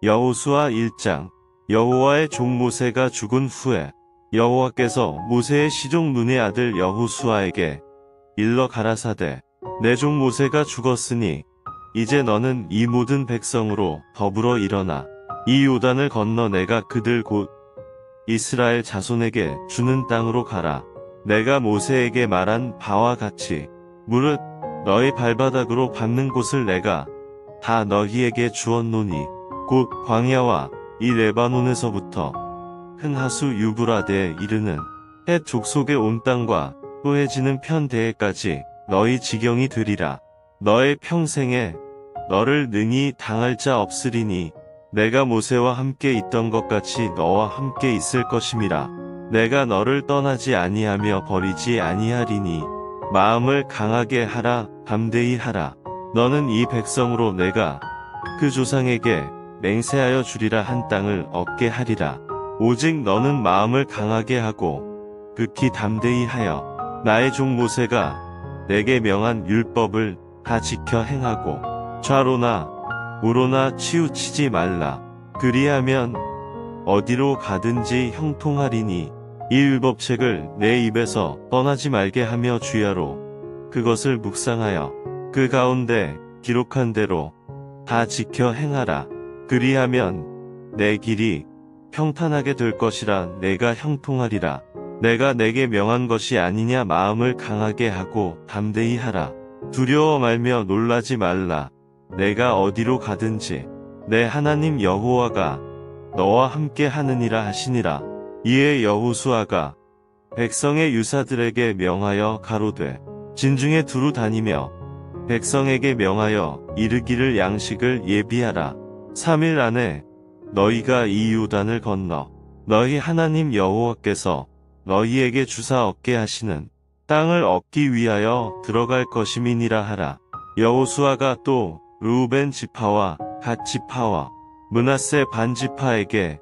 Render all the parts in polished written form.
여호수아 1장. 여호와의 종 모세가 죽은 후에 여호와께서 모세의 시종 눈의 아들 여호수아에게 일러 가라사대, 내 종 모세가 죽었으니 이제 너는 이 모든 백성으로 더불어 일어나 이 요단을 건너 내가 그들 곧 이스라엘 자손에게 주는 땅으로 가라. 내가 모세에게 말한 바와 같이 무릇 너희 발바닥으로 밟는 곳을 내가 다 너희에게 주었노니 곧 광야와 이 레바논에서부터 큰 하수 유브라데에 이르는 헷 족속의 온 땅과 또해지는 편대에까지 너희 지경이 되리라. 너의 평생에 너를 능히 당할 자 없으리니 내가 모세와 함께 있던 것 같이 너와 함께 있을 것임이라. 내가 너를 떠나지 아니하며 버리지 아니하리니 마음을 강하게 하라, 담대히 하라. 너는 이 백성으로 내가 그 조상에게 맹세하여 주리라 한 땅을 얻게 하리라. 오직 너는 마음을 강하게 하고 극히 담대히 하여 나의 종 모세가 내게 명한 율법을 다 지켜 행하고 좌로나 우로나 치우치지 말라. 그리하면 어디로 가든지 형통하리니 이 율법책을 내 입에서 떠나지 말게 하며 주야로 그것을 묵상하여 그 가운데 기록한 대로 다 지켜 행하라. 그리하면 내 길이 평탄하게 될 것이라. 내가 형통하리라. 내가 내게 명한 것이 아니냐. 마음을 강하게 하고 담대히 하라. 두려워 말며 놀라지 말라. 내가 어디로 가든지 내 하나님 여호와가 너와 함께 하느니라 하시니라. 이에 여호수아가 백성의 유사들에게 명하여 가로되, 진중에 두루 다니며 백성에게 명하여 이르기를 양식을 예비하라. 3일 안에 너희가 이 요단을 건너 너희 하나님 여호와께서 너희에게 주사 얻게 하시는 땅을 얻기 위하여 들어갈 것임이니라 하라. 여호수아가 또 르우벤 지파와 갓 지파와 므낫세 반 지파에게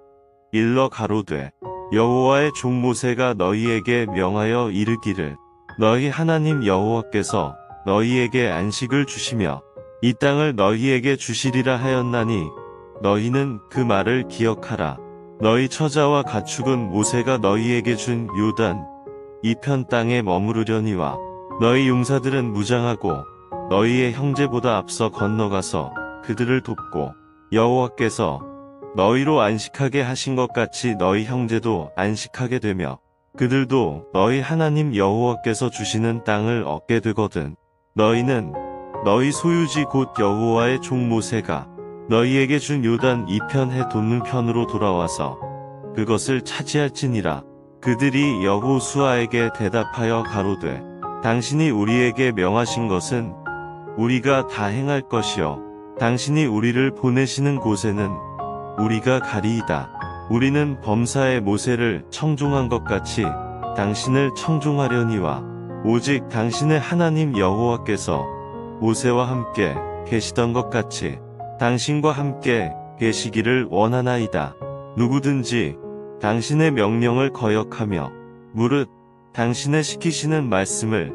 일러 가로되, 여호와의 종 모세가 너희에게 명하여 이르기를 너희 하나님 여호와께서 너희에게 안식을 주시며 이 땅을 너희에게 주시리라 하였나니 너희는 그 말을 기억하라. 너희 처자와 가축은 모세가 너희에게 준 요단 이편 땅에 머무르려니와 너희 용사들은 무장하고 너희의 형제보다 앞서 건너가서 그들을 돕고 여호와께서 너희로 안식하게 하신 것 같이 너희 형제도 안식하게 되며 그들도 너희 하나님 여호와께서 주시는 땅을 얻게 되거든. 너희는 너희 소유지 곧 여호와의 종 모세가 너희에게 준 요단 이편해 돋는 편으로 돌아와서 그것을 차지할지니라. 그들이 여호수아에게 대답하여 가로되, 당신이 우리에게 명하신 것은 우리가 다 행할 것이요 당신이 우리를 보내시는 곳에는 우리가 가리이다. 우리는 범사의 모세를 청종한 것 같이 당신을 청종하려니와 오직 당신의 하나님 여호와께서 모세와 함께 계시던 것 같이 당신과 함께 계시기를 원하나이다. 누구든지 당신의 명령을 거역하며 무릇 당신의 시키시는 말씀을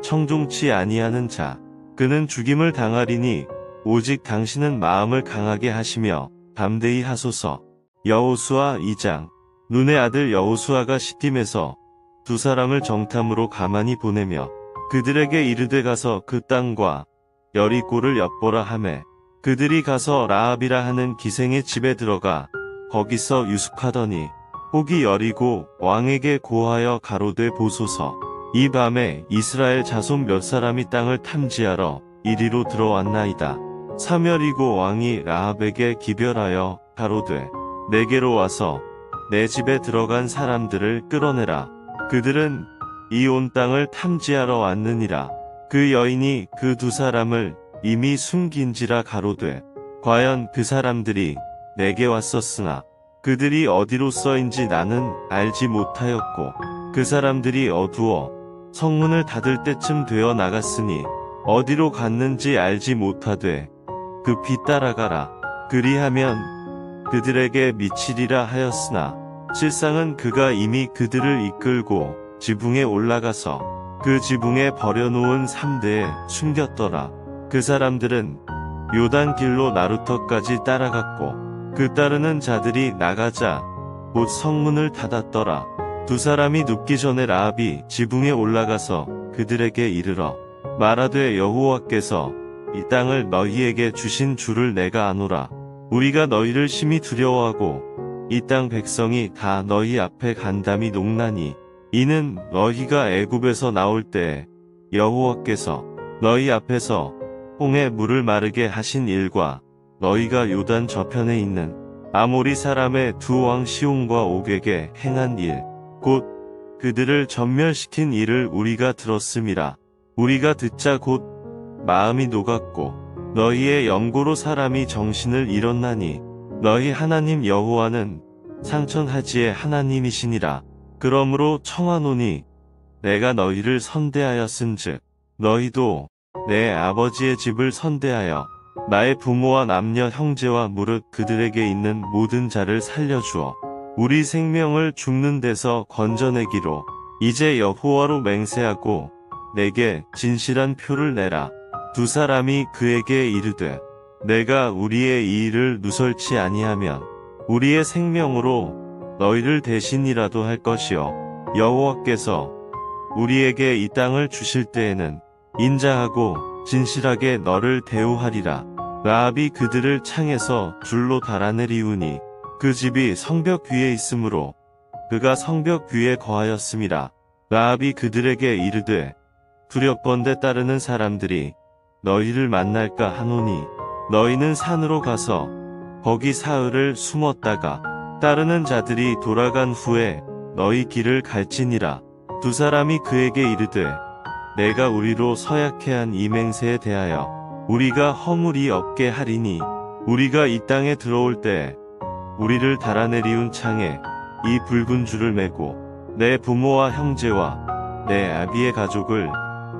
청종치 아니하는 자 그는 죽임을 당하리니 오직 당신은 마음을 강하게 하시며 담대히 하소서. 여호수아 2장. 눈의 아들 여호수아가 시딤에서 두 사람을 정탐으로 가만히 보내며 그들에게 이르되 가서 그 땅과 여리고를 엿보라 하매 그들이 가서 라합이라 하는 기생의 집에 들어가 거기서 유숙하더니 혹이 여리고 왕에게 고하여 가로되, 보소서, 이 밤에 이스라엘 자손 몇 사람이 땅을 탐지하러 이리로 들어왔나이다. 사멸이고 왕이 라합에게 기별하여 가로되, 내게로 와서 내 집에 들어간 사람들을 끌어내라. 그들은 이 온 땅을 탐지하러 왔느니라. 그 여인이 그 두 사람을 이미 숨긴지라 가로되, 과연 그 사람들이 내게 왔었으나 그들이 어디로서인지 나는 알지 못하였고 그 사람들이 어두워 성문을 닫을 때쯤 되어 나갔으니 어디로 갔는지 알지 못하되 급히 따라가라. 그리하면 그들에게 미치리라 하였으나 실상은 그가 이미 그들을 이끌고 지붕에 올라가서 그 지붕에 버려놓은 삼대에 숨겼더라. 그 사람들은 요단 길로 나루터까지 따라갔고 그 따르는 자들이 나가자 곧 성문을 닫았더라. 두 사람이 눕기 전에 라합이 지붕에 올라가서 그들에게 이르러 말하되 여호와께서 이 땅을 너희에게 주신 줄을 내가 아노라. 우리가 너희를 심히 두려워하고 이 땅 백성이 다 너희 앞에 간담이 녹나니 이는 너희가 애굽에서 나올 때에 여호와께서 너희 앞에서 홍해 물을 마르게 하신 일과 너희가 요단 저편에 있는 아모리 사람의 두 왕 시온과 옥에게 행한 일 곧 그들을 전멸시킨 일을 우리가 들었음이라. 우리가 듣자 곧 마음이 녹았고 너희의 영고로 사람이 정신을 잃었나니 너희 하나님 여호와는 상천하지의 하나님이시니라. 그러므로 청하노니 내가 너희를 선대하였은즉 너희도 내 아버지의 집을 선대하여 나의 부모와 남녀 형제와 무릇 그들에게 있는 모든 자를 살려주어 우리 생명을 죽는 데서 건져내기로 이제 여호와로 맹세하고 내게 진실한 표를 내라. 두 사람이 그에게 이르되 내가 우리의 이 일을 누설치 아니하면 우리의 생명으로 너희를 대신이라도 할 것이요 여호와께서 우리에게 이 땅을 주실 때에는 인자하고 진실하게 너를 대우하리라. 라합이 그들을 창에서 줄로 달아내리우니 그 집이 성벽 위에 있으므로 그가 성벽 위에 거하였음이라. 라합이 그들에게 이르되 두렵건대 따르는 사람들이 너희를 만날까 하노니 너희는 산으로 가서 거기 사흘을 숨었다가 따르는 자들이 돌아간 후에 너희 길을 갈지니라. 두 사람이 그에게 이르되 내가 우리로 서약해 한 이 맹세에 대하여 우리가 허물이 없게 하리니 우리가 이 땅에 들어올 때 우리를 달아내리운 창에 이 붉은 줄을 매고 내 부모와 형제와 내 아비의 가족을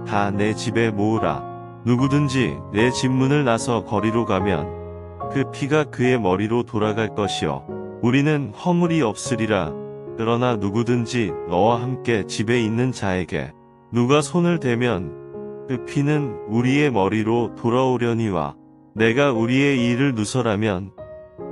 다 내 집에 모으라. 누구든지 내 집 문을 나서 거리로 가면 그 피가 그의 머리로 돌아갈 것이요 우리는 허물이 없으리라. 그러나 누구든지 너와 함께 집에 있는 자에게 누가 손을 대면 그 피는 우리의 머리로 돌아오려니와 내가 우리의 일을 누설하면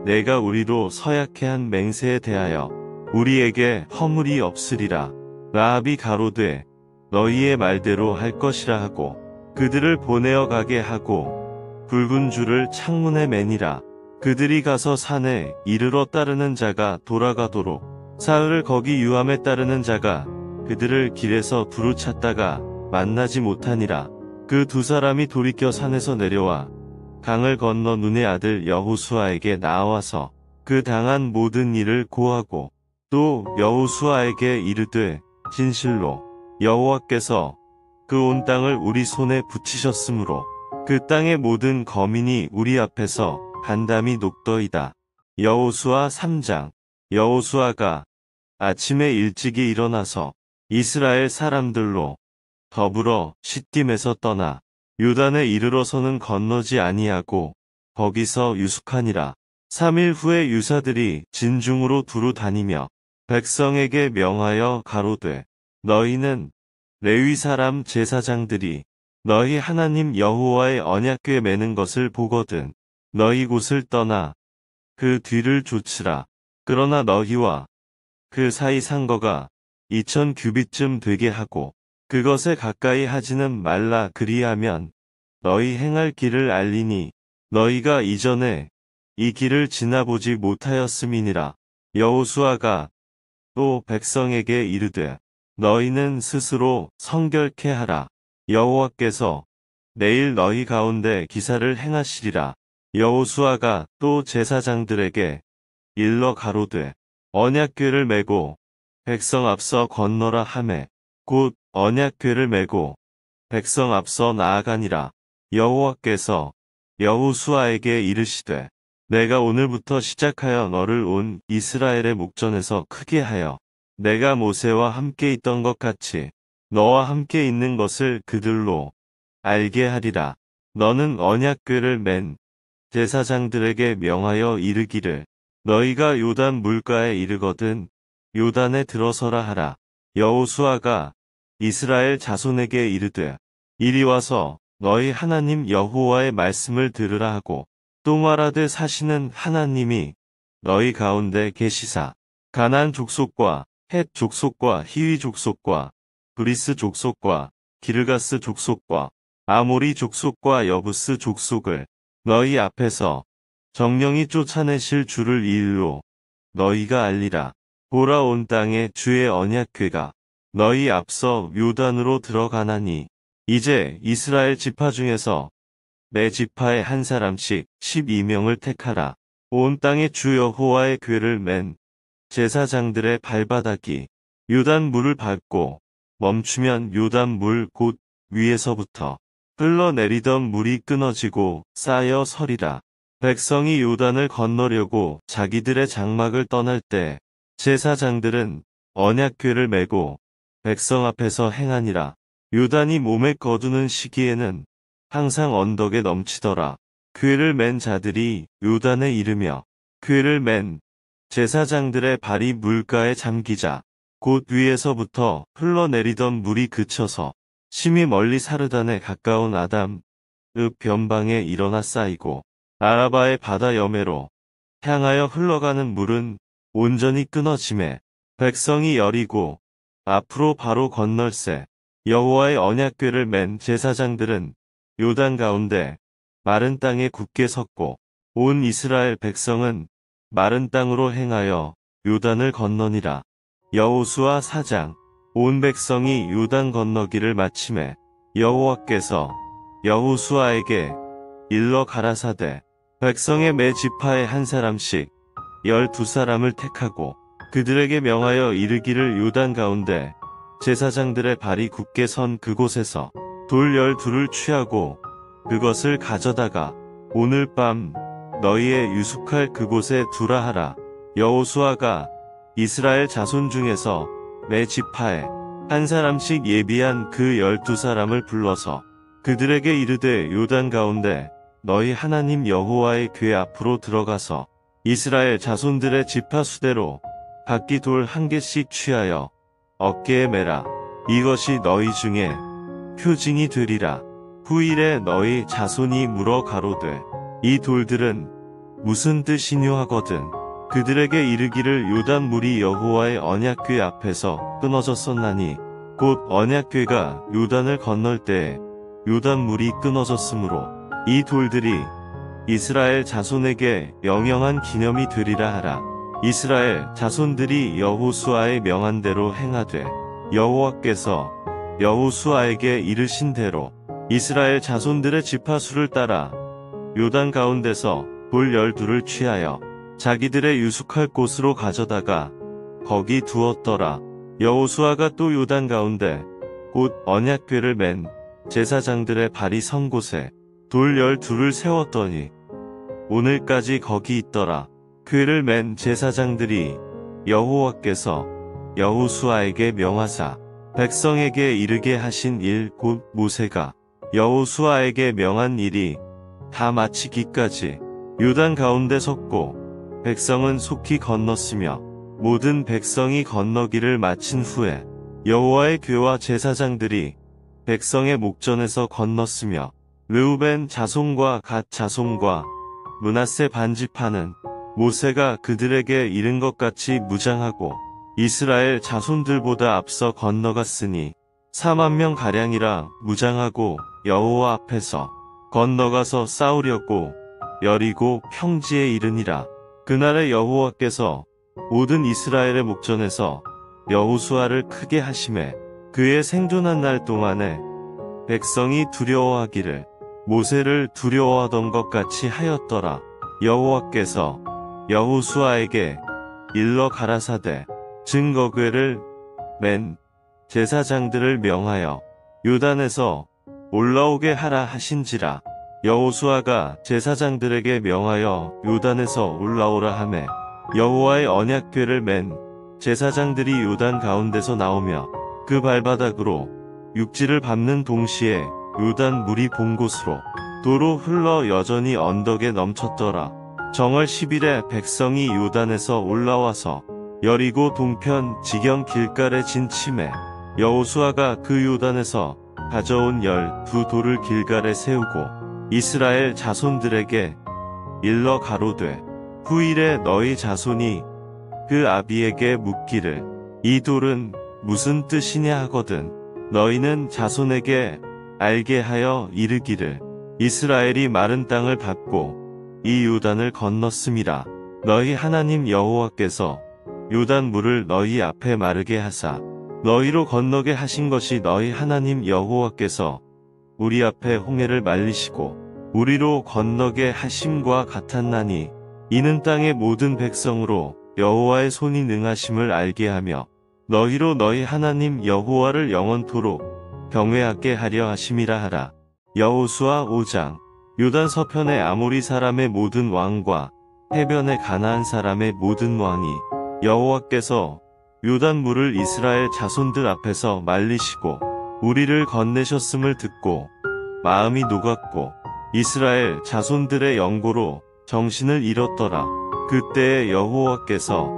내가 우리로 서약해 한 맹세에 대하여 우리에게 허물이 없으리라. 라합이 가로되 너희의 말대로 할 것이라 하고 그들을 보내어 가게 하고 붉은 줄을 창문에 매니라. 그들이 가서 산에 이르러 따르는 자가 돌아가도록 사흘을 거기 유함에 따르는 자가 그들을 길에서 두루 찾다가 만나지 못하니라. 그 두 사람이 돌이켜 산에서 내려와 강을 건너 눈의 아들 여호수아에게 나와서 그 당한 모든 일을 고하고 또 여호수아에게 이르되 진실로 여호와께서 그 온 땅을 우리 손에 붙이셨으므로 그 땅의 모든 거민이 우리 앞에서 간담이 녹더이다. 여호수아 3장. 여호수아가 아침에 일찍이 일어나서 이스라엘 사람들로 더불어 시딤에서 떠나 요단에 이르러서는 건너지 아니하고 거기서 유숙하니라. 3일 후에 유사들이 진중으로 두루 다니며 백성에게 명하여 가로되 너희는 레위 사람 제사장들이 너희 하나님 여호와의 언약궤 매는 것을 보거든 너희 곳을 떠나 그 뒤를 좇으라. 그러나 너희와 그 사이 상거가 2000 규빗쯤 되게 하고 그것에 가까이 하지는 말라. 그리하면 너희 행할 길을 알리니 너희가 이전에 이 길을 지나보지 못하였음이니라. 여호수아가 또 백성에게 이르되 너희는 스스로 성결케 하라. 여호와께서 내일 너희 가운데 기사를 행하시리라. 여호수아가 또 제사장들에게 일러 가로되 언약궤를 메고 백성 앞서 건너라 하매 곧 언약궤를 메고 백성 앞서 나아가니라. 여호와께서 여호수아에게 이르시되 내가 오늘부터 시작하여 너를 온 이스라엘의 목전에서 크게 하여 내가 모세와 함께 있던 것 같이 너와 함께 있는 것을 그들로 알게 하리라. 너는 언약궤를 맨 제사장들에게 명하여 이르기를 너희가 요단 물가에 이르거든 요단에 들어서라 하라. 여호수아가 이스라엘 자손에게 이르되 이리 와서 너희 하나님 여호와의 말씀을 들으라 하고 또 말하되 사시는 하나님이 너희 가운데 계시사 가나안 족속과 헷 족속과 히위 족속과 브리스 족속과 기르가스 족속과 아모리 족속과 여부스 족속을 너희 앞에서 정령이 쫓아내실 줄을 이 일로 너희가 알리라. 보라, 온 땅에 주의 언약궤가 너희 앞서 요단으로 들어가나니 이제 이스라엘 지파 중에서 매 지파에 한 사람씩 12명을 택하라. 온 땅에 주 여호와의 궤를 맨 제사장들의 발바닥이 요단 물을 밟고 멈추면 요단 물 곧 위에서부터 흘러내리던 물이 끊어지고 쌓여 서리라. 백성이 요단을 건너려고 자기들의 장막을 떠날 때 제사장들은 언약궤를 메고 백성 앞에서 행하니라. 요단이 몸에 거두는 시기에는 항상 언덕에 넘치더라. 궤를 맨 자들이 요단에 이르며 궤를 맨 제사장들의 발이 물가에 잠기자 곧 위에서부터 흘러내리던 물이 그쳐서 심히 멀리 사르단에 가까운 아담 읍 변방에 일어나 쌓이고 아라바의 바다 여매로 향하여 흘러가는 물은 온전히 끊어지매 백성이 여리고 앞으로 바로 건널세. 여호와의 언약궤를 맨 제사장들은 요단 가운데 마른 땅에 굳게 섰고 온 이스라엘 백성은 마른 땅으로 행하여 요단을 건너니라. 여호수아 4장. 온 백성이 요단 건너기를 마침에 여호와께서 여호수아에게 일러 가라사대 백성의 매 지파에 한 사람씩 12사람을 택하고 그들에게 명하여 이르기를 요단 가운데 제사장들의 발이 굳게 선 그곳에서 돌 12를 취하고 그것을 가져다가 오늘 밤 너희의 유숙할 그곳에 두라 하라. 여호수아가 이스라엘 자손 중에서 매 지파에 한 사람씩 예비한 그 12사람을 불러서 그들에게 이르되 요단 가운데 너희 하나님 여호와의 궤 앞으로 들어가서 이스라엘 자손들의 지파 수대로 각기 돌 1개씩 취하여 어깨에 매라. 이것이 너희 중에 표징이 되리라. 후일에 너희 자손이 물어 가로되 이 돌들은 무슨 뜻이뇨 하거든 그들에게 이르기를 요단 물이 여호와의 언약궤 앞에서 끊어졌었나니 곧 언약궤가 요단을 건널 때에 요단 물이 끊어졌으므로 이 돌들이 이스라엘 자손에게 영영한 기념이 되리라 하라. 이스라엘 자손들이 여호수아의 명한 대로 행하되 여호와께서 여호수아에게 이르신 대로 이스라엘 자손들의 지파수를 따라 요단 가운데서 돌 12를 취하여 자기들의 유숙할 곳으로 가져다가 거기 두었더라. 여호수아가 또 요단 가운데 곧 언약궤를 맨 제사장들의 발이 선 곳에 돌 12를 세웠더니 오늘까지 거기 있더라. 궤를 맨 제사장들이 여호와께서 여호수아에게 명하사 백성에게 이르게 하신 일 곧 모세가 여호수아에게 명한 일이 다 마치기까지 요단 가운데 섰고 백성은 속히 건넜으며 모든 백성이 건너기를 마친 후에 여호와의 궤와 제사장들이 백성의 목전에서 건넜으며 르우벤 자손과 갓 자손과 므낫세 반지파는 모세가 그들에게 이른 것 같이 무장하고 이스라엘 자손들보다 앞서 건너갔으니 40,000명 가량이라 무장하고 여호와 앞에서 건너가서 싸우려고 여리고 평지에 이르니라. 그날에 여호와께서 모든 이스라엘의 목전에서 여호수아를 크게 하심에 그의 생존한 날 동안에 백성이 두려워하기를 모세를 두려워하던 것 같이 하였더라. 여호와께서 여호수아에게 일러 가라사대 증거궤를 맨 제사장들을 명하여 요단에서 올라오게 하라 하신지라. 여호수아가 제사장들에게 명하여 요단에서 올라오라 하매 여호와의 언약궤를 맨 제사장들이 요단 가운데서 나오며 그 발바닥으로 육지를 밟는 동시에 요단 물이 본 곳으로 도로 흘러 여전히 언덕에 넘쳤더라. 정월 10일에 백성이 요단에서 올라와서 여리고 동편 지경 길갈에 진침해 여호수아가 그 요단에서 가져온 12돌을 길갈에 세우고 이스라엘 자손들에게 일러 가로되 후일에 너희 자손이 그 아비에게 묻기를 이 돌은 무슨 뜻이냐 하거든 너희는 자손에게 알게 하여 이르기를 이스라엘이 마른 땅을 밟고 이 요단을 건넜음이라 너희 하나님 여호와께서 요단 물을 너희 앞에 마르게 하사 너희로 건너게 하신 것이 너희 하나님 여호와께서 우리 앞에 홍해를 말리시고 우리로 건너게 하심과 같았나니 이는 땅의 모든 백성으로 여호와의 손이 능하심을 알게 하며 너희로 너희 하나님 여호와를 영원토록 경외하게 하려 하심이라 하라. 여호수아 5장 요단 서편의 아모리 사람의 모든 왕과 해변의 가나안 사람의 모든 왕이 여호와께서 요단 물을 이스라엘 자손들 앞에서 말리시고 우리를 건네셨음을 듣고 마음이 녹았고 이스라엘 자손들의 영고로 정신을 잃었더라. 그때에 여호와께서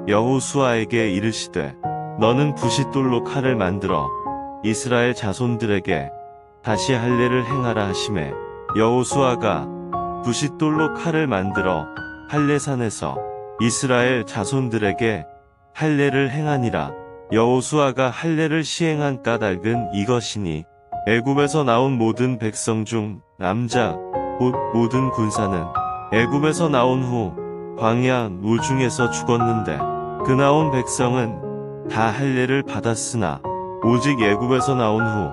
여호수아에게 이르시되 너는 부싯돌로 칼을 만들어 이스라엘 자손들에게 다시 할례를 행하라 하시매 여호수아가 부싯돌로 칼을 만들어 할례산에서 이스라엘 자손들에게 할례를 행하니라. 여호수아가 할례를 시행한 까닭은 이것이니 애굽에서 나온 모든 백성 중 남자 곧 모든 군사는 애굽에서 나온 후 광야 무중에서 죽었는데 그 나온 백성은 다 할례를 받았으나 오직 애굽에서 나온 후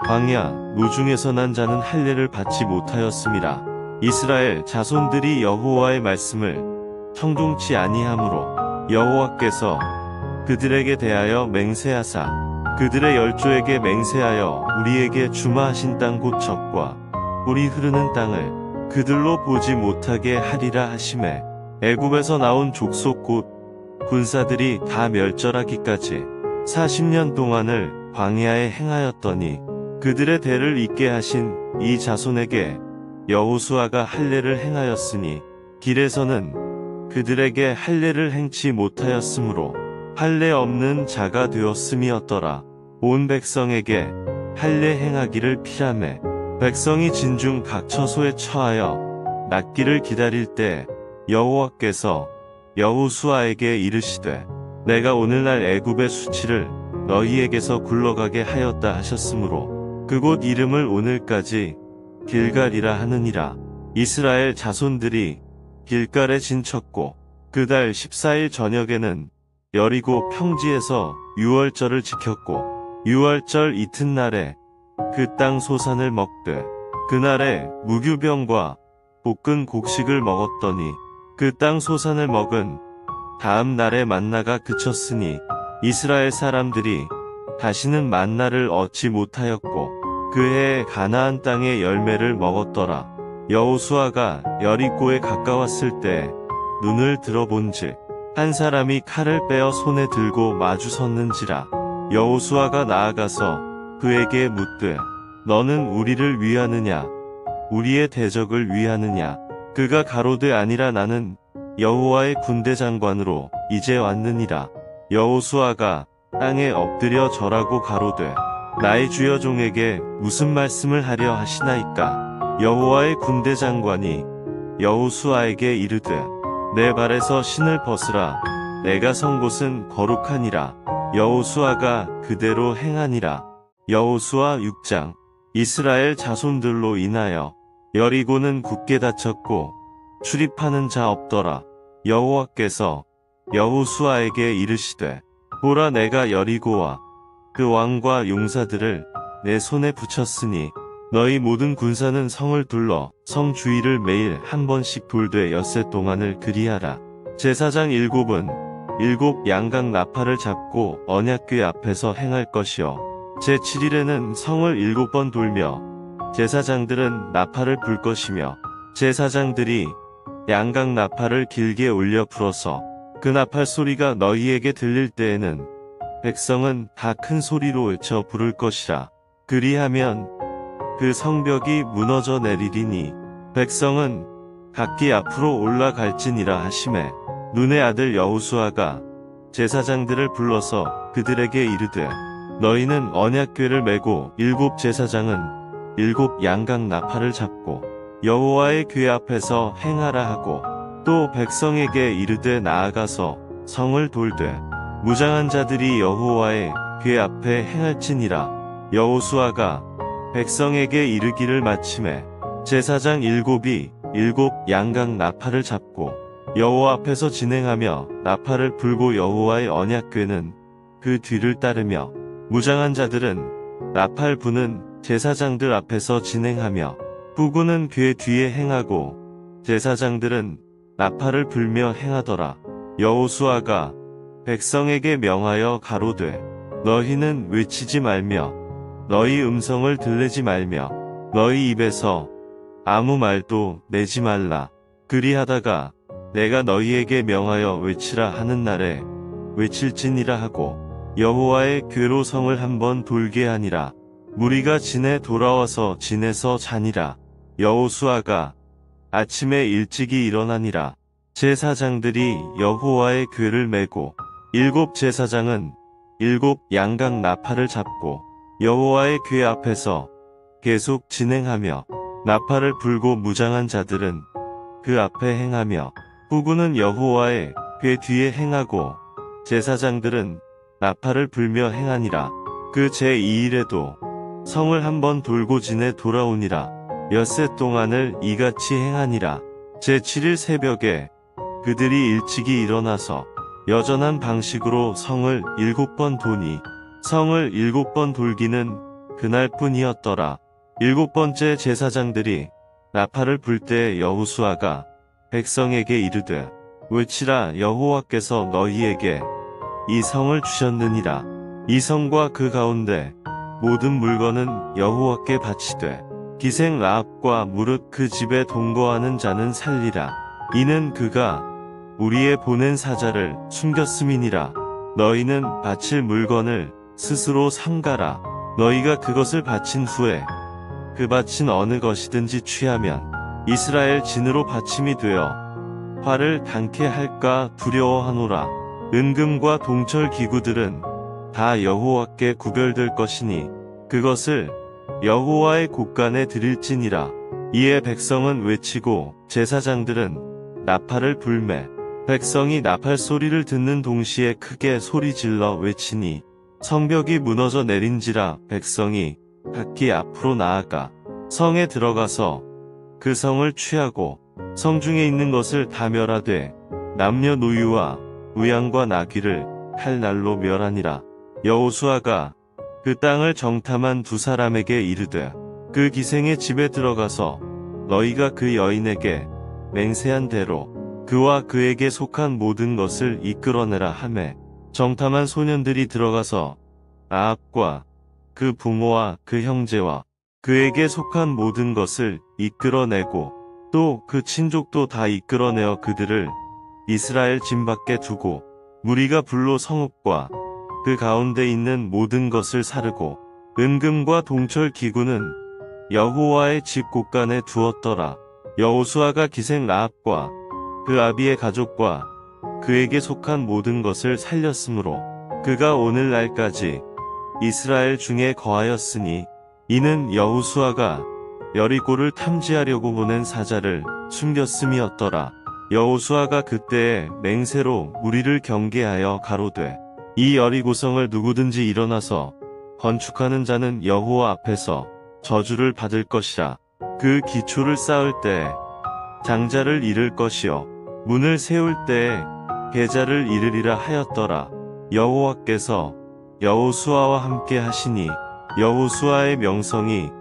광야 무중에서 난 자는 할례를 받지 못하였음이라. 이스라엘 자손들이 여호와의 말씀을 청종치 아니하므로 여호와께서 그들에게 대하여 맹세하사 그들의 열조에게 맹세하여 우리에게 주마하신 땅 곧 적과 꿀이 흐르는 땅을 그들로 보지 못하게 하리라 하시매 애굽에서 나온 족속 곧 군사들이 다 멸절하기까지 40년 동안을 광야에 행하였더니 그들의 대를 잇게 하신 이 자손에게 여호수아가 할례를 행하였으니 길에서는 그들에게 할례를 행치 못하였으므로 할례 없는 자가 되었음이었더라. 온 백성에게 할례 행하기를 피하매 백성이 진중 각 처소에 처하여 낫기를 기다릴 때 여호와께서 여호수아에게 이르시되 내가 오늘날 애굽의 수치를 너희에게서 굴러가게 하였다 하셨으므로 그곳 이름을 오늘까지 길갈이라 하느니라. 이스라엘 자손들이 길갈에 진쳤고 그 달 14일 저녁에는 여리고 평지에서 유월절을 지켰고 유월절 이튿날에 그 땅 소산을 먹되 그날에 무교병과 볶은 곡식을 먹었더니 그 땅 소산을 먹은 다음 날에 만나가 그쳤으니 이스라엘 사람들이 다시는 만나를 얻지 못하였고 그 해에 가나안 땅의 열매를 먹었더라. 여호수아가 여리고에 가까웠을 때 눈을 들어본즉 한 사람이 칼을 빼어 손에 들고 마주 섰는지라. 여호수아가 나아가서 그에게 묻되 너는 우리를 위하느냐 우리의 대적을 위하느냐. 그가 가로되 아니라 나는 여호와의 군대 장관으로 이제 왔느니라. 여호수아가 땅에 엎드려 절하고 가로되 나의 주여 종에게 무슨 말씀을 하려 하시나이까. 여호와의 군대 장관이 여호수아에게 이르되 내 발에서 신을 벗으라. 내가 선 곳은 거룩하니라. 여호수아가 그대로 행하니라. 여호수아 6장 이스라엘 자손들로 인하여 여리고는 굳게 닫혔고 출입하는 자 없더라. 여호와께서 여호수아에게 이르시되 보라 내가 여리고와 그 왕과 용사들을 내 손에 붙였으니 너희 모든 군사는 성을 둘러 성 주위를 매일 한 번씩 돌되 엿새 동안을 그리하라. 제사장 7은 7 양각 나팔을 잡고 언약궤 앞에서 행할 것이요 제7일에는 성을 7번 돌며 제사장들은 나팔을 불 것이며 제사장들이 양각 나팔을 길게 올려 불어서 그 나팔 소리가 너희에게 들릴 때에는 백성은 다 큰 소리로 외쳐 부를 것이라. 그리하면 그 성벽이 무너져 내리리니 백성은 각기 앞으로 올라갈지니라 하시매 눈의 아들 여호수아가 제사장들을 불러서 그들에게 이르되 너희는 언약궤를 메고 7 제사장은 7 양각 나팔을 잡고 여호와의 궤 앞에서 행하라 하고 또 백성에게 이르되 나아가서 성을 돌되 무장한 자들이 여호와의 궤 앞에 행할지니라. 여호수아가 백성에게 이르기를 마침에 제사장 일곱이 일곱 양각 나팔을 잡고 여호와 앞에서 진행하며 나팔을 불고 여호와의 언약궤는 그 뒤를 따르며 무장한 자들은 나팔 부는 제사장들 앞에서 진행하며 부구는 궤 뒤에 행하고 제사장들은 나팔을 불며 행하더라. 여호수아가 백성에게 명하여 가로되 너희는 외치지 말며 너희 음성을 들리지 말며 너희 입에서 아무 말도 내지 말라. 그리하다가 내가 너희에게 명하여 외치라 하는 날에 외칠지니라 하고 여호와의 궤로 성을 한번 돌게 하니라. 무리가 진에 돌아와서 진에서 자니라. 여호수아가 아침에 일찍이 일어나니라. 제사장들이 여호와의 궤를 메고 일곱 제사장은 일곱 양각 나팔을 잡고 여호와의 궤 앞에서 계속 진행하며 나팔을 불고 무장한 자들은 그 앞에 행하며 부구는 여호와의 궤 뒤에 행하고 제사장들은 나팔을 불며 행하니라. 그 제2일에도 성을 한번 돌고 진에 돌아오니라. 엿새 동안을 이같이 행하니라. 제7일 새벽에 그들이 일찍이 일어나서 여전한 방식으로 성을 7번 도니 성을 7번 돌기는 그날뿐이었더라. 7번째 제사장들이 나팔을 불 때 여호수아가 백성에게 이르되 외치라. 여호와께서 너희에게 이 성을 주셨느니라. 이 성과 그 가운데 모든 물건은 여호와께 바치되 기생 라합과 무릇 그 집에 동거하는 자는 살리라. 이는 그가 우리의 보낸 사자를 숨겼음이니라. 너희는 바칠 물건을 스스로 삼가라. 너희가 그것을 바친 후에 그 바친 어느 것이든지 취하면 이스라엘 진으로 바침이 되어 화를 당케 할까 두려워하노라. 은금과 동철 기구들은 다 여호와께 구별될 것이니 그것을 여호와의 곳간에 드릴지니라. 이에 백성은 외치고 제사장들은 나팔을 불매 백성이 나팔 소리를 듣는 동시에 크게 소리질러 외치니 성벽이 무너져 내린지라. 백성이 각기 앞으로 나아가 성에 들어가서 그 성을 취하고 성중에 있는 것을 다 멸하되 남녀노유와 우양과 나귀를 칼날로 멸하니라. 여호수아가 그 땅을 정탐한 두 사람에게 이르되 그 기생의 집에 들어가서 너희가 그 여인에게 맹세한 대로 그와 그에게 속한 모든 것을 이끌어내라 하매 정탐한 소년들이 들어가서 라합과 그 부모와 그 형제와 그에게 속한 모든 것을 이끌어내고 또 그 친족도 다 이끌어내어 그들을 이스라엘 진 밖에 두고 무리가 불로 성읍과 그 가운데 있는 모든 것을 사르고 은금과 동철 기구는 여호와의 집 곳간에 두었더라. 여호수아가 기생 라합과 그 아비의 가족과 그에게 속한 모든 것을 살렸으므로 그가 오늘날까지 이스라엘 중에 거하였으니 이는 여호수아가 여리고를 탐지하려고 보낸 사자를 숨겼음이었더라. 여호수아가 그때에 맹세로 무리를 경계하여 가로되 이 여리고성을 누구든지 일어나서 건축하는 자는 여호와 앞에서 저주를 받을 것이라. 그 기초를 쌓을 때에 장자를 잃을 것이요 문을 세울 때에 계자를 잃으리라 하였더라. 여호와께서 여호수아와 함께 하시니 여호수아의 명성이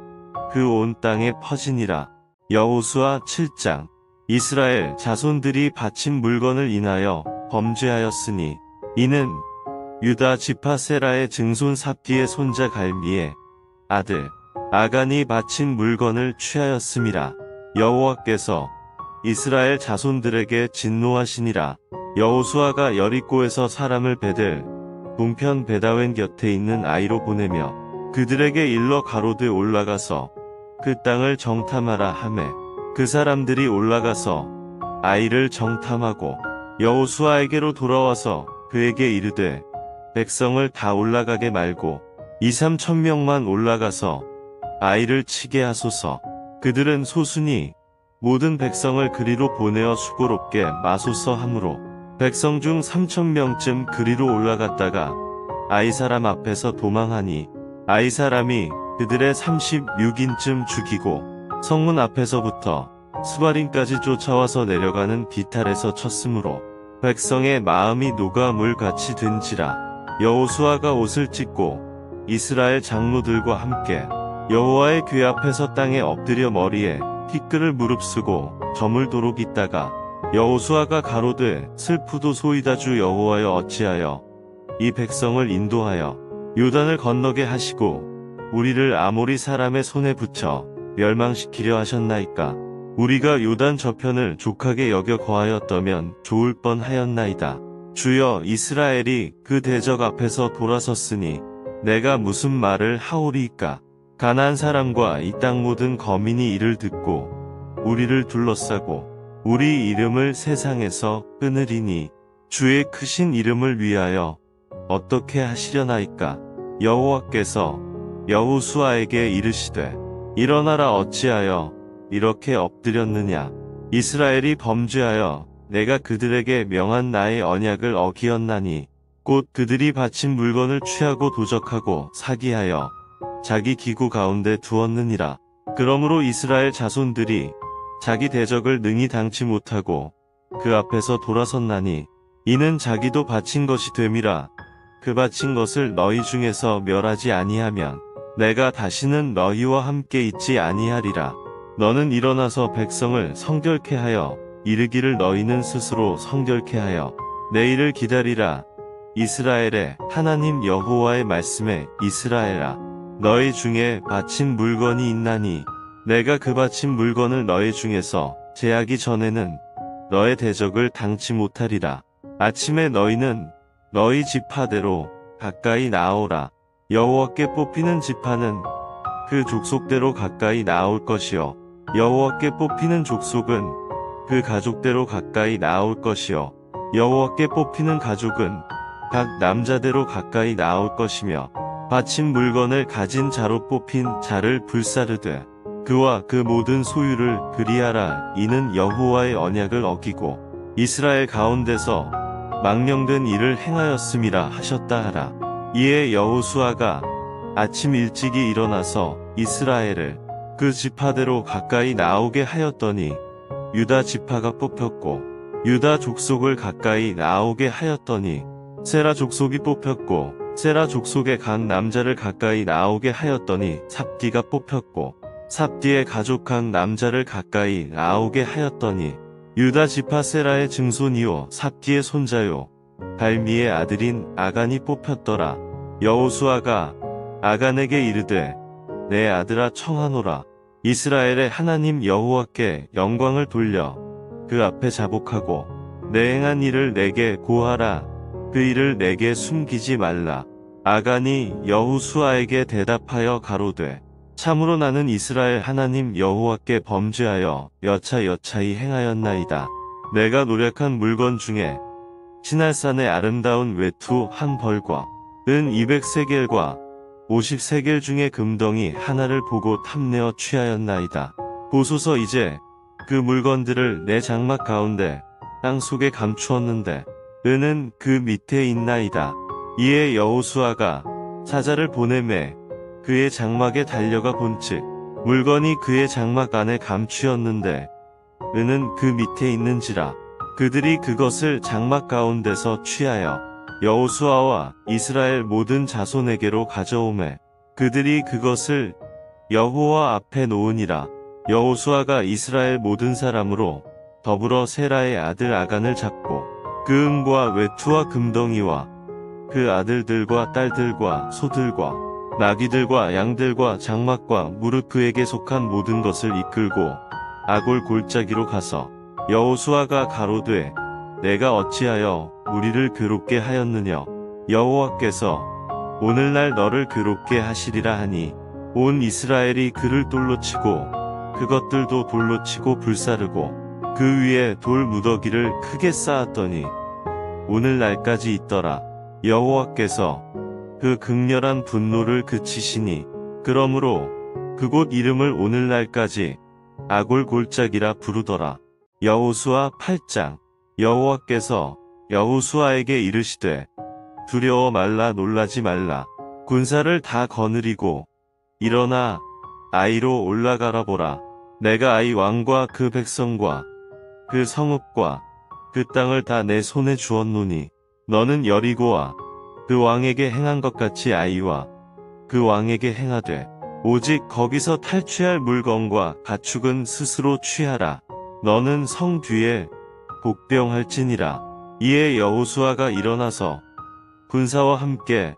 그 온 땅에 퍼지니라. 여호수아 7장. 이스라엘 자손들이 바친 물건을 인하여 범죄하였으니 이는 유다 지파 세라의 증손 삽디의 손자 갈미의 아들 아간이 바친 물건을 취하였음이라. 여호와께서 이스라엘 자손들에게 진노하시니라. 여호수아가 여리고에서 사람을 베델 동편 베다웬 곁에 있는 아이로 보내며 그들에게 일러 가로되 올라가서 그 땅을 정탐하라 하매 그 사람들이 올라가서 아이를 정탐하고 여호수아에게로 돌아와서 그에게 이르되 백성을 다 올라가게 말고 2~3천 명만 올라가서 아이를 치게 하소서. 그들은 소순이 모든 백성을 그리로 보내어 수고롭게 마소서 하므로 백성 중 3,000명쯤 그리로 올라갔다가 아이 사람 앞에서 도망하니 아이 사람이 그들의 36인쯤 죽이고 성문 앞에서부터 스바림까지 쫓아와서 내려가는 비탈에서 쳤으므로 백성의 마음이 녹아 물같이 된지라. 여호수아가 옷을 찢고 이스라엘 장로들과 함께 여호와의 궤 앞에서 땅에 엎드려 머리에 티끌을 무릅쓰고 저물도록 있다가 여호수아가 가로되 슬프도소이다. 주 여호와여 어찌하여 이 백성을 인도하여 요단을 건너게 하시고 우리를 아모리 사람의 손에 붙여 멸망시키려 하셨나이까. 우리가 요단 저편을 족하게 여겨 거하였더면 좋을 뻔하였나이다. 주여, 이스라엘이 그 대적 앞에서 돌아섰으니 내가 무슨 말을 하오리이까. 가나안 사람과 이 땅 모든 거민이 이를 듣고 우리를 둘러싸고 우리 이름을 세상에서 끊으리니 주의 크신 이름을 위하여 어떻게 하시려나이까. 여호와께서 여호수아에게 이르시되 일어나라. 어찌하여 이렇게 엎드렸느냐. 이스라엘이 범죄하여 내가 그들에게 명한 나의 언약을 어기었나니 곧 그들이 바친 물건을 취하고 도적하고 사기하여 자기 기구 가운데 두었느니라. 그러므로 이스라엘 자손들이 자기 대적을 능히 당치 못하고 그 앞에서 돌아섰나니 이는 자기도 바친 것이 됨이라. 그 바친 것을 너희 중에서 멸하지 아니하면 내가 다시는 너희와 함께 있지 아니하리라. 너는 일어나서 백성을 성결케 하여 이르기를 너희는 스스로 성결케 하여 내일을 기다리라. 이스라엘의 하나님 여호와의 말씀에 이스라엘아, 너희 중에 바친 물건이 있나니 내가 그 바친 물건을 너희 중에서 제하기 전에는 너의 대적을 당치 못하리라. 아침에 너희는 너희 지파대로 가까이 나아오라. 여호와께 뽑히는 지파는 그 족속대로 가까이 나아올 것이요 여호와께 뽑히는 족속은 그 가족대로 가까이 나아올 것이요 여호와께 뽑히는 가족은 각 남자대로 가까이 나아올 것이며 바친 물건을 가진 자로 뽑힌 자를 불사르되 그와 그 모든 소유를 그리하라. 이는 여호와의 언약을 어기고 이스라엘 가운데서 망령된 일을 행하였음이라 하셨다 하라. 이에 여호수아가 아침 일찍이 일어나서 이스라엘을 그 지파대로 가까이 나오게 하였더니 유다 지파가 뽑혔고 유다 족속을 가까이 나오게 하였더니 세라 족속이 뽑혔고 세라 족속의 각 남자를 가까이 나오게 하였더니 삽디가 뽑혔고 삽디의 가족 각 남자를 가까이 나오게 하였더니 유다 지파 세라의 증손이요 삽디의 손자요 발미의 아들인 아간이 뽑혔더라. 여호수아가 아간에게 이르되 내 아들아 청하노라. 이스라엘의 하나님 여호와께 영광을 돌려 그 앞에 자복하고 내 행한 일을 내게 고하라. 그 일을 내게 숨기지 말라. 아간이 여호수아에게 대답하여 가로되 참으로 나는 이스라엘 하나님 여호와께 범죄하여 여차여차히 행하였나이다. 내가 노력한 물건 중에 시날산의 아름다운 외투 한 벌과 은 200세겔과 50세겔 중에 금덩이 하나를 보고 탐내어 취하였나이다. 보소서, 이제 그 물건들을 내 장막 가운데 땅 속에 감추었는데 은은 그 밑에 있나이다. 이에 여호수아가 사자를 보내매 그의 장막에 달려가 본즉 물건이 그의 장막 안에 감추었는데 은은 그 밑에 있는지라. 그들이 그것을 장막 가운데서 취하여 여호수아와 이스라엘 모든 자손에게로 가져오매 그들이 그것을 여호와 앞에 놓으니라. 여호수아가 이스라엘 모든 사람으로 더불어 세라의 아들 아간을 잡고 그 은과 외투와 금덩이와 그 아들들과 딸들과 소들과 나귀들과 양들과 장막과 무릇 그에게 속한 모든 것을 이끌고 아골 골짜기로 가서 여호수아가 가로되 내가 어찌하여 우리를 괴롭게 하였느냐. 여호와께서 오늘날 너를 괴롭게 하시리라 하니 온 이스라엘이 그를 돌로 치고 그것들도 돌로 치고 불사르고 그 위에 돌 무더기를 크게 쌓았더니 오늘날까지 있더라. 여호와께서 그 극렬한 분노를 그치시니 그러므로 그곳 이름을 오늘날까지 아골 골짜기라 부르더라. 여호수아 8장. 여호와께서 여호수아에게 이르시되 두려워 말라 놀라지 말라. 군사를 다 거느리고 일어나 아이로 올라가라 보라. 내가 아이 왕과 그 백성과 그 성읍과 그 땅을 다 내 손에 주었노니 너는 여리고와 그 왕에게 행한 것 같이 아이와 그 왕에게 행하되 오직 거기서 탈취할 물건과 가축은 스스로 취하라. 너는 성 뒤에 복병할지니라. 이에 여호수아가 일어나서 군사와 함께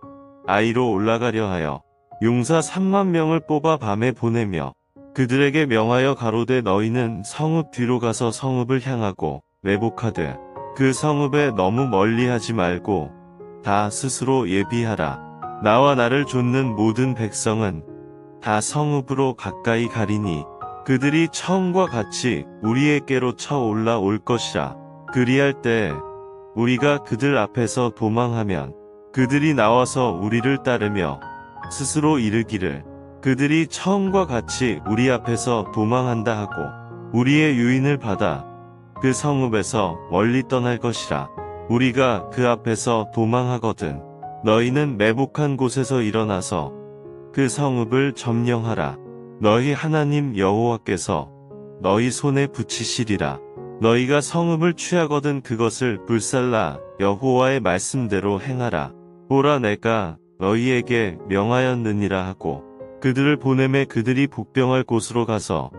아이로 올라가려 하여 용사 3만 명을 뽑아 밤에 보내며 그들에게 명하여 가로되 너희는 성읍 뒤로 가서 성읍을 향하고 매복하되 그 성읍에 너무 멀리하지 말고 다 스스로 예비하라. 나와 나를 좇는 모든 백성은 다 성읍으로 가까이 가리니 그들이 처음과 같이 우리에게로 쳐 올라올 것이라. 그리할 때 우리가 그들 앞에서 도망하면 그들이 나와서 우리를 따르며 스스로 이르기를 그들이 처음과 같이 우리 앞에서 도망한다 하고 우리의 유인을 받아 그 성읍에서 멀리 떠날 것이라. 우리가 그 앞에서 도망하거든 너희는 매복한 곳에서 일어나서 그 성읍을 점령하라. 너희 하나님 여호와께서 너희 손에 붙이시리라. 너희가 성읍을 취하거든 그것을 불살라 여호와의 말씀대로 행하라. 보라 내가 너희에게 명하였느니라 하고 그들을 보내매 그들이 복병할 곳으로 가서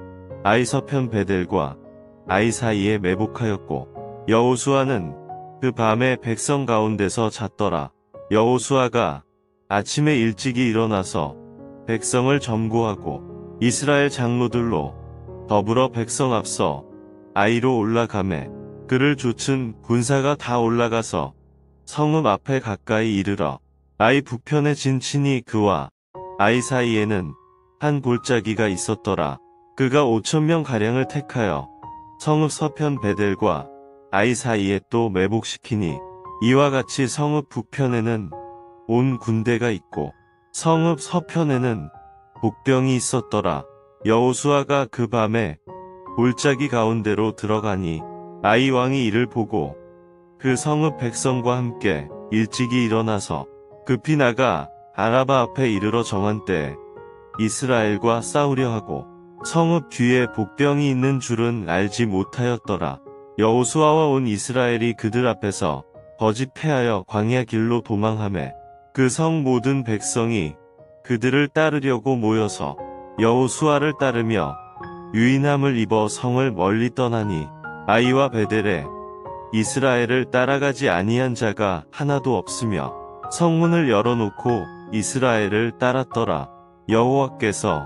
아이 서편 베델과 아이 사이에 매복하였고 여호수아는 그 밤에 백성 가운데서 잤더라. 여호수아가 아침에 일찍이 일어나서 백성을 점거하고 이스라엘 장로들로 더불어 백성 앞서 아이로 올라가매 그를 좇은 군사가 다 올라가서 성읍 앞에 가까이 이르러 아이 북편에 진친이 그와 아이 사이에는 한 골짜기가 있었더라. 그가 5,000명 가량을 택하여 성읍 서편 베델과 아이 사이에 또 매복시키니 이와 같이 성읍 북편에는 온 군대가 있고 성읍 서편에는 복병이 있었더라. 여호수아가 그 밤에 골짜기 가운데로 들어가니 아이 왕이 이를 보고 그 성읍 백성과 함께 일찍이 일어나서 급히 나가 아라바 앞에 이르러 정한 때에 이스라엘과 싸우려 하고 성읍 뒤에 복병이 있는 줄은 알지 못하였더라. 여호수아와 온 이스라엘이 그들 앞에서 거짓 패하여 광야 길로 도망하매 그 성 모든 백성이 그들을 따르려고 모여서 여호수아를 따르며 유인함을 입어 성을 멀리 떠나니 아이와 베델에 이스라엘을 따라가지 아니한 자가 하나도 없으며 성문을 열어놓고 이스라엘을 따랐더라. 여호와께서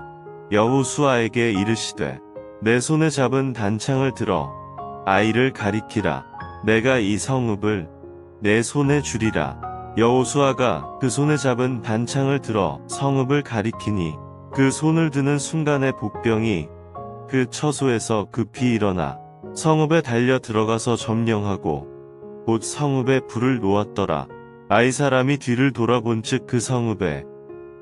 여호수아에게 이르시되 내 손에 잡은 단창을 들어 아이를 가리키라. 내가 이 성읍을 내 손에 주리라. 여호수아가 그 손에 잡은 단창을 들어 성읍을 가리키니 그 손을 드는 순간에 복병이 그 처소에서 급히 일어나 성읍에 달려 들어가서 점령하고 곧 성읍에 불을 놓았더라. 아이 사람이 뒤를 돌아본즉 그 성읍에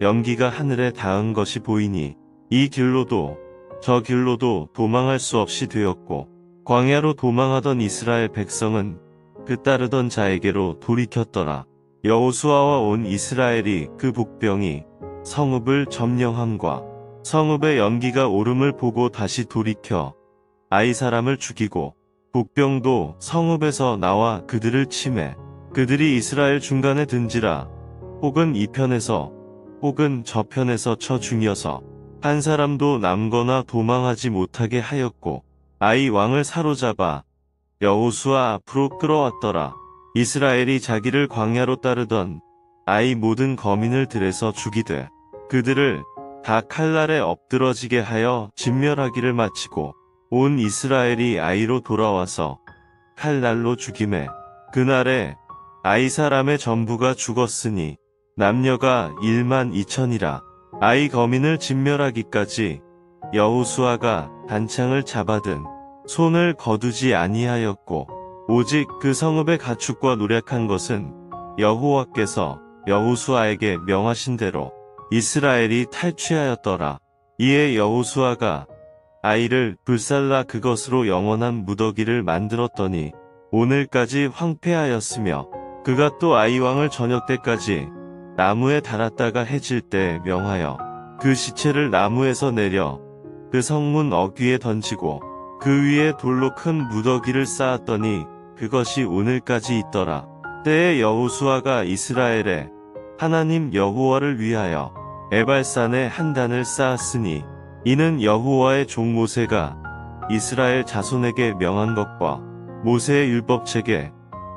연기가 하늘에 닿은 것이 보이니 이 길로도 저 길로도 도망할 수 없이 되었고 광야로 도망하던 이스라엘 백성은 그 따르던 자에게로 돌이켰더라. 여호수아와 온 이스라엘이 그 복병이 성읍을 점령함과 성읍의 연기가 오름을 보고 다시 돌이켜 아이 사람을 죽이고 복병도 성읍에서 나와 그들을 치매 그들이 이스라엘 중간에 든지라 혹은 이 편에서 혹은 저 편에서 쳐 죽여서 한 사람도 남거나 도망하지 못하게 하였고 아이 왕을 사로잡아 여호수아 앞으로 끌어왔더라. 이스라엘이 자기를 광야로 따르던 아이 모든 거민을 들에서 죽이되 그들을 다 칼날에 엎드러지게 하여 진멸하기를 마치고 온 이스라엘이 아이로 돌아와서 칼날로 죽이매 그날에 아이 사람의 전부가 죽었으니 남녀가 12,000이라. 아이 거민을 진멸하기까지 여호수아가 단창을 잡아든 손을 거두지 아니하였고 오직 그 성읍의 가축과 노력한 것은 여호와께서 여호수아에게 명하신 대로 이스라엘이 탈취하였더라. 이에 여호수아가 아이를 불살라 그것으로 영원한 무더기를 만들었더니 오늘까지 황폐하였으며 그가 또 아이왕을 저녁 때까지 나무에 달았다가 해질 때 명하여 그 시체를 나무에서 내려 그 성문 어귀에 던지고 그 위에 돌로 큰 무더기를 쌓았더니 그것이 오늘까지 있더라. 때에 여호수아가 이스라엘의 하나님 여호와를 위하여 에발산에 한 단을 쌓았으니 이는 여호와의 종 모세가 이스라엘 자손에게 명한 것과 모세의 율법책에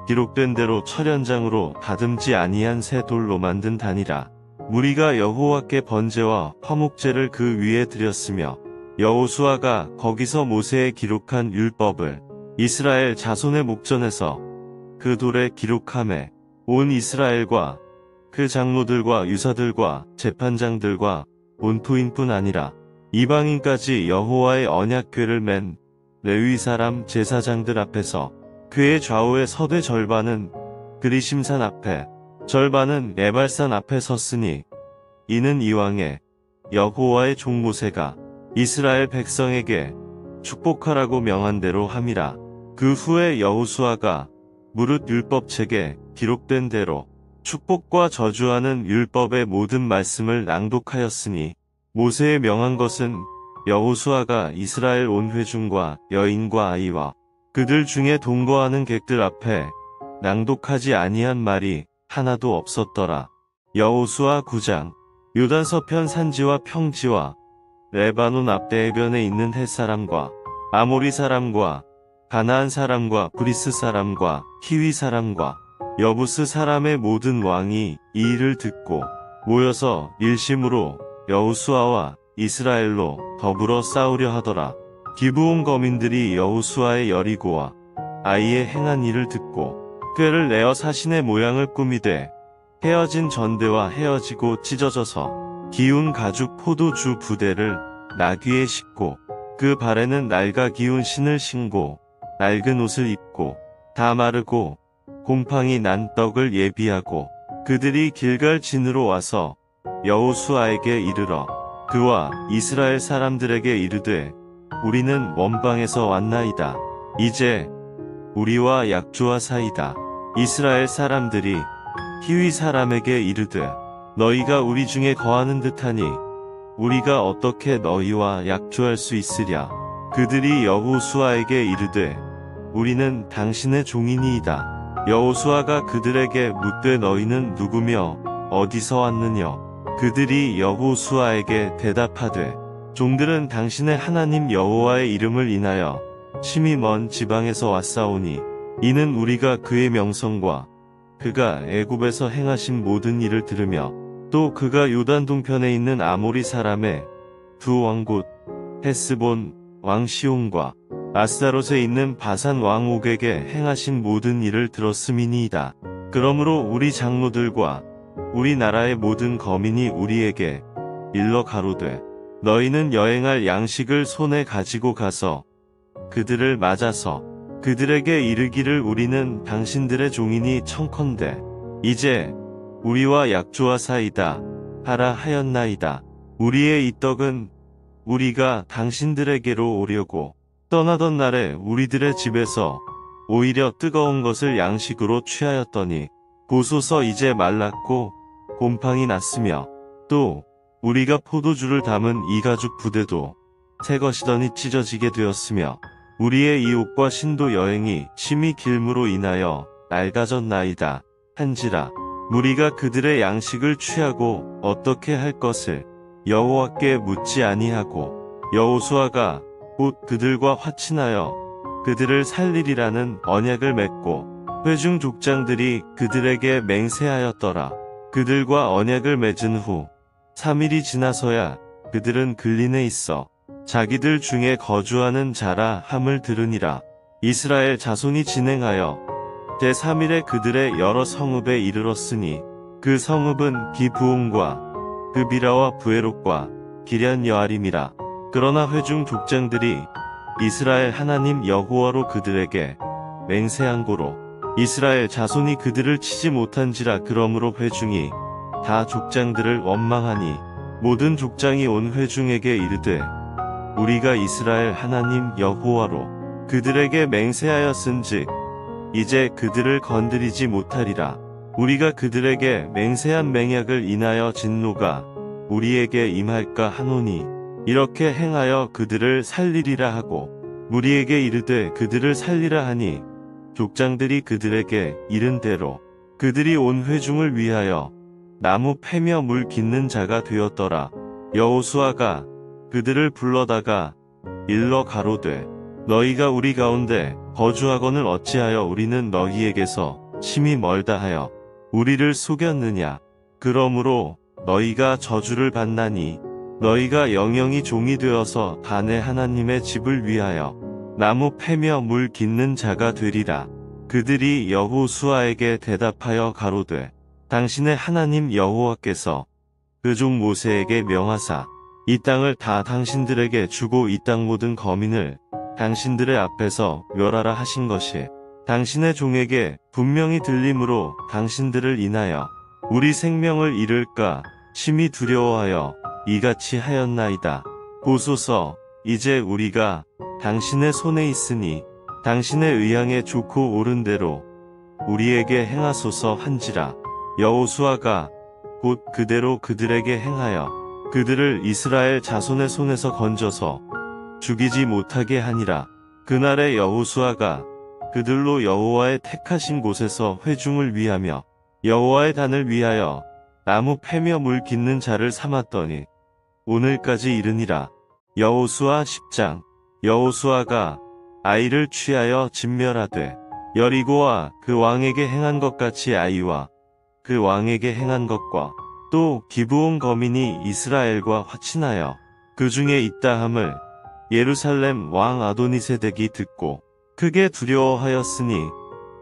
기록된 대로 철연장으로 다듬지 아니한 새 돌로 만든 단이라. 무리가 여호와께 번제와 화목제를 그 위에 드렸으며 여호수아가 거기서 모세의 기록한 율법을 이스라엘 자손의 목전에서 그 돌에 기록하매 온 이스라엘과 그 장로들과 유사들과 재판장들과 본토인뿐 아니라 이방인까지 여호와의 언약궤를 맨 레위 사람 제사장들 앞에서 그의 좌우에 서되 절반은 그리심산 앞에 절반은 에발산 앞에 섰으니 이는 이왕에 여호와의 종 모세가 이스라엘 백성에게 축복하라고 명한 대로 함이라. 그 후에 여호수아가 무릇 율법책에 기록된 대로 축복과 저주하는 율법의 모든 말씀을 낭독하였으니 모세의 명한 것은 여호수아가 이스라엘 온 회중과 여인과 아이와 그들 중에 동거하는 객들 앞에 낭독하지 아니한 말이 하나도 없었더라. 여호수아 9장. 요단 서편 산지와 평지와 레바논 앞대 해변에 있는 햇사람과 아모리 사람과 가나안 사람과 브리스 사람과 히위 사람과 여부스 사람의 모든 왕이 이 일을 듣고 모여서 일심으로 여호수아와 이스라엘로 더불어 싸우려 하더라. 기브온 거민들이 여호수아의 여리고와 아이의 행한 일을 듣고 꾀를 내어 사신의 모양을 꾸미되 헤어진 전대와 헤어지고 찢어져서 기운 가죽 포도주 부대를 나귀에 싣고 그 발에는 낡아 기운 신을 신고 낡은 옷을 입고 다 마르고 곰팡이 난 떡을 예비하고 그들이 길갈 진으로 와서 여호수아에게 이르러 그와 이스라엘 사람들에게 이르되 우리는 원방에서 왔나이다. 이제 우리와 약조하사이다. 이스라엘 사람들이 히위 사람에게 이르되 너희가 우리 중에 거하는 듯하니 우리가 어떻게 너희와 약조할 수 있으랴. 그들이 여호수아에게 이르되 우리는 당신의 종이니이다. 여호수아가 그들에게 묻되 너희는 누구며 어디서 왔느냐. 그들이 여호수아에게 대답하되 종들은 당신의 하나님 여호와의 이름을 인하여 심히 먼 지방에서 왔사오니 이는 우리가 그의 명성과 그가 애굽에서 행하신 모든 일을 들으며 또 그가 요단 동편에 있는 아모리 사람의 두 왕 곧 헤스본 왕 시온과 아스타롯에 있는 바산 왕 옥에게 행하신 모든 일을 들었음이니이다. 그러므로 우리 장로들과 우리나라의 모든 거민이 우리에게 일러 가로되 너희는 여행할 양식을 손에 가지고 가서 그들을 맞아서 그들에게 이르기를 우리는 당신들의 종이니 청컨대 이제 우리와 약조하사이다 하라 하였나이다. 우리의 이 떡은 우리가 당신들에게로 오려고 떠나던 날에 우리들의 집에서 오히려 뜨거운 것을 양식으로 취하였더니 보소서 이제 말랐고 곰팡이 났으며 또 우리가 포도주를 담은 이 가죽 부대도 새 것이더니 찢어지게 되었으며 우리의 이 옷과 신도 여행이 심히 길므로 인하여 낡아졌나이다 한지라. 무리가 그들의 양식을 취하고 어떻게 할 것을 여호와께 묻지 아니하고 여호수아가 곧 그들과 화친하여 그들을 살리리라는 언약을 맺고 회중 족장들이 그들에게 맹세하였더라. 그들과 언약을 맺은 후 3일이 지나서야 그들은 근린에 있어 자기들 중에 거주하는 자라 함을 들으니라. 이스라엘 자손이 진행하여 제3일에 그들의 여러 성읍에 이르렀으니 그 성읍은 기브온과 그비라와 부에롯과 기럇 여아림이라. 그러나 회중 족장들이 이스라엘 하나님 여호와로 그들에게 맹세한 고로 이스라엘 자손이 그들을 치지 못한지라. 그러므로 회중이 다 족장들을 원망하니 모든 족장이 온 회중에게 이르되 우리가 이스라엘 하나님 여호와로 그들에게 맹세하였은즉 이제 그들을 건드리지 못하리라. 우리가 그들에게 맹세한 맹약을 인하여 진노가 우리에게 임할까 하노니 이렇게 행하여 그들을 살리리라 하고 무리에게 이르되 그들을 살리라 하니 족장들이 그들에게 이른 대로 그들이 온 회중을 위하여 나무 패며 물 깃는 자가 되었더라. 여호수아가 그들을 불러다가 일러 가로되 너희가 우리 가운데 거주하거늘 어찌하여 우리는 너희에게서 심히 멀다 하여 우리를 속였느냐. 그러므로 너희가 저주를 받나니 너희가 영영이 종이 되어서 단의 하나님의 집을 위하여 나무 패며 물 깃는 자가 되리라. 그들이 여호수아에게 대답하여 가로되 당신의 하나님 여호와께서 그 종 모세에게 명하사 이 땅을 다 당신들에게 주고 이 땅 모든 거민을 당신들의 앞에서 멸하라 하신 것이 당신의 종에게 분명히 들림으로 당신들을 인하여 우리 생명을 잃을까 심히 두려워하여 이같이 하였나이다. 보소서 이제 우리가 당신의 손에 있으니 당신의 의향에 좋고 옳은 대로 우리에게 행하소서 한지라. 여호수아가 곧 그대로 그들에게 행하여 그들을 이스라엘 자손의 손에서 건져서 죽이지 못하게 하니라. 그날에 여호수아가 그들로 여호와의 택하신 곳에서 회중을 위하며 여호와의 단을 위하여 나무 패며 물 깃는 자를 삼았더니 오늘까지 이르니라. 여호수아 10장. 여호수아가 아이를 취하여 진멸하되 여리고와 그 왕에게 행한 것 같이 아이와 그 왕에게 행한 것과 또 기브온 거민이 이스라엘과 화친하여 그 중에 있다 함을 예루살렘 왕 아도니세덱이 듣고 크게 두려워하였으니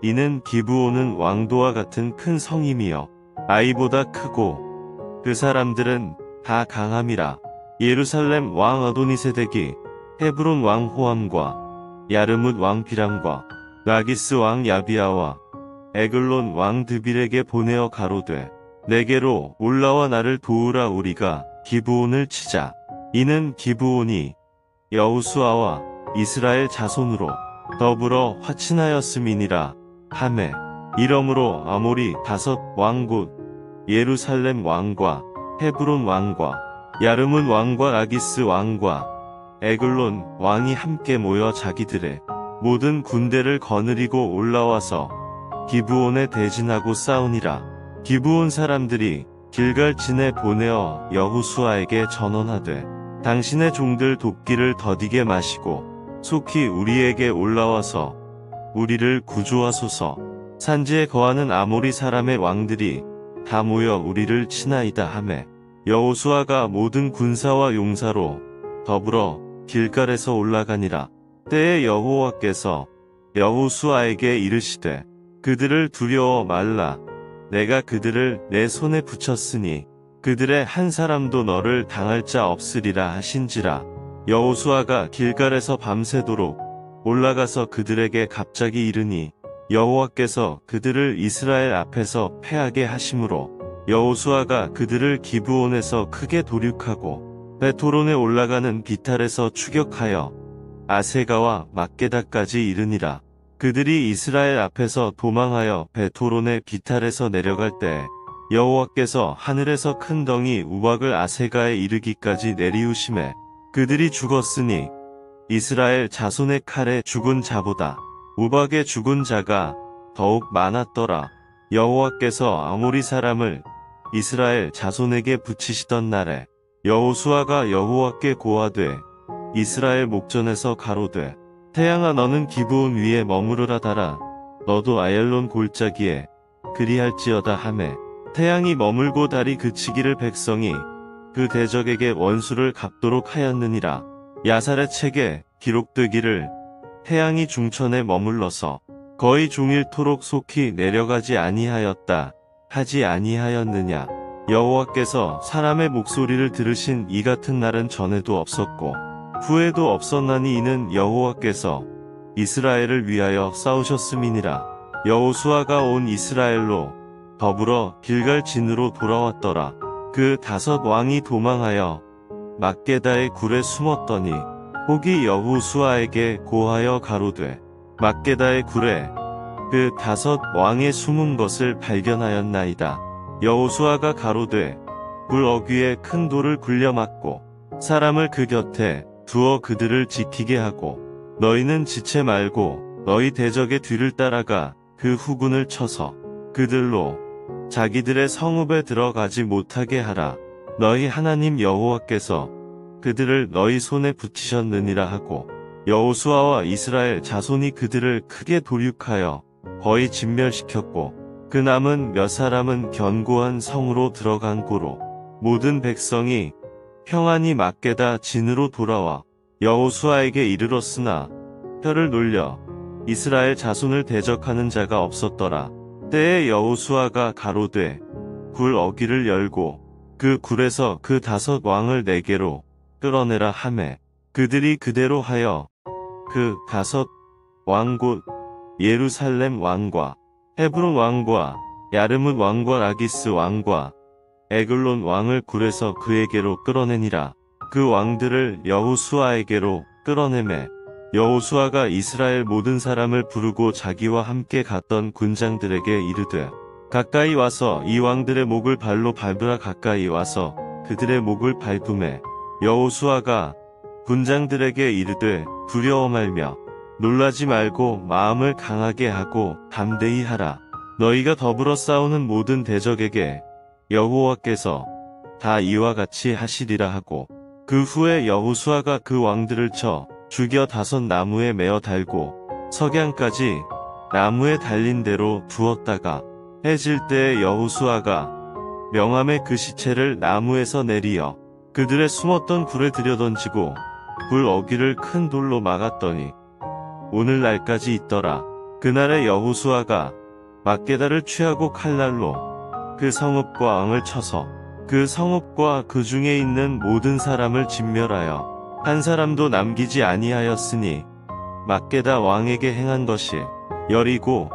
이는 기브온은 왕도와 같은 큰 성임이여 아이보다 크고 그 사람들은 다 강함이라. 예루살렘 왕 아도니세덱이 헤브론 왕 호함과 야르뭇 왕 비람과 라기스 왕 야비아와 에글론 왕 드빌에게 보내어 가로되 내게로 올라와 나를 도우라. 우리가 기브온을 치자. 이는 기브온이 여호수아와 이스라엘 자손으로 더불어 화친하였음이니라 하매 이러므로 아모리 5왕 곧 예루살렘 왕과 헤브론 왕과 야르문 왕과 라기스 왕과 에글론 왕이 함께 모여 자기들의 모든 군대를 거느리고 올라와서 기브온에 대진하고 싸우니라. 기브온 사람들이 길갈진에 보내어 여호수아에게 전언하되 당신의 종들 도끼를 더디게 마시고 속히 우리에게 올라와서 우리를 구조하소서. 산지에 거하는 아모리 사람의 왕들이 다 모여 우리를 치나이다 하매 여호수아가 모든 군사와 용사로 더불어 길갈에서 올라가니라. 때에 여호와께서 여호수아에게 이르시되 그들을 두려워 말라. 내가 그들을 내 손에 붙였으니 그들의 한 사람도 너를 당할 자 없으리라 하신지라. 여호수아가 길갈에서 밤새도록 올라가서 그들에게 갑자기 이르니 여호와께서 그들을 이스라엘 앞에서 패하게 하심으로 여호수아가 그들을 기브온에서 크게 도륙하고 베토론에 올라가는 비탈에서 추격하여 아세가와 막게다까지 이르니라. 그들이 이스라엘 앞에서 도망하여 베토론의 비탈에서 내려갈 때 여호와께서 하늘에서 큰 덩이 우박을 아세가에 이르기까지 내리우심에 그들이 죽었으니 이스라엘 자손의 칼에 죽은 자보다 우박에 죽은 자가 더욱 많았더라. 여호와께서 아모리 사람을 이스라엘 자손에게 붙이시던 날에 여호수아가 여호와께 고하되 이스라엘 목전에서 가로되 태양아 너는 기브온 위에 머무르라 달아 너도 아얄론 골짜기에 그리할지어다 하매 태양이 머물고 달이 그치기를 백성이 그 대적에게 원수를 갚도록 하였느니라. 야살의 책에 기록되기를 태양이 중천에 머물러서 거의 종일토록 속히 내려가지 아니하였다 하지 아니하였느냐. 여호와께서 사람의 목소리를 들으신 이 같은 날은 전에도 없었고 후에도 없었나니 이는 여호와께서 이스라엘을 위하여 싸우셨음이니라. 여호수아가 온 이스라엘로 더불어 길갈진으로 돌아왔더라. 그 5 왕이 도망하여 막게다의 굴에 숨었더니 혹이 여호수아에게 고하여 가로되 막게다의 굴에 그 5 왕의 숨은 것을 발견하였나이다. 여호수아가 가로되 굴 어귀에 큰 돌을 굴려 막고 사람을 그 곁에 두어 그들을 지키게 하고 너희는 지체 말고 너희 대적의 뒤를 따라가 그 후군을 쳐서 그들로 자기들의 성읍에 들어가지 못하게 하라. 너희 하나님 여호와께서 그들을 너희 손에 붙이셨느니라 하고 여호수아와 이스라엘 자손이 그들을 크게 도륙하여 거의 진멸시켰고 그 남은 몇 사람은 견고한 성으로 들어간 고로 모든 백성이 평안히 막게다 진으로 돌아와 여호수아에게 이르렀으나 혀를 놀려 이스라엘 자손을 대적하는 자가 없었더라. 때에 여호수아가 가로되 굴 어귀를 열고 그 굴에서 그 5 왕을 내게로 끌어내라 하매 그들이 그대로 하여 그 5 왕 곧 예루살렘 왕과 헤브론 왕과 야르뭇 왕과 라기스 왕과 에글론 왕을 굴에서 그에게로 끌어내니라. 그 왕들을 여호수아에게로 끌어내매 여호수아가 이스라엘 모든 사람을 부르고 자기와 함께 갔던 군장들에게 이르되 가까이 와서 이 왕들의 목을 발로 밟으라. 가까이 와서 그들의 목을 밟음에 여호수아가 군장들에게 이르되 두려워 말며 놀라지 말고 마음을 강하게 하고 담대히 하라. 너희가 더불어 싸우는 모든 대적에게 여호와께서 다 이와 같이 하시리라 하고 그 후에 여호수아가 그 왕들을 쳐 죽여 5 나무에 매어 달고 석양까지 나무에 달린 대로 두었다가 해질 때에 여호수아가 명함에 그 시체를 나무에서 내리어 그들의 숨었던 굴에 들여던지고 굴 어귀를 큰 돌로 막았더니 오늘날까지 있더라. 그날에 여호수아가 막게다를 취하고 칼날로 그 성읍과 왕을 쳐서 그 성읍과 그 중에 있는 모든 사람을 진멸하여 한 사람도 남기지 아니하였으니 막게다 왕에게 행한 것이 여리고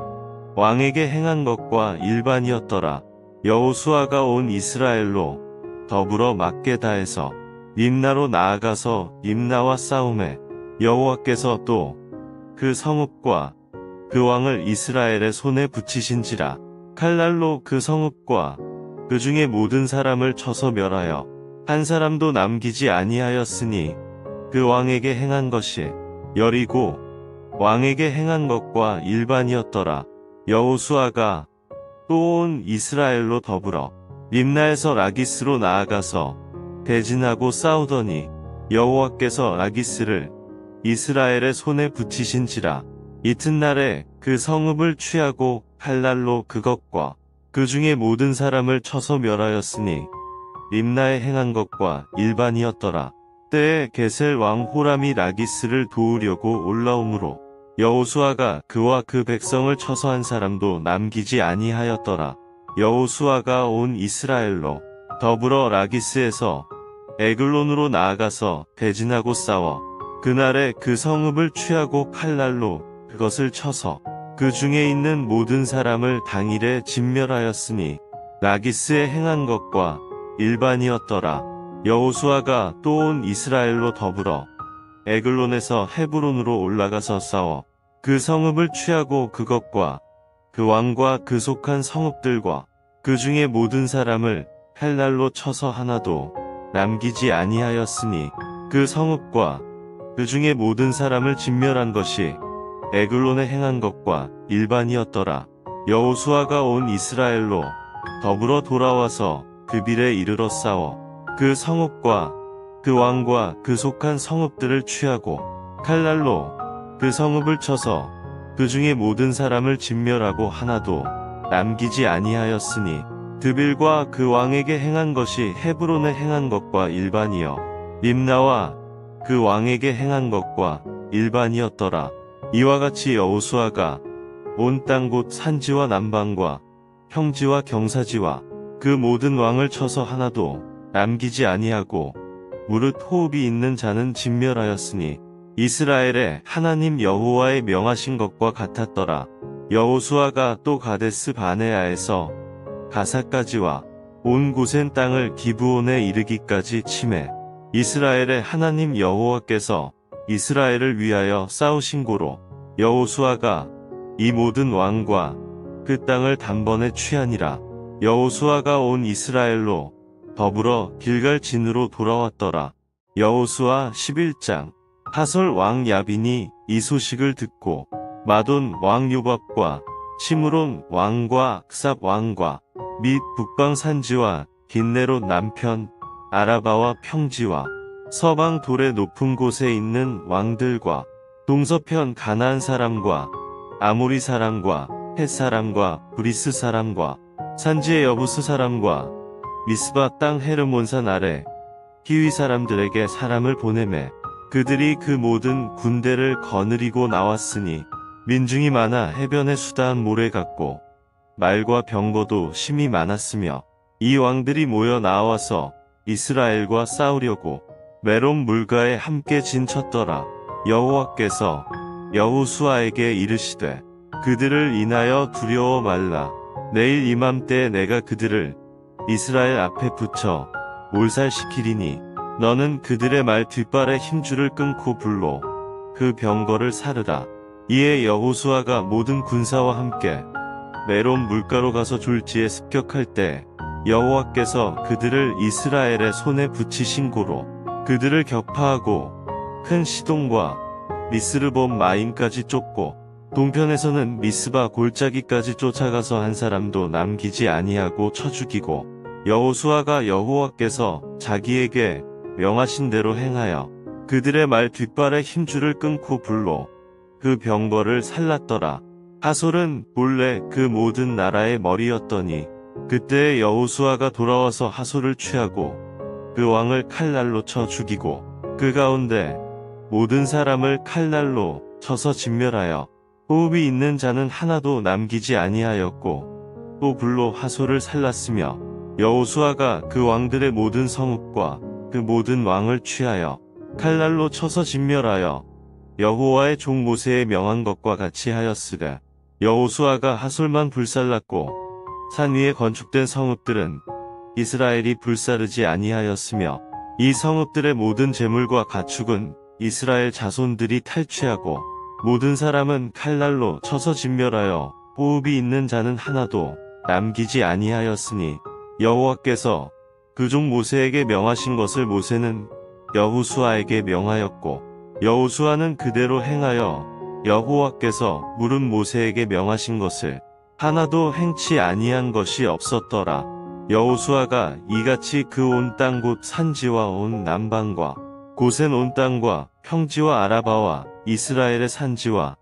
왕에게 행한 것과 일반이었더라. 여호수아가 온 이스라엘로 더불어 막게다에서 림나로 나아가서 림나와 싸움에 여호와께서 또 그 성읍과 그 왕을 이스라엘의 손에 붙이신지라. 칼날로 그 성읍과 그 중에 모든 사람을 쳐서 멸하여 한 사람도 남기지 아니하였으니 그 왕에게 행한 것이 여리고 왕에게 행한 것과 일반이었더라. 여호수아가 또 온 이스라엘로 더불어 림나에서 라기스로 나아가서 대진하고 싸우더니 여호와께서 라기스를 이스라엘의 손에 붙이신지라. 이튿날에 그 성읍을 취하고 칼날로 그것과 그 중에 모든 사람을 쳐서 멸하였으니 림나에 행한 것과 일반이었더라. 때에 게셀 왕 호람이 라기스를 도우려고 올라오므로 여호수아가 그와 그 백성을 쳐서 한 사람도 남기지 아니하였더라. 여호수아가 온 이스라엘로 더불어 라기스에서 에글론으로 나아가서 대진하고 싸워 그날에 그 성읍을 취하고 칼날로 그것을 쳐서 그 중에 있는 모든 사람을 당일에 진멸하였으니 라기스에 행한 것과 일반이었더라. 여호수아가 또 온 이스라엘로 더불어 에글론에서 헤브론으로 올라가서 싸워 그 성읍을 취하고 그것과 그 왕과 그 속한 성읍들과 그 중에 모든 사람을 칼날로 쳐서 하나도 남기지 아니하였으니 그 성읍과 그 중에 모든 사람을 진멸한 것이 에글론에 행한 것과 일반이었더라. 여호수아가 온 이스라엘로 더불어 돌아와서 그빌에 이르러 싸워 그 성읍과 그 왕과 그 속한 성읍들을 취하고 칼날로 그 성읍을 쳐서 그 중에 모든 사람을 진멸하고 하나도 남기지 아니하였으니 드빌과 그 왕에게 행한 것이 헤브론에 행한 것과 일반이요 림나와 그 왕에게 행한 것과 일반이었더라. 이와 같이 여호수아가 온 땅 곧 산지와 남방과 평지와 경사지와 그 모든 왕을 쳐서 하나도 남기지 아니하고 무릇 호흡이 있는 자는 진멸하였으니 이스라엘의 하나님 여호와의 명하신 것과 같았더라. 여호수아가 또 가데스 바네아에서 가사까지와 온 고센 땅을 기브온에 이르기까지 치매 이스라엘의 하나님 여호와께서 이스라엘을 위하여 싸우신 고로 여호수아가 이 모든 왕과 그 땅을 단번에 취하니라. 여호수아가 온 이스라엘로 더불어 길갈 진으로 돌아왔더라. 여호수아 11장. 하솔 왕 야빈이 이 소식을 듣고 마돈 왕 요밥과 시므론 왕과 흑삽 왕과 및 북방 산지와 긴네롯 남편 아라바와 평지와 서방 돌의 높은 곳에 있는 왕들과 동서편 가나안 사람과 아모리 사람과 헷 사람과 브리스 사람과 산지의 여부스 사람과 미스바 땅 헤르몬산 아래 히위 사람들에게 사람을 보내매 그들이 그 모든 군대를 거느리고 나왔으니 민중이 많아 해변의 수다한 모래 같고 말과 병거도 심히 많았으며 이 왕들이 모여 나와서 이스라엘과 싸우려고 메론 물가에 함께 진쳤더라. 여호와께서 여호수아에게 이르시되 그들을 인하여 두려워 말라. 내일 이맘때에 내가 그들을 이스라엘 앞에 붙여 몰살시키리니 너는 그들의 말 뒷발에 힘줄을 끊고 불로 그 병거를 사르라. 이에 여호수아가 모든 군사와 함께 메론 물가로 가서 졸지에 습격할 때 여호와께서 그들을 이스라엘의 손에 붙이신 고로 그들을 격파하고 큰 시돈과 미스르본 마임까지 쫓고 동편에서는 미스바 골짜기까지 쫓아가서 한 사람도 남기지 아니하고 쳐 죽이고 여호수아가 여호와께서 자기에게 명하신 대로 행하여 그들의 말 뒷발에 힘줄을 끊고 불로 그 병거를 살랐더라. 하솔은 본래 그 모든 나라의 머리였더니 그때 여호수아가 돌아와서 하솔을 취하고 그 왕을 칼날로 쳐 죽이고 그 가운데 모든 사람을 칼날로 쳐서 진멸하여 호흡이 있는 자는 하나도 남기지 아니하였고 또 불로 하솔을 살랐으며 여호수아가 그 왕들의 모든 성읍과 그 모든 왕을 취하여 칼날로 쳐서 진멸하여 여호와의 종 모세에 명한 것과 같이 하였으되 여호수아가 하솔만 불살랐고 산 위에 건축된 성읍들은 이스라엘이 불사르지 아니하였으며 이 성읍들의 모든 재물과 가축은 이스라엘 자손들이 탈취하고 모든 사람은 칼날로 쳐서 진멸하여 호흡이 있는 자는 하나도 남기지 아니하였으니 여호와께서 그 종 모세에게 명하신 것을 모세는 여호수아에게 명하였고 여호수아는 그대로 행하여 여호와께서 물은 모세에게 명하신 것을 하나도 행치 아니한 것이 없었더라. 여호수아가 이같이 그 온 땅 곧 산지와 온 남방과 고센 온 땅과 평지와 아라바와 이스라엘의 산지와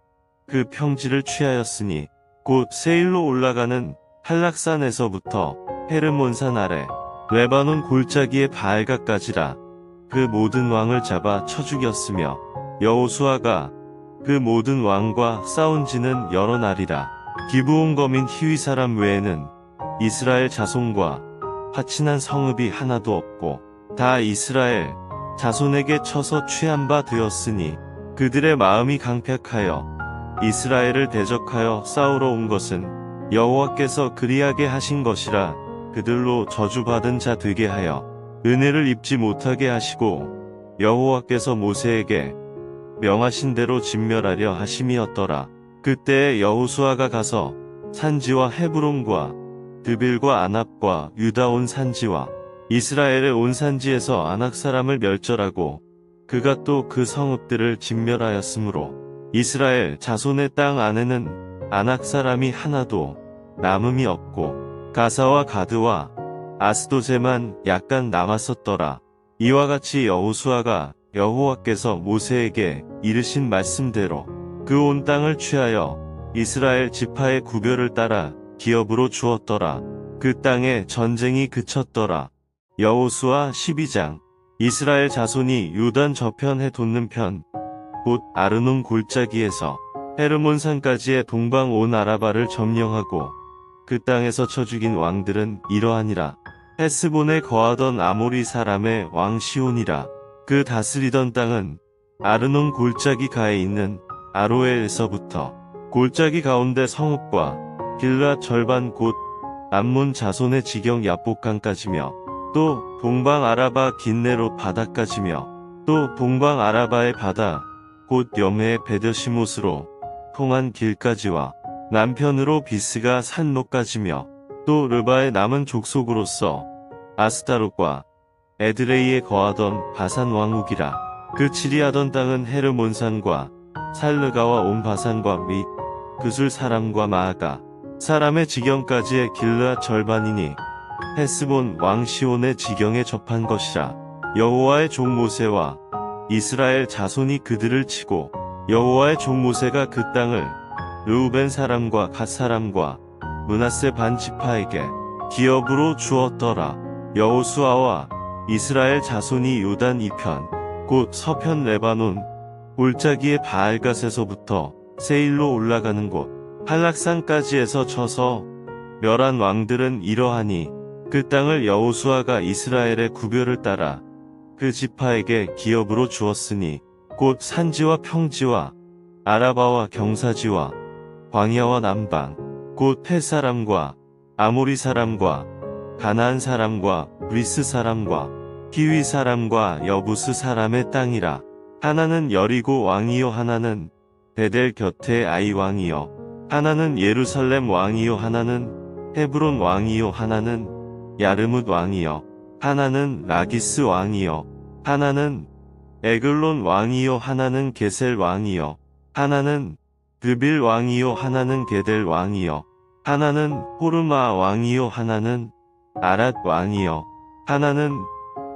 그 평지를 취하였으니 곧 세일로 올라가는 한락산에서부터 헤르몬산 아래 레바논 골짜기의 바알가까지라. 그 모든 왕을 잡아 쳐 죽였으며 여호수아가 그 모든 왕과 싸운 지는 여러 날이라. 기브온 거민 히위 사람 외에는 이스라엘 자손과 화친한 성읍이 하나도 없고 다 이스라엘 자손에게 쳐서 취한 바 되었으니 그들의 마음이 강팍하여 이스라엘을 대적하여 싸우러 온 것은 여호와께서 그리하게 하신 것이라. 그들로 저주받은 자 되게 하여 은혜를 입지 못하게 하시고 여호와께서 모세에게 명하신 대로 진멸하려 하심이었더라. 그때 여호수아가 가서 산지와 헤브론과 드빌과 아납과 유다 온 산지와 이스라엘의 온 산지에서 아낙 사람을 멸절하고 그가 또 그 성읍들을 진멸하였으므로 이스라엘 자손의 땅 안에는 아낙 사람이 하나도 남음이 없고 가사와 가드와 아스도제만 약간 남았었더라. 이와 같이 여호수아가 여호와께서 모세에게 이르신 말씀대로 그 온 땅을 취하여 이스라엘 지파의 구별을 따라 기업으로 주었더라. 그 땅에 전쟁이 그쳤더라. 여호수아 12장. 이스라엘 자손이 요단 저편에 돋는 편 곧 아르논 골짜기에서 헤르몬산까지의 동방 온 아라바를 점령하고 그 땅에서 쳐 죽인 왕들은 이러하니라. 헤스본에 거하던 아모리 사람의 왕 시온이라. 그 다스리던 땅은 아르논 골짜기 가에 있는 아로엘에서부터 골짜기 가운데 성읍과 길랏 절반 곧 암몬 자손의 지경 야복강까지며 또 동방 아라바 긴네롯 바다까지며 또 동방 아라바의 바다 곧 염해의 베더시못으로 통한 길까지와 남편으로 비스가 산로까지며 또 르바의 남은 족속으로서 아스타롯과 에드레이에 거하던 바산 왕국이라. 그 치리하던 땅은 헤르몬산과 살르가와 온 바산과 및 그술 사람과 마아가 사람의 지경까지의 길르앗 절반이니 헤스본 왕 시온의 지경에 접한 것이라. 여호와의 종 모세와 이스라엘 자손이 그들을 치고 여호와의 종 모세가 그 땅을 르우벤 사람과 갓 사람과 므낫세 반 지파에게 기업으로 주었더라. 여호수아와 이스라엘 자손이 요단 이편 곧 서편 레바논 골짜기의 바알갓에서부터 세일로 올라가는 곳 한락산까지에서 쳐서 멸한 왕들은 이러하니 그 땅을 여호수아가 이스라엘의 구별을 따라 그 지파에게 기업으로 주었으니 곧 산지와 평지와 아라바와 경사지와 광야와 남방 곧 헷 사람과 아모리 사람과 가나안 사람과 브리스 사람과 히위 사람과 여부스 사람의 땅이라. 하나는 여리고 왕이요 하나는 베델 곁에 아이 왕이요 하나는 예루살렘 왕이요 하나는 헤브론 왕이요 하나는 야르뭇 왕이요 하나는 라기스 왕이요 하나는 에글론 왕이요 하나는 게셀 왕이요 하나는 드빌 왕이요 하나는 게델 왕이요 하나는 호르마 왕이요 하나는 아랏 왕이요 하나는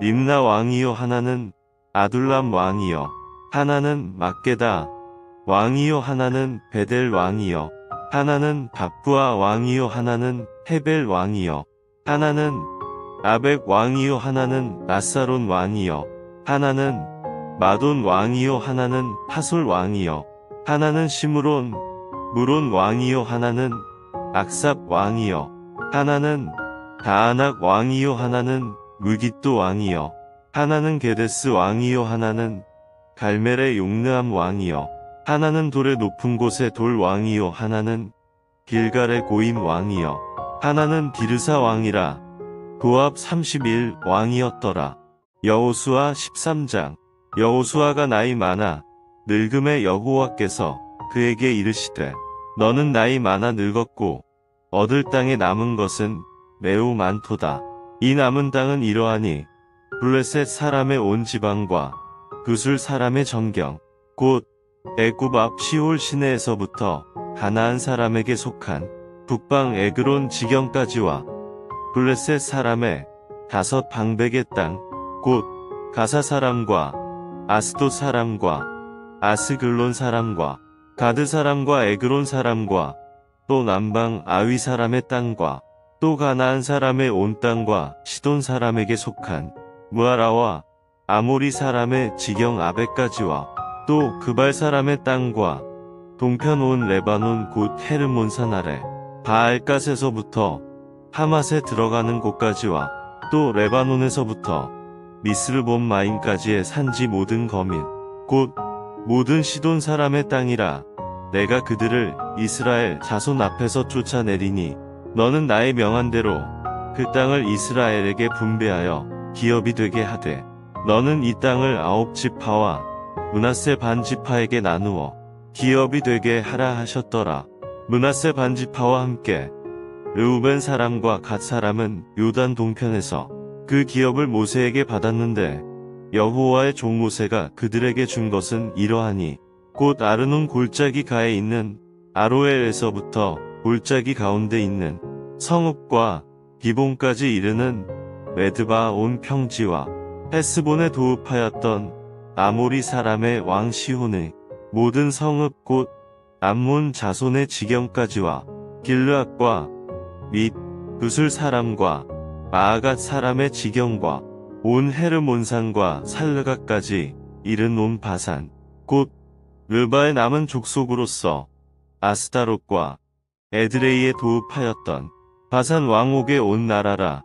림나 왕이요 하나는 아둘람 왕이요 하나는 막게다 왕이요 하나는 베델 왕이요 하나는 바푸아 왕이요 하나는 헤벨 왕이요 하나는 아벡 왕이요 하나는 라사론 왕이요 하나는 마돈 왕이요 하나는 파솔 왕이요 하나는 시므론 무론 왕이요 하나는 악삽 왕이요 하나는 다아낙 왕이요 하나는 무깃도 왕이요 하나는 게데스 왕이요 하나는 갈멜의 용르암 왕이요 하나는 돌의 높은 곳의 돌 왕이요 하나는 길갈의 고임 왕이요 하나는 디르사 왕이라. 도압 31 왕이었더라. 여호수아 13장. 여호수아가 나이 많아 늙음에 여호와께서 그에게 이르시되 너는 나이 많아 늙었고 얻을 땅에 남은 것은 매우 많도다. 이 남은 땅은 이러하니 블레셋 사람의 온 지방과 그술 사람의 전경 곧 애굽 앞 시올 시내에서부터 가나안 사람에게 속한 북방 에그론 지경까지와 블레셋 사람의 5 방백의 땅 곧 가사 사람과 아스돗 사람과 아스글론 사람과 가드 사람과 에그론 사람과 또 남방 아위 사람의 땅과 또 가나안 사람의 온 땅과 시돈 사람에게 속한 무아라와 아모리 사람의 지경 아베까지와 또 그발 사람의 땅과 동편 온 레바논 곧 헤르몬산 아래 바알갓에서부터 하맛에 들어가는 곳까지와 또 레바논에서부터 미스르본 마임까지의 산지 모든 거민 곧 모든 시돈 사람의 땅이라. 내가 그들을 이스라엘 자손 앞에서 쫓아내리니 너는 나의 명한대로 그 땅을 이스라엘에게 분배하여 기업이 되게 하되 너는 이 땅을 9 지파와 므낫세 반 지파에게 나누어 기업이 되게 하라 하셨더라. 므낫세 반 지파와 함께 르우벤 사람과 갓 사람은 요단 동편에서 그 기업을 모세에게 받았는데 여호와의 종 모세가 그들에게 준 것은 이러하니 곧 아르논 골짜기 가에 있는 아로엘에서부터 골짜기 가운데 있는 성읍과 기본까지 이르는 메드바 온 평지와 헤스본에 도읍하였던 아모리 사람의 왕 시혼의 모든 성읍 곧 암몬 자손의 지경까지와 길르앗과 및 그술 사람과 마아갓 사람의 지경과 온 헤르몬산과 살르가까지 이른 온 바산 곧 르바의 남은 족속으로서 아스타롯과 에드레이에 도읍하였던 바산 왕옥의 온 나라라.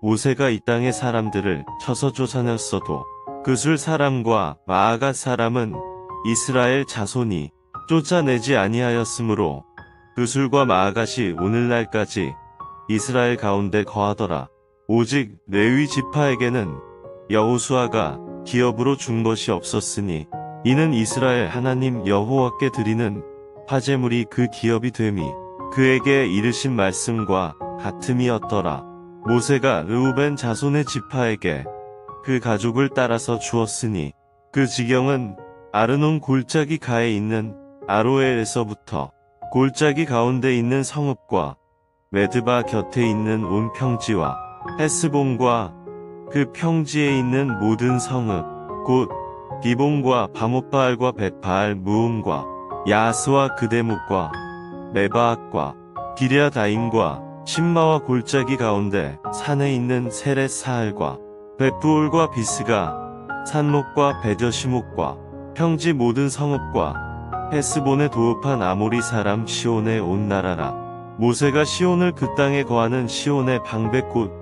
모세가 이 땅의 사람들을 쳐서 쫓아냈어도 그술 사람과 마아갓 사람은 이스라엘 자손이 쫓아내지 아니하였으므로 그술과 마아갓이 오늘날까지 이스라엘 가운데 거하더라. 오직 레위 지파에게는 여호수아가 기업으로 준 것이 없었으니 이는 이스라엘 하나님 여호와께 드리는 화제물이 그 기업이 됨이 그에게 이르신 말씀과 같음이었더라. 모세가 르우벤 자손의 지파에게 그 가족을 따라서 주었으니 그 지경은 아르논 골짜기 가에 있는 아로엘에서부터 골짜기 가운데 있는 성읍과 메드바 곁에 있는 온 평지와 헤스본과 그 평지에 있는 모든 성읍 곧 디본과 바못바알과 벳바알 무음과 야스와 그 대목과 메바앗과 기랴다임과 신마와 골짜기 가운데 산에 있는 세렛 사할과 벳부올과 비스가 산목과 베저시목과 평지 모든 성읍과 헤스본에 도읍한 아모리 사람 시온의 온 나라라. 모세가 시온을 그 땅에 거하는 시온의 방백 곧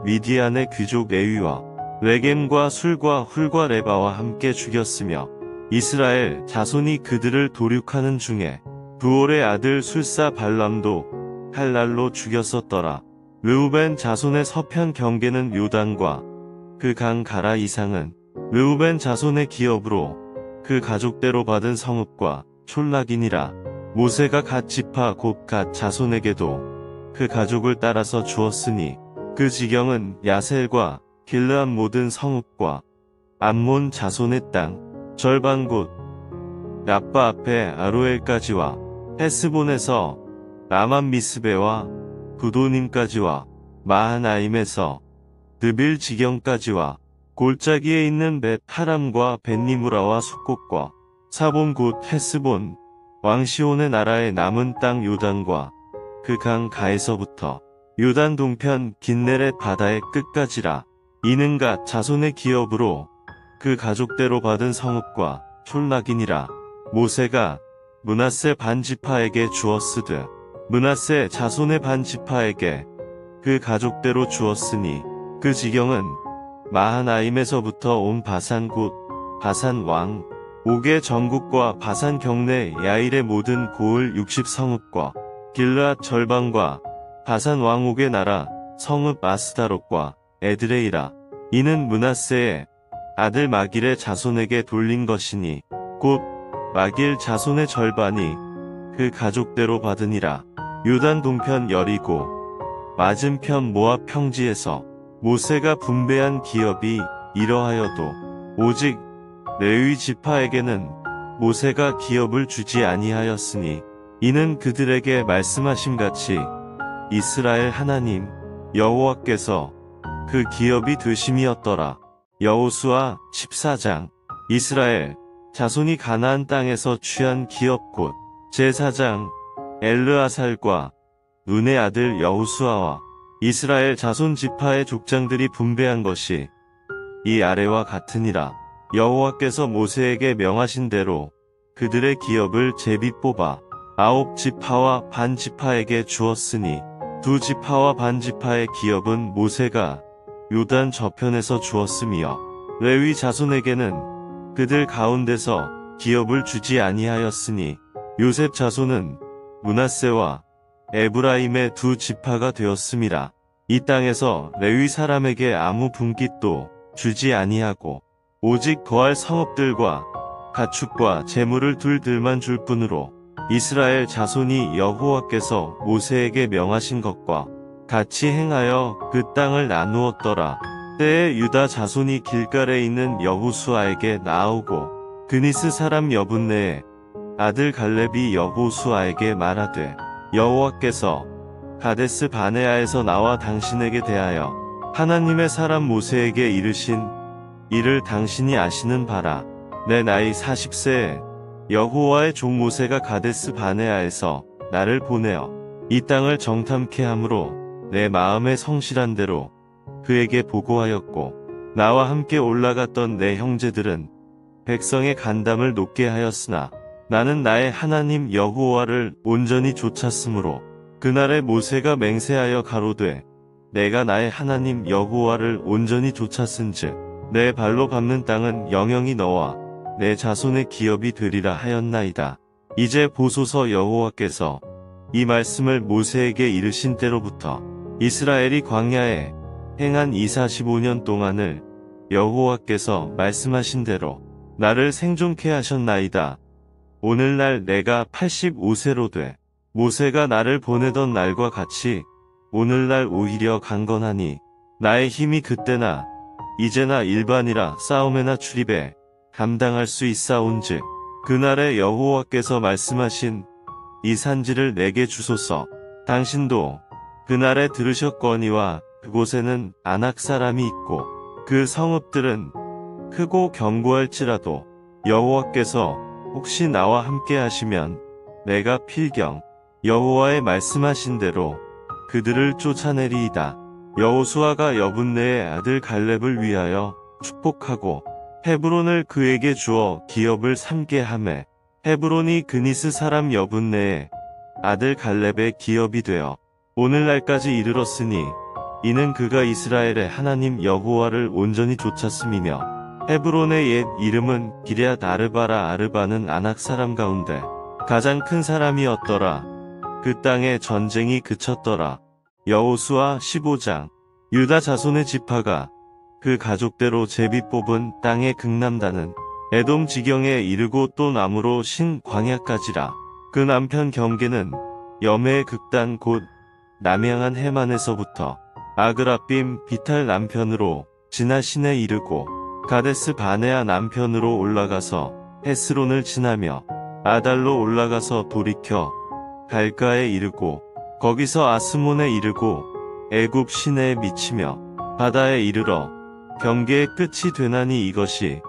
미디안의 귀족 에위와 레겜과 술과 훌과 레바와 함께 죽였으며 이스라엘 자손이 그들을 도륙하는 중에 부올의 아들 술사 발람도 칼날로 죽였었더라. 르우벤 자손의 서편 경계는 요단과 그 강 가라 이상은 르우벤 자손의 기업으로 그 가족대로 받은 성읍과 촐락이니라. 모세가 갓 지파 곧 갓 자손에게도 그 가족을 따라서 주었으니 그 지경은 야셀과 길르암 모든 성읍과 암몬 자손의 땅 절반 곧 라빠 앞에 아로엘까지와 헤스본에서 라만 미스베와 부도님까지와 마하나임에서 드빌 지경까지와 골짜기에 있는 벳 하람과 벳니무라와 숫곳과 사본 곧 헤스본 왕시온의 나라의 남은 땅 요단과 그 강 가에서부터 요단 동편 긴네렛 바다의 끝까지라. 이는 갓 자손의 기업으로 그 가족대로 받은 성읍과 촐락이니라. 모세가 므낫세 반지파에게 주었으되 므낫세 자손의 반지파에게 그 가족대로 주었으니 그 지경은 마하나임에서부터 온 바산 곧 바산 왕 옥의 전국과 바산 경내 야일의 모든 고을 60성읍과 길르앗 절반과 바산 왕 옥의 나라 성읍 아스다롯과 에드레이라. 이는 므낫세의 아들 마길의 자손에게 돌린 것이니 곧 마길 자손의 절반이 그 가족대로 받으니라. 요단 동편 여리고 맞은편 모압 평지에서 모세가 분배한 기업이 이러하여도 오직 레위 지파에게는 모세가 기업을 주지 아니하였으니 이는 그들에게 말씀하심같이 이스라엘 하나님 여호와께서 그 기업이 되심이었더라. 여호수아 14장. 이스라엘 자손이 가나안 땅에서 취한 기업 곧 제사장 엘르아살과 눈의 아들 여호수아와 이스라엘 자손 지파의 족장들이 분배한 것이 이 아래와 같으니라. 여호와께서 모세에게 명하신 대로 그들의 기업을 제비 뽑아 9지파와 반지파에게 주었으니 2지파와 반지파의 기업은 모세가 요단 저편에서 주었으며 레위 자손에게는 그들 가운데서 기업을 주지 아니하였으니 요셉 자손은 므낫세와 에브라임의 2지파가 되었음이라. 이 땅에서 레위 사람에게 아무 분깃도 주지 아니하고 오직 거할 성읍들과 가축과 재물을 둘들만 줄 뿐으로 이스라엘 자손이 여호와께서 모세에게 명하신 것과 같이 행하여 그 땅을 나누었더라. 때에 유다 자손이 길갈에 있는 여호수아에게 나아오고 그니스 사람 여분네의 아들 갈렙이 여호수아에게 말하되 여호와께서 가데스 바네아에서 나와 당신에게 대하여 하나님의 사람 모세에게 이르신 이를 당신이 아시는 바라. 내 나이 40세에 여호와의 종 모세가 가데스 바네아에서 나를 보내어 이 땅을 정탐케 함으로 내 마음에 성실한 대로 그에게 보고하였고 나와 함께 올라갔던 내 형제들은 백성의 간담을 높게 하였으나 나는 나의 하나님 여호와를 온전히 좇았으므로 그날에 모세가 맹세하여 가로되 내가 나의 하나님 여호와를 온전히 좇았은즉 내 발로 밟는 땅은 영영이 너와 내 자손의 기업이 되리라 하였나이다. 이제 보소서 여호와께서 이 말씀을 모세에게 이르신 때로부터 이스라엘이 광야에 행한 이 45년 동안을 여호와께서 말씀하신 대로 나를 생존케 하셨나이다. 오늘날 내가 85세로 돼 모세가 나를 보내던 날과 같이 오늘날 오히려 강건하니 나의 힘이 그때나 이제나 일반이라 싸움에나 출입에 감당할 수 있사온즉 그날에 여호와께서 말씀하신 이 산지를 내게 주소서. 당신도 그날에 들으셨거니와 그곳에는 아낙 사람이 있고 그 성읍들은 크고 견고할지라도 여호와께서 혹시 나와 함께 하시면 내가 필경 여호와의 말씀하신 대로 그들을 쫓아내리이다. 여호수아가 여분네의 아들 갈렙을 위하여 축복하고 헤브론을 그에게 주어 기업을 삼게 하매 헤브론이 그니스 사람 여분네의 아들 갈렙의 기업이 되어 오늘날까지 이르렀으니 이는 그가 이스라엘의 하나님 여호와를 온전히 좇았음이며 헤브론의 옛 이름은 기럇 아르바라. 아르바는 아낙 사람 가운데 가장 큰 사람이었더라. 그 땅에 전쟁이 그쳤더라. 여호수아 15장. 유다 자손의 지파가 그 가족대로 제비 뽑은 땅의 극남단은 에돔 지경에 이르고 또 남으로 신 광야까지라. 그 남편 경계는 여매의 극단 곧 남향한 해만에서부터 아그라빔 비탈 남편으로 지나 신에 이르고 가데스 바네아 남편으로 올라가서 헤스론을 지나며 아달로 올라가서 돌이켜 갈가에 이르고 거기서 아스몬에 이르고 애굽 시내에 미치며 바다에 이르러 경계의 끝이 되나니 이것이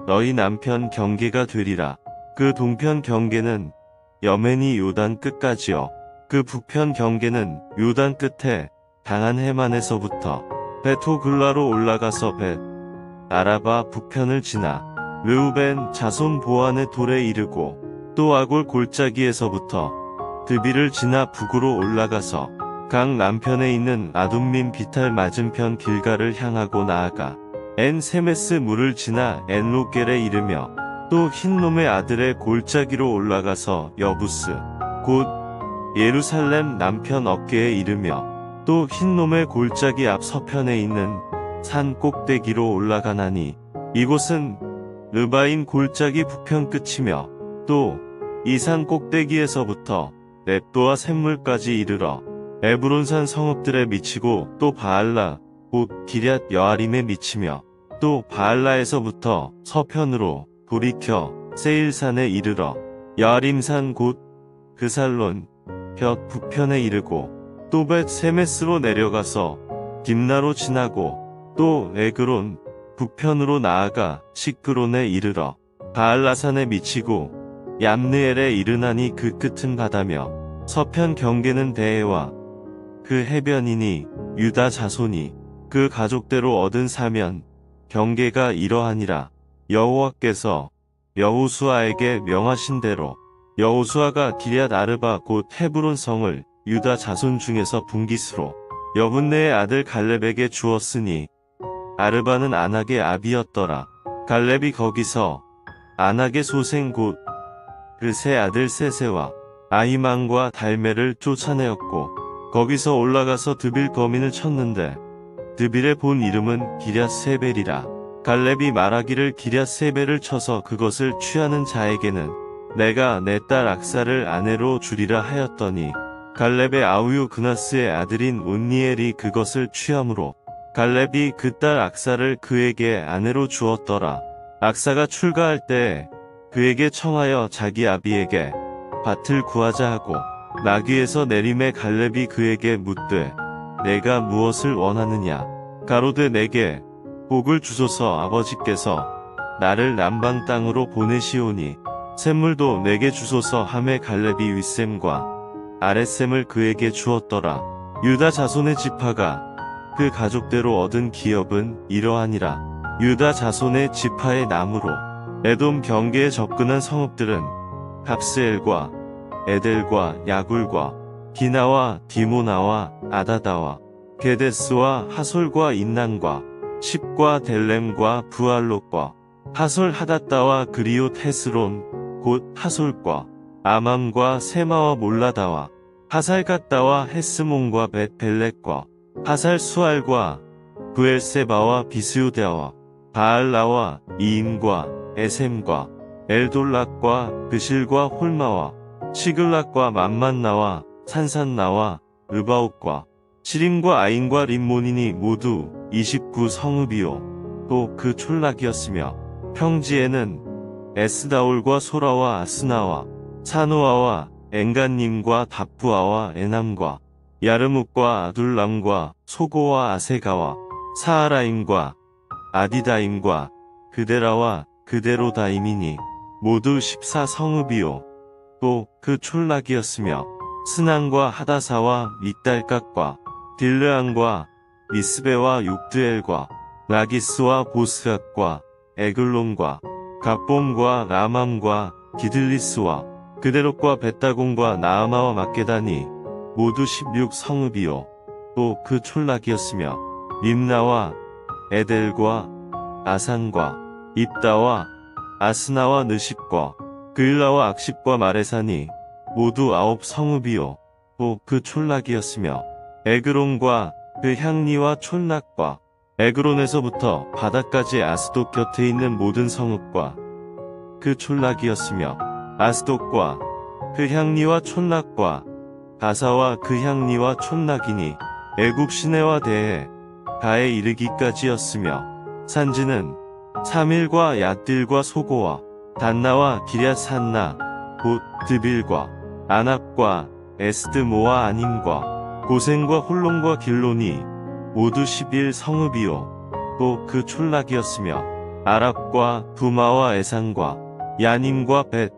너희 남편 경계가 되리라. 그 동편 경계는 여멘이 요단 끝까지요. 그 북편 경계는 요단 끝에 당한 해만에서부터 베토글라로 올라가서 벳 아라바 북편을 지나 르우벤 자손 보안의 돌에 이르고 또 아골 골짜기에서부터 드비를 지나 북으로 올라가서 강 남편에 있는 아둠민 비탈 맞은편 길가를 향하고 나아가 엔 세메스 물을 지나 엔로겔에 이르며 또 흰놈의 아들의 골짜기로 올라가서 여부스 곧 예루살렘 남편 어깨에 이르며 또 흰놈의 골짜기 앞 서편에 있는 산 꼭대기로 올라가나니 이곳은 르바인 골짜기 북편 끝이며 또 이 산 꼭대기에서부터 넵도와 샘물까지 이르러 에브론산 성읍들에 미치고 또 바알라 곧 기럇 여아림에 미치며 또 바알라에서부터 서편으로 돌이켜 세일산에 이르러 여아림산 곧 그살론 볕 북편에 이르고 또 벳 세메스로 내려가서 딥나로 지나고 또 에그론 북편으로 나아가 시크론에 이르러 바알라산에 미치고 얌느엘에 이르나니 그 끝은 바다며 서편 경계는 대해와 그 해변이니 유다 자손이 그 가족대로 얻은 사면 경계가 이러하니라. 여호와께서 여호수아에게 명하신 대로 여호수아가 기럇 아르바 곧 헤브론 성을 유다 자손 중에서 분깃으로 여분네의 아들 갈렙에게 주었으니 아르바는 아낙의 아비였더라. 갈렙이 거기서 아낙의 소생 곧 그 세 아들 세세와 아히만과 달메를 쫓아내었고 거기서 올라가서 드빌 거민을 쳤는데 드빌의 본 이름은 기럇 세벨이라. 갈렙이 말하기를 기럇 세벨을 쳐서 그것을 취하는 자에게는 내가 내 딸 악사를 아내로 주리라 하였더니 갈렙의 아우유 그나스의 아들인 온니엘이 그것을 취함으로 갈렙이 그 딸 악사를 그에게 아내로 주었더라. 악사가 출가할 때에 그에게 청하여 자기 아비에게 밭을 구하자 하고 나귀에서 내림에 갈렙이 그에게 묻되 내가 무엇을 원하느냐. 가로되 내게 복을 주소서. 아버지께서 나를 남방 땅으로 보내시오니 샘물도 내게 주소서 하매 갈렙이 윗샘과 아랫샘을 그에게 주었더라. 유다 자손의 지파가 그 가족대로 얻은 기업은 이러하니라. 유다 자손의 지파의 나무로 에돔 경계에 접근한 성읍들은 갑스엘과 에델과 야굴과 기나와 디모나와 아다다와 게데스와 하솔과 인난과 십과 델렘과 부알롯과 하솔 하닷다와 그리옷 헤스론 곧 하솔과 아맘과 세마와 몰라다와 하살갓다와 헤스몬과 벳벨렉과 하살 수알과 부엘세바와 비스유데와 바알라와 이임과 에셈과 엘돌락과 그실과 홀마와 시글락과 맘만나와 산산나와 르바옥과 시림과 아인과 림몬인이 모두 29성읍이요. 또 그 촌락이었으며 평지에는 에스다올과 소라와 아스나와 사노아와 엔간님과 답부아와 에남과 야르묵과 아둘람과 소고와 아세가와 사하라임과 아디다임과 그데라와 그데로다임이니 모두 14성읍이요. 또 그 촌락이었으며 스난과 하다사와 믹달각과 딜르안과 미스베와 욕드엘과 라기스와 보스앗과 에글론과 갑봄과 라맘과 기들리스와 그데롯과 벳다곤과 나아마와 막게다니 모두 16성읍이요. 또 그 촌락이었으며 림나와 에델과 아산과 입다와 아스나와 느십과 그일라와 악십과 마레산이 모두 9성읍이요. 또 그 촌락이었으며 에그론과 그 향리와 촌락과 에그론에서부터 바다까지 아스돗 곁에 있는 모든 성읍과 그 촌락이었으며 아스돗과 그 향리와 촌락과 가사와 그 향리와 촌락이니 애굽 시내와 대해 가에 이르기까지였으며 산지는 사밀과 얏딜과 소고와 단나와 기럇 산나 곧 드빌과 아납과 에스드모와 아님과 고센과 홀론과 길론이 모두 11성읍이요. 또 그 촌락이었으며 아랍과 두마와 에산과 야님과 벳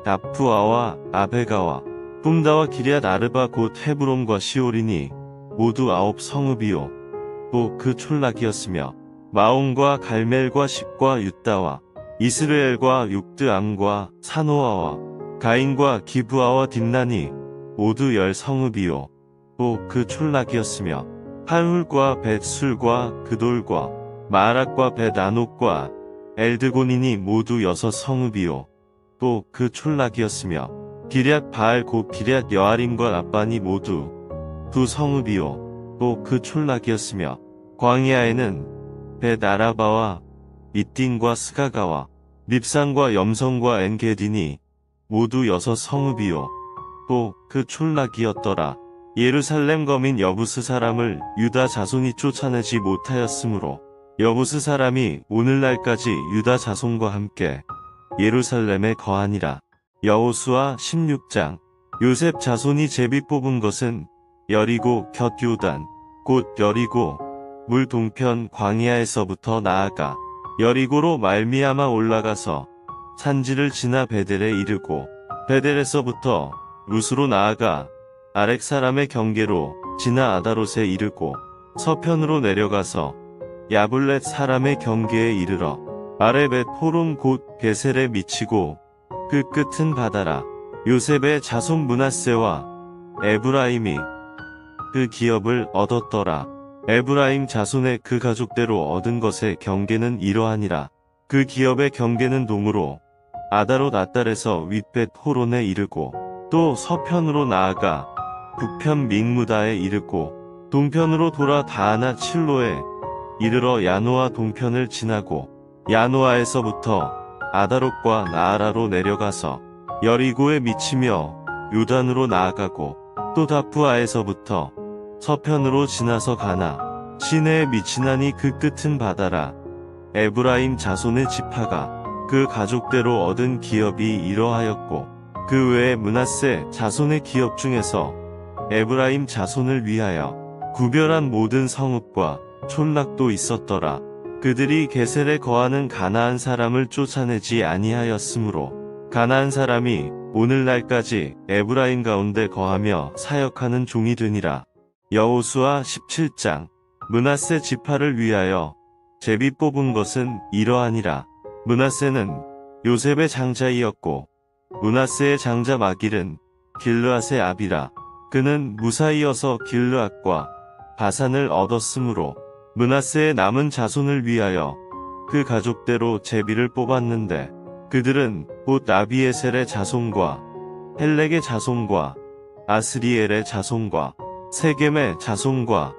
다푸아와 아베가와 뿜다와 기럇 아르바 곧 헤브론과 시올이니 모두 9성읍이요. 또 그 촌락이었으며 마온과 갈멜과 십과 유다와 이스르엘과 육드암과 사노아와 가인과 기브아와 딥난이 모두 10성읍이요. 또 그 촌락이었으며 한훌과 벳술과 그돌과 마락과 벳아녹과 엘드곤이니 모두 6성읍이요. 또 그 촌락이었으며 기럇 바알 곧 기럇 여아림과 라반이 모두 2성읍이요. 또 그 촌락이었으며 광야에는 벳아라바와 미띵과 스가가와 립산과 염성과 엔게딘이 모두 6성읍이요. 또 그 촌락이었더라. 예루살렘 거민 여부스 사람을 유다 자손이 쫓아내지 못하였으므로 여부스 사람이 오늘날까지 유다 자손과 함께 예루살렘에 거하니라. 여호수아 16장. 요셉 자손이 제비 뽑은 것은 여리고 곁 요단 곧 여리고 물 동편 광야에서부터 나아가 여리고로 말미암아 올라가서 산지를 지나 베델에 이르고 베델에서부터 루스로 나아가 아렉 사람의 경계로 지나 아다롯에 이르고 서편으로 내려가서 야블렛 사람의 경계에 이르러 아레벳 호론 곧 게셀에 미치고 그 끝은 바다라. 요셉의 자손 므낫세와 에브라임이 그 기업을 얻었더라. 에브라임 자손의 그 가족대로 얻은 것의 경계는 이러하니라. 그 기업의 경계는 동으로 아다롯 아달에서 윗벳 호론에 이르고 또 서편으로 나아가 북편 믹무다에 이르고 동편으로 돌아 다하나 칠로에 이르러 야노아 동편을 지나고 야노아에서부터 아다롯과 나아라로 내려가서 여리고에 미치며 요단으로 나아가고 또 다푸아에서부터 서편으로 지나서 가나 시내에 미치나니 그 끝은 바다라. 에브라임 자손의 지파가 그 가족대로 얻은 기업이 이러하였고 그 외에 므낫세 자손의 기업 중에서 에브라임 자손을 위하여 구별한 모든 성읍과 촌락도 있었더라. 그들이 게셀에 거하는 가나안 사람을 쫓아내지 아니하였으므로 가나안 사람이 오늘날까지 에브라임 가운데 거하며 사역하는 종이 되니라. 여호수아 17장. 므낫세 지파를 위하여 제비 뽑은 것은 이러하니라. 므낫세는 요셉의 장자이었고 므낫세의 장자 마길은 길르앗의 아비라. 그는 무사이어서 길르앗과 바산을 얻었으므로 므낫세의 남은 자손을 위하여 그 가족대로 제비를 뽑았는데 그들은 곧 아비에셀의 자손과 헬렉의 자손과 아스리엘의 자손과 세겜의 자손과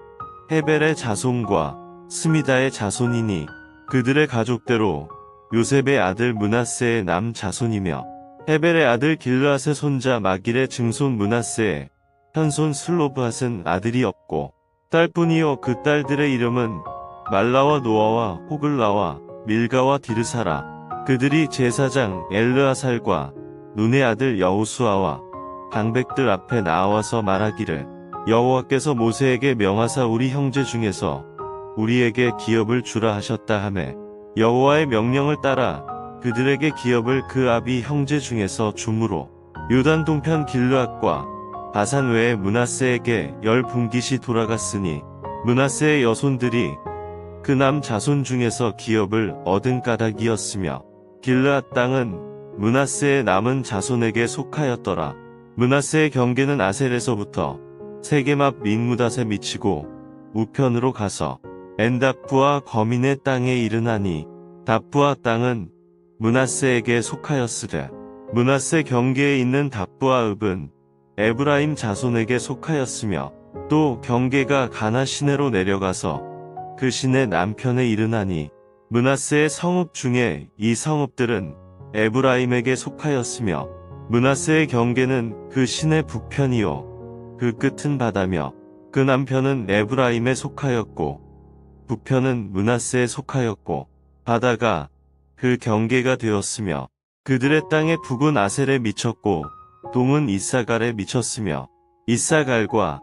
헤벨의 자손과 스미다의 자손이니 그들의 가족대로 요셉의 아들 므낫세의 남 자손이며 헤벨의 아들 길르앗의 손자 마길의 증손 므낫세의 현손 슬로브앗은 아들이 없고 딸뿐이요 그 딸들의 이름은 말라와 노아와 호글라와 밀가와 디르사라. 그들이 제사장 엘르아살과 눈의 아들 여호수아와 방백들 앞에 나와서 말하기를 여호와께서 모세에게 명하사 우리 형제 중에서 우리에게 기업을 주라 하셨다 하매 여호와의 명령을 따라 그들에게 기업을 그 아비 형제 중에서 주므로 요단 동편 길르앗과 바산 외에 므낫세에게 10분깃이 돌아갔으니 므낫세의 여손들이 그 남 자손 중에서 기업을 얻은 까닭이었으며 길르앗 땅은 므낫세의 남은 자손에게 속하였더라. 므낫세의 경계는 아셀에서부터 세겜 앞 민무닷에 미치고 우편으로 가서 엔답부와 거민의 땅에 이르나니 답부와 땅은 므낫세에게 속하였으되 므낫세 경계에 있는 답부와 읍은 에브라임 자손에게 속하였으며 또 경계가 가나 시내로 내려가서 그 시내 남편에 이르나니 므낫세의 성읍 중에 이 성읍들은 에브라임에게 속하였으며 므낫세의 경계는 그 시내 북편이요 그 끝은 바다며 그 남편은 에브라임에 속하였고 북편은 므낫세에 속하였고 바다가 그 경계가 되었으며 그들의 땅의 북은 아셀에 미쳤고 동은 이사갈에 미쳤으며 이사갈과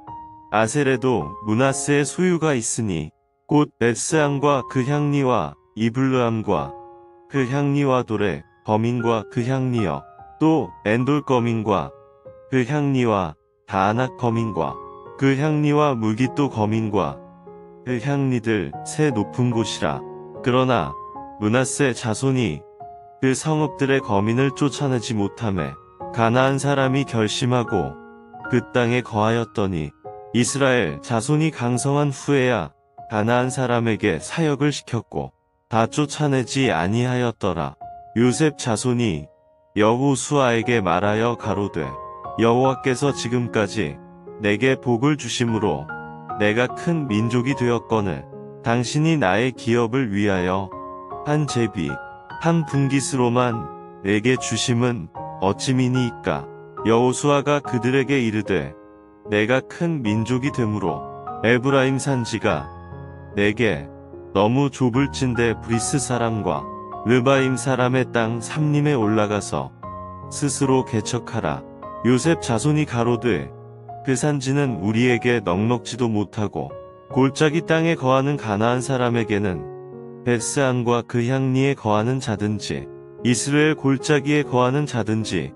아셀에도 므낫세의 소유가 있으니 곧 벳스함과 그 향리와 이블르함과 그 향리와 돌의 거민과 그 향리여 또 엔돌 거민과 그 향리와 다아낙 거민과 그 향리와 무기또 거민과 그 향리들 새 높은 곳이라. 그러나 므낫세 자손이 그 성읍들의 거민을 쫓아내지 못하매 가나안 사람이 결심하고 그 땅에 거하였더니 이스라엘 자손이 강성한 후에야 가나안 사람에게 사역을 시켰고 다 쫓아내지 아니하였더라. 요셉 자손이 여호수아에게 말하여 가로되 여호와께서 지금까지 내게 복을 주심으로 내가 큰 민족이 되었거늘 당신이 나의 기업을 위하여 한 제비 한 분깃으로만 내게 주심은 어찌미니이까. 여호수아가 그들에게 이르되 내가 큰 민족이 되므로 에브라임 산지가 내게 너무 좁을진대 브리스 사람과 르바임 사람의 땅 삼림에 올라가서 스스로 개척하라. 요셉 자손이 가로되 그 산지는 우리에게 넉넉지도 못하고 골짜기 땅에 거하는 가나안 사람에게는 벳스함과 그 향리에 거하는 자든지 이스라엘 골짜기에 거하는 자든지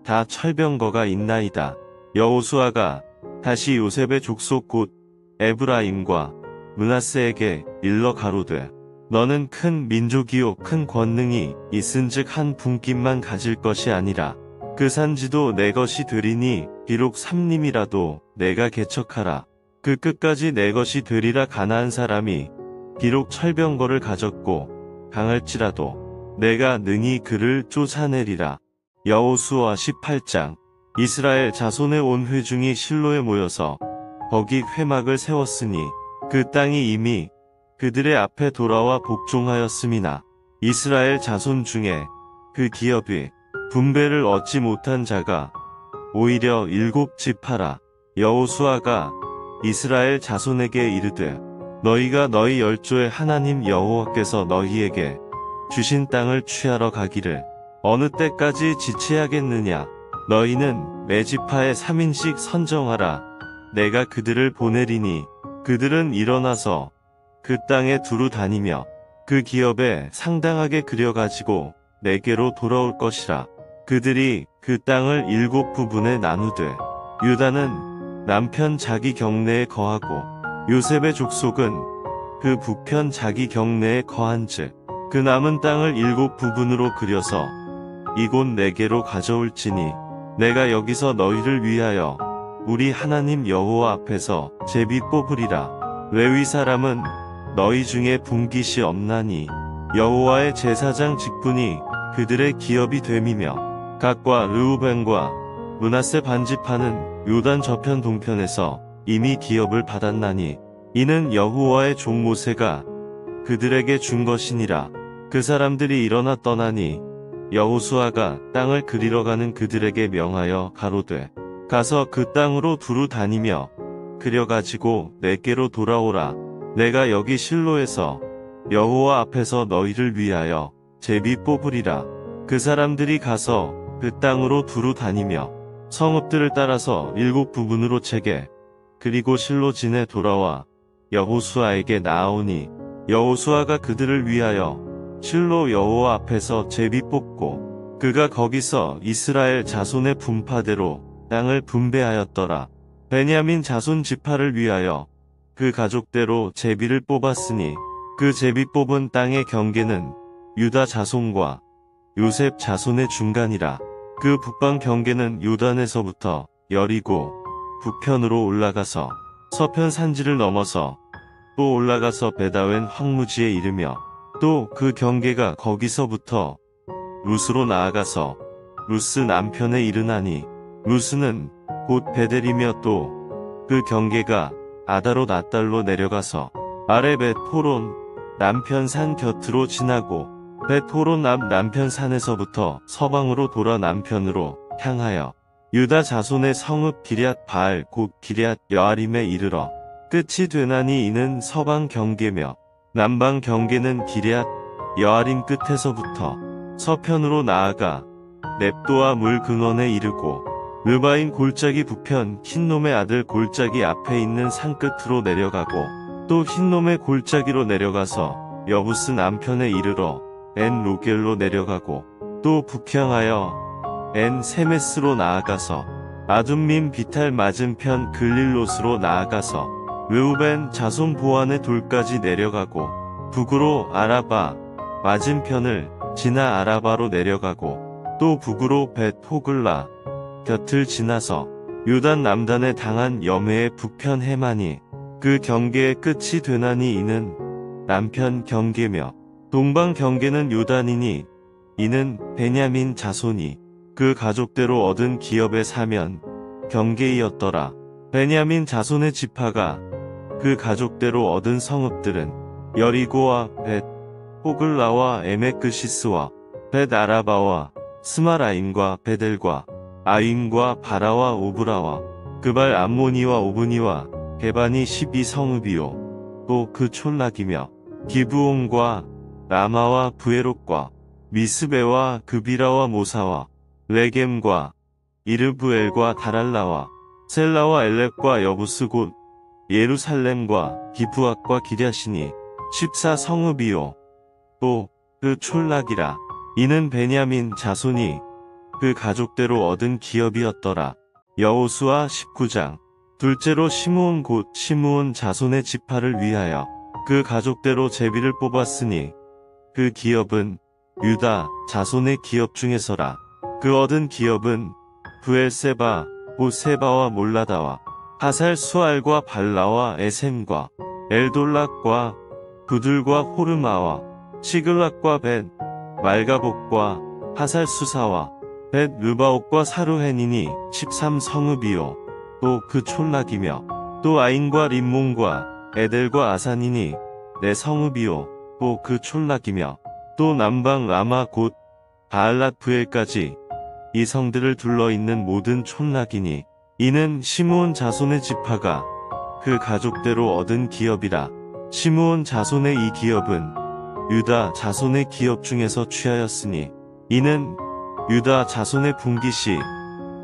다 철병거가 있나이다. 여호수아가 다시 요셉의 족속 곧 에브라임과 므낫세에게 일러 가로되 너는 큰 민족이요 큰 권능이 있은즉 한 분깃만 가질 것이 아니라 그 산지도 내 것이 되리니 비록 삼림이라도 내가 개척하라. 그 끝까지 내 것이 되리라. 가나안 사람이 비록 철병거를 가졌고 강할지라도 내가 능히 그를 쫓아내리라. 여호수아 18장. 이스라엘 자손의 온 회중이 실로에 모여서 거기 회막을 세웠으니 그 땅이 이미 그들의 앞에 돌아와 복종하였음이나 이스라엘 자손 중에 그 기업이 분배를 얻지 못한 자가 오히려 7지파라. 여호수아가 이스라엘 자손에게 이르되 너희가 너희 열조의 하나님 여호와께서 너희에게 주신 땅을 취하러 가기를 어느 때까지 지체하겠느냐. 너희는 매지파에 3인씩 선정하라. 내가 그들을 보내리니 그들은 일어나서 그 땅에 두루 다니며 그 기업에 상당하게 그려가지고 내게로 돌아올 것이라. 그들이 그 땅을 7부분에 나누되 유다는 남편 자기 경내에 거하고 요셉의 족속은 그 북편 자기 경내에 거한즉 그 남은 땅을 7부분으로 그려서 이곳 내게로 가져올지니 내가 여기서 너희를 위하여 우리 하나님 여호와 앞에서 제비 뽑으리라. 레위 사람은 너희 중에 분깃이 없나니 여호와의 제사장 직분이 그들의 기업이 됨이며 gad과 르우벤과 므낫세 반지파는 요단 저편 동편에서 이미 기업을 받았나니 이는 여호와의 종 모세가 그들에게 준 것이니라. 그 사람들이 일어나 떠나니 여호수아가 땅을 그리러 가는 그들에게 명하여 가로되 가서 그 땅으로 두루 다니며 그려가지고 내게로 돌아오라. 내가 여기 실로에서 여호와 앞에서 너희를 위하여 제비 뽑으리라. 그 사람들이 가서 그 땅으로 두루 다니며 성읍들을 따라서 7 부분으로 채게 그리고 실로 진에 돌아와 여호수아에게 나아오니 여호수아가 그들을 위하여 실로 여호와 앞에서 제비 뽑고 그가 거기서 이스라엘 자손의 분파대로 땅을 분배하였더라. 베냐민 자손 지파를 위하여 그 가족대로 제비를 뽑았으니 그 제비 뽑은 땅의 경계는 유다 자손과 요셉 자손의 중간이라. 그 북방 경계는 요단에서부터 여리고 북편으로 올라가서 서편 산지를 넘어서 또 올라가서 베다웬 황무지에 이르며 또 그 경계가 거기서부터 루스로 나아가서 루스 남편에 이르나니 루스는 곧 베델이며 또 그 경계가 아다롯 앗달로 내려가서 아래 벳호론 남편 산 곁으로 지나고 벳호론 앞 남편 산에서부터 서방으로 돌아 남편으로 향하여 유다 자손의 성읍 기럇 바알 곧 기럇 여아림에 이르러 끝이 되나니 이는 서방 경계며 남방 경계는 기럇 여아림 끝에서부터 서편으로 나아가 넵도아 물 근원에 이르고 르바인 골짜기 북편 흰놈의 아들 골짜기 앞에 있는 산 끝으로 내려가고 또 흰놈의 골짜기로 내려가서 여부스 남편에 이르러 엔 로겔로 내려가고 또 북향하여 엔 세메스로 나아가서 아둠민 비탈 맞은편 글릴롯으로 나아가서 르우벤 자손 보안의 돌까지 내려가고 북으로 아라바 맞은편을 지나 아라바로 내려가고 또 북으로 벳 호글라 곁을 지나서 요단 남단에 당한 여매의 북편 해만이 그 경계의 끝이 되나니 이는 남편 경계며 동방 경계는 요단이니 이는 베냐민 자손이 그 가족대로 얻은 기업의 사면 경계이었더라. 베냐민 자손의 지파가 그 가족대로 얻은 성읍들은 여리고와 벳 호글라와 에메크시스와 벳 아라바와 스마라임과 베델과 아임과 바라와 오브라와 그발 암모니와 오브니와 게반이 12성읍이요 또 그 촌락이며 기브온과 라마와 부에롯과 미스베와 그비라와 모사와 레겜과 이르브엘과 다랄라와 셀라와 엘렙과 여부스 곧 예루살렘과 기브앗과 기랴시니 14성읍이요 또 그 촌락이라. 이는 베냐민 자손이 그 가족대로 얻은 기업이었더라. 여호수아 19장. 둘째로 시므온 곧 시므온 자손의 지파를 위하여 그 가족대로 제비를 뽑았으니 그 기업은 유다 자손의 기업 중에서라. 그 얻은 기업은 부엘세바 보세바와 몰라다와 하살 수알과 발라와 에셈과 엘돌락과 부들과 호르마와 시글락과 벳 말가복과 하살 수사와 벳 르바옥과 사루헨이니 13성읍이요 또 그 촌락이며 또 아인과 림몬과 에델과 아산이니 4성읍이요 또 그 촌락이며 또 남방 라마 곧 바알랏 부엘까지 이 성들을 둘러있는 모든 촌락이니 이는 시므온 자손의 지파가 그 가족대로 얻은 기업이라. 시므온 자손의 이 기업은 유다 자손의 기업 중에서 취하였으니 이는 유다 자손의 분깃이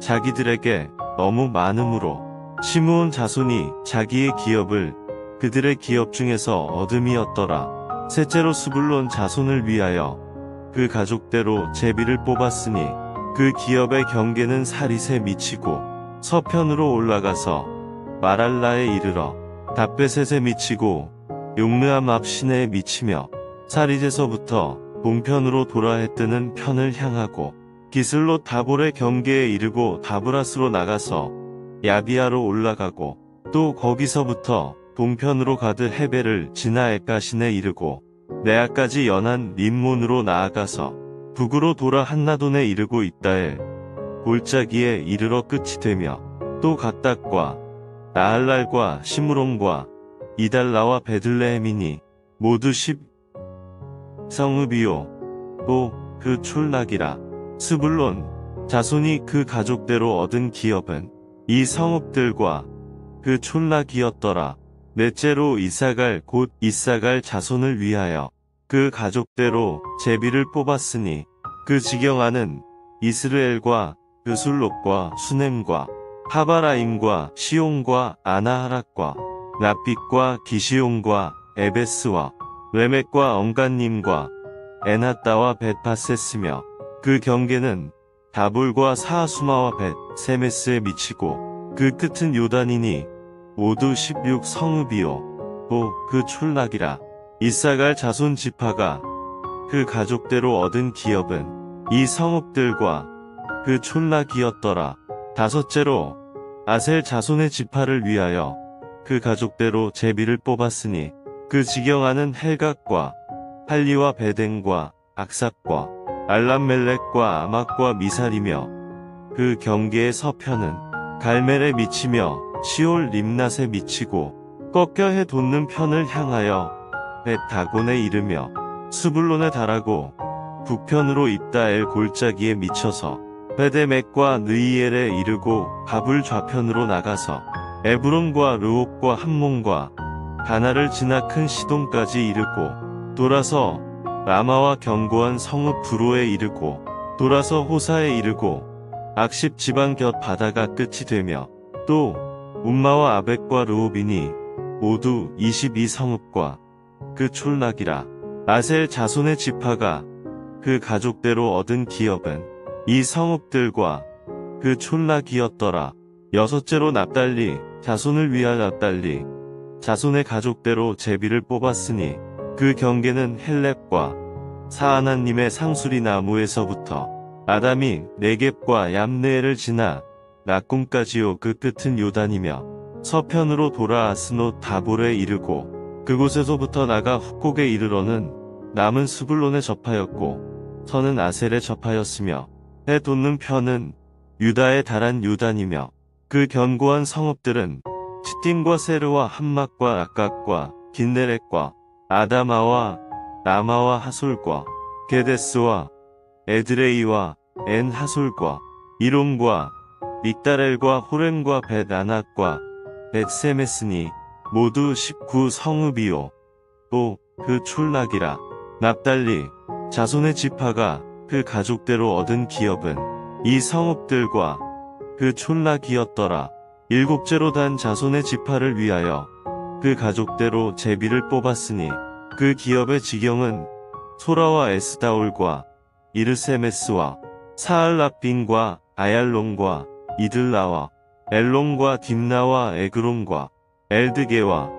자기들에게 너무 많으므로 시므온 자손이 자기의 기업을 그들의 기업 중에서 얻음이었더라. 셋째로 스불론 자손을 위하여 그 가족대로 제비를 뽑았으니 그 기업의 경계는 사릿에 미치고 서편으로 올라가서 마랄라에 이르러 답베셋에 미치고 용르암 앞 시내에 미치며 사릿에서부터 동편으로 돌아 해 뜨는 편을 향하고 기슬롯 다볼의 경계에 이르고 다브라스로 나가서 야비아로 올라가고 또 거기서부터 동편으로 가드 헤벨을 지나 에까신에 이르고 네아까지 연한 림몬으로 나아가서 북으로 돌아 한나돈에 이르고 있다에 골짜기에 이르러 끝이 되며 또 갓닥과 나할랄과 시므론과 이달라와 베들레헴이니 모두 성읍이요 또 그 촌락이라. 스불론 자손이 그 가족대로 얻은 기업은 이 성읍들과 그 촌락이었더라. 넷째로 이사갈 곧 이사갈 자손을 위하여 그 가족대로 제비를 뽑았으니 그 지경하는 이스르엘과 그술롯과 수넴과 하바라임과 시온과 아나하락과 납빛과 기시온과 에베스와 레멕과 언간님과 에나따와 벳바세스며 그 경계는 다볼과 사하수마와 벳 세메스에 미치고 그 끝은 요단이니 모두 16성읍이요 또 그 촌락이라. 이사갈 자손 지파가 그 가족대로 얻은 기업은 이 성읍들과 그 촌락이었더라. 다섯째로 아셀 자손의 지파를 위하여 그 가족대로 제비를 뽑았으니 그 지경하는 헬각과 할리와 베덴과 악삭과 알람멜렉과 아막과 미살이며 그 경계의 서편은 갈멜에 미치며 시올 림낫에 미치고 꺾여해 돋는 편을 향하여 벳다곤에 이르며 스불론에 달하고 북편으로 입다엘 골짜기에 미쳐서 베데맥과 느이엘에 이르고 바불 좌편으로 나가서 에브론과 르옥과 함몬과 가나를 지나 큰 시돈까지 이르고 돌아서 라마와 견고한 성읍 브로에 이르고 돌아서 호사에 이르고 악십 지방 곁 바다가 끝이 되며 또 움마와 아벡과 르오빈이 모두 22성읍과 그 촌락이라. 아셀 자손의 지파가 그 가족대로 얻은 기업은 이 성읍들과 그 촌락이었더라. 여섯째로 납달리 자손을 위하여 납달리 자손의 가족대로 제비를 뽑았으니 그 경계는 헬렙과 사하나님의 상수리 나무에서부터 아담이 네겝과 얌네엘을 지나 락꿈까지요 그 끝은 요단이며 서편으로 돌아 아스노 다볼에 이르고 그곳에서부터 나가 훅곡에 이르러는 남은 스불론에 접하였고 서는 아셀에 접하였으며 해 돋는 편은 유다에 달한 요단이며 그 견고한 성읍들은 치팀과 세르와 함막과 락각과 긴네렛과 아다마와 라마와 하솔과 게데스와 에드레이와 엔 하솔과 이롬과 믹다렐과 호렘과 벳아낙과 벳세메스니 모두 19성읍이요 또 그 촌락이라. 납달리 자손의 지파가 그 가족대로 얻은 기업은 이 성읍들과 그 촌락이었더라. 일곱째로 단 자손의 지파를 위하여 그 가족대로 제비를 뽑았으니 그 기업의 지경은 소라와 에스다올과 이르세메스와 사알라빈과 아얄론과 이들라와 엘론과 딥나와 에그론과 엘드게와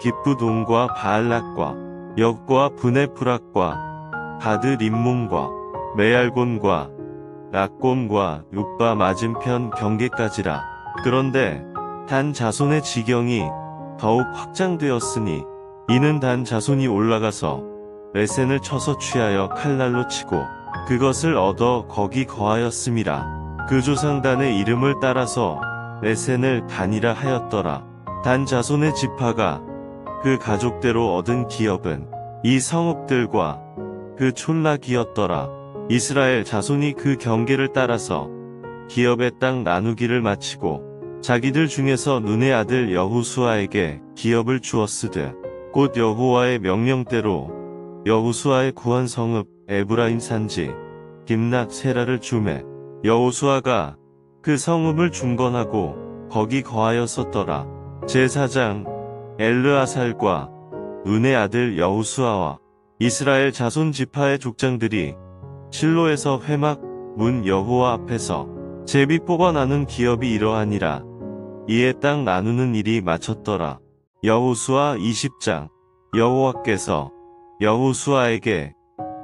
기쁘돈과 바알락과 역과 브네프락과 바드림몬과 메알곤과 락곤과 육바 맞은편 경계까지라. 그런데 단 자손의 지경이 더욱 확장되었으니 이는 단 자손이 올라가서 레센을 쳐서 취하여 칼날로 치고 그것을 얻어 거기 거하였음이라. 그 조상단의 이름을 따라서 레센을 단이라 하였더라. 단 자손의 지파가 그 가족대로 얻은 기업은 이 성읍들과 그 촌락이었더라. 이스라엘 자손이 그 경계를 따라서 기업의 땅 나누기를 마치고 자기들 중에서 눈의 아들 여호수아에게 기업을 주었으되 곧 여호와의 명령대로 여호수아의 구한 성읍 에브라임 산지 딥낫 세라를 주매 여호수아가 그 성읍을 중건하고 거기 거하였었더라. 제사장 엘르아살과 눈의 아들 여호수아와 이스라엘 자손 지파의 족장들이 실로에서 회막 문 여호와 앞에서 제비 뽑아 나눈 기업이 이러하니라. 이에 땅 나누는 일이 마쳤더라. 여호수아 20장. 여호와께서 여호수아에게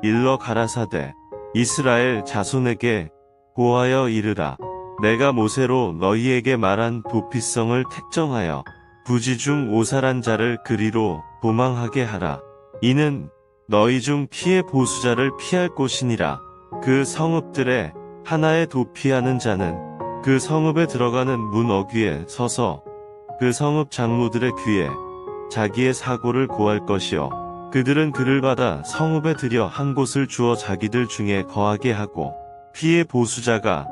일러 가라사대 이스라엘 자손에게 고하여 이르라. 내가 모세로 너희에게 말한 도피성을 택정하여 부지 중 오살한 자를 그리로 도망하게 하라. 이는 너희 중 피해 보수자를 피할 곳이니라. 그 성읍들에 하나에 도피하는 자는 그 성읍에 들어가는 문 어귀에 서서 그 성읍 장로들의 귀에 자기의 사고를 고할 것이요 그들은 그를 받아 성읍에 들여 한 곳을 주어 자기들 중에 거하게 하고 피의 보수자가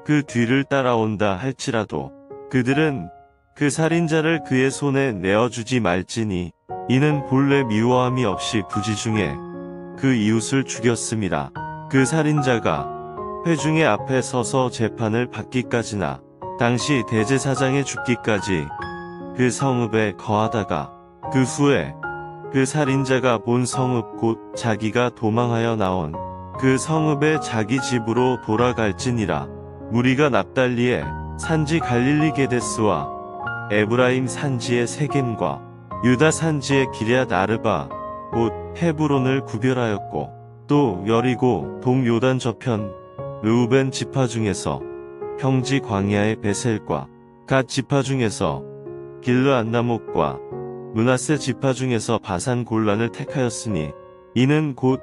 그 뒤를 따라온다 할지라도 그들은 그 살인자를 그의 손에 내어주지 말지니 이는 본래 미워함이 없이 부지중에 그 이웃을 죽였음이라. 그 살인자가 회중의 앞에 서서 재판을 받기까지나 당시 대제사장의 죽기까지 그 성읍에 거하다가 그 후에 그 살인자가 본 성읍 곧 자기가 도망하여 나온 그 성읍에 자기 집으로 돌아갈지니라. 무리가 납달리의 산지 갈릴리 게데스와 에브라임 산지의 세겜과 유다 산지의 기럇 아르바 곧 헤브론을 구별하였고 또 여리고 동요단 저편 르우벤 지파 중에서 평지 광야의 베셀과 갓 지파 중에서 길르앗나목과 므낫세 지파 중에서 바산 골란을 택하였으니 이는 곧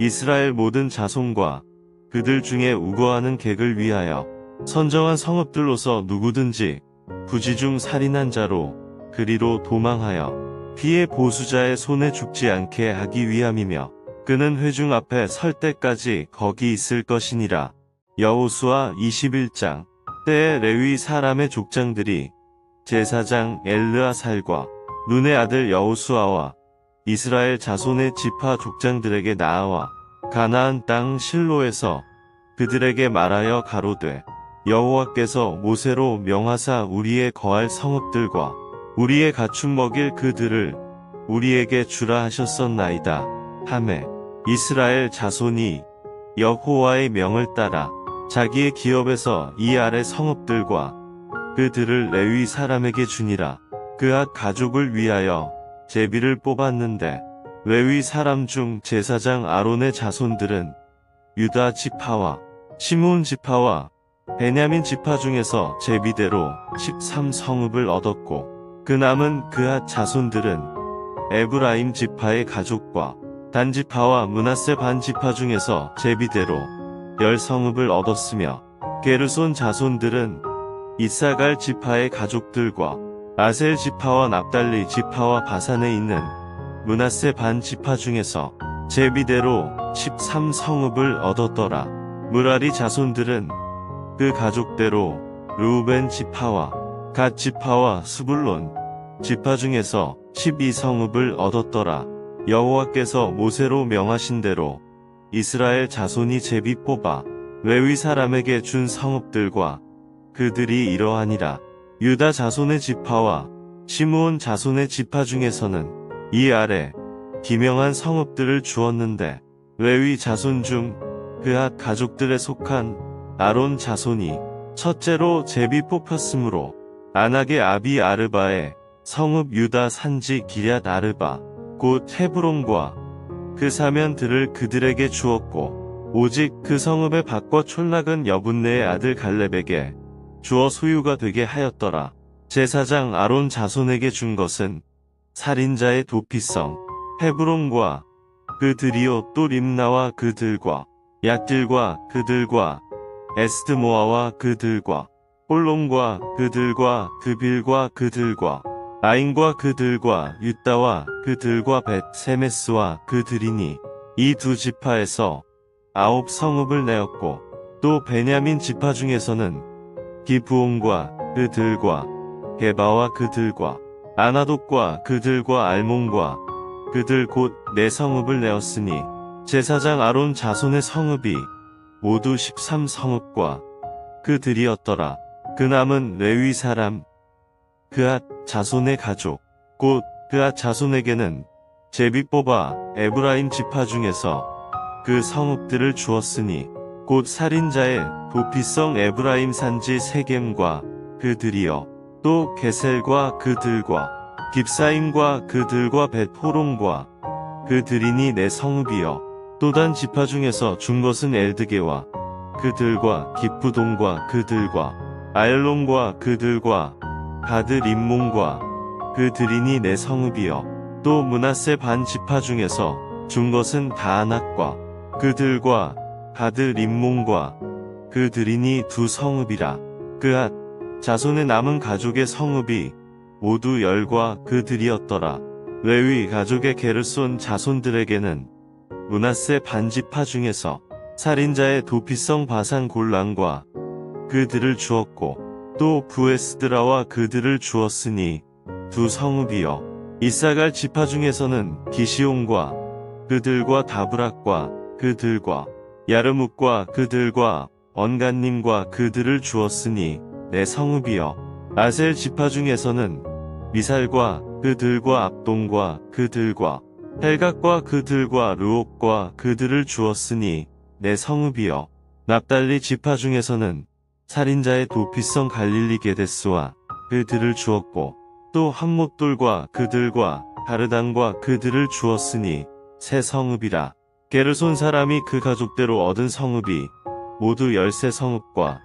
이스라엘 모든 자손과 그들 중에 우거하는 객을 위하여 선정한 성읍들로서 누구든지 부지중 살인한 자로 그리로 도망하여 피의 보수자의 손에 죽지 않게 하기 위함이며 그는 회중 앞에 설 때까지 거기 있을 것이니라. 여호수아 21장. 때에 레위 사람의 족장들이 제사장 엘르아살과 눈의 아들 여호수아와 이스라엘 자손의 지파 족장들에게 나아와 가나안 땅 실로에서 그들에게 말하여 가로되 여호와께서 모세로 명하사 우리의 거할 성읍들과 우리의 가축 먹일 그들을 우리에게 주라 하셨었나이다 하매 이스라엘 자손이 여호와의 명을 따라 자기의 기업에서 이 아래 성읍들과 그들을 레위 사람에게 주니라. 그앗 가족을 위하여 제비를 뽑았는데 레위 사람 중 제사장 아론의 자손들은 유다 지파와 시므온 지파와 베냐민 지파 중에서 제비대로 13성읍을 얻었고 그 남은 그앗 자손들은 에브라임 지파의 가족과 단 지파와 므낫세 반 지파 중에서 제비대로 10성읍을 얻었으며 게르손 자손들은 이사갈 지파의 가족들과 아셀 지파와 납달리 지파와 바산에 있는 므낫세 반 지파 중에서 제비대로 13성읍을 얻었더라. 무라리 자손들은 그 가족대로 르우벤 지파와 갓 지파와 스불론 지파 중에서 12성읍을 얻었더라. 여호와께서 모세로 명하신 대로 이스라엘 자손이 제비 뽑아 레위 사람에게 준 성읍들과 그들이 이러하니라. 유다 자손의 지파와 시므온 자손의 지파 중에서는 이 아래 기명한 성읍들을 주었는데 레위 자손 중 그앗 가족들에 속한 아론 자손이 첫째로 제비 뽑혔으므로 안악의 아비 아르바의 성읍 유다 산지 기럇 아르바 곧 헤브론과 그 사면들을 그들에게 주었고 오직 그 성읍의 밭과 촌락은 여분네의 아들 갈렙에게 주어 소유가 되게 하였더라. 제사장 아론 자손에게 준 것은 살인자의 도피성 헤브론과 그들이요 또 림나와 그들과 약딜과 그들과 에스드모아와 그들과 홀롬과 그들과 그빌과 그들과 아인과 그들과 유다와 그들과 벳세메스와 그들이니 이 두 지파에서 9성읍을 내었고 또 베냐민 지파 중에서는 기브온과 그들과 게바와 그들과 아나돗과 그들과 알몬과 그들 곧 4성읍을 내었으니 제사장 아론 자손의 성읍이 모두 13성읍과 그들이었더라. 그 남은 레위 사람 그앗 자손의 가족 곧 그앗 자손에게는 제비 뽑아 에브라임 지파 중에서 그 성읍들을 주었으니 곧 살인자의 도피성 에브라임 산지 세겜과 그들이여 또 게셀과 그들과 깁사임과 그들과 벳호론과 그들이니 4성읍이여 또 단 지파 중에서 준 것은 엘드게와 그들과 기쁘돈과 그들과 아엘론과 그들과 가드 림몬과 그들이니 4성읍이여 또 므낫세 반 지파 중에서 준 것은 다아낙과 그들과 가드 림몬과 그들이니 2성읍이라. 그앗 자손의 남은 가족의 성읍이 모두 10과 그들이었더라. 레위 가족의 게르손 자손들에게는 므낫세 반지파 중에서 살인자의 도피성 바산 골란과 그들을 주었고 또 부에스드라와 그들을 주었으니 두 성읍이요. 이사갈 지파 중에서는 기시온과 그들과 다브락과 그들과 야르묵과 그들과 언간님과 그들을 주었으니 네 성읍이요. 아셀 지파 중에서는 미살과 그들과 압동과 그들과 헬각과 그들과 르옥과 그들을 주었으니 네 성읍이요. 납달리 지파 중에서는 살인자의 도피성 갈릴리 게데스와 그들을 주었고 또 함못돌과 그들과 가르단과 그들을 주었으니 세 성읍이라. 게르손 사람이 그 가족대로 얻은 성읍이 모두 13성읍과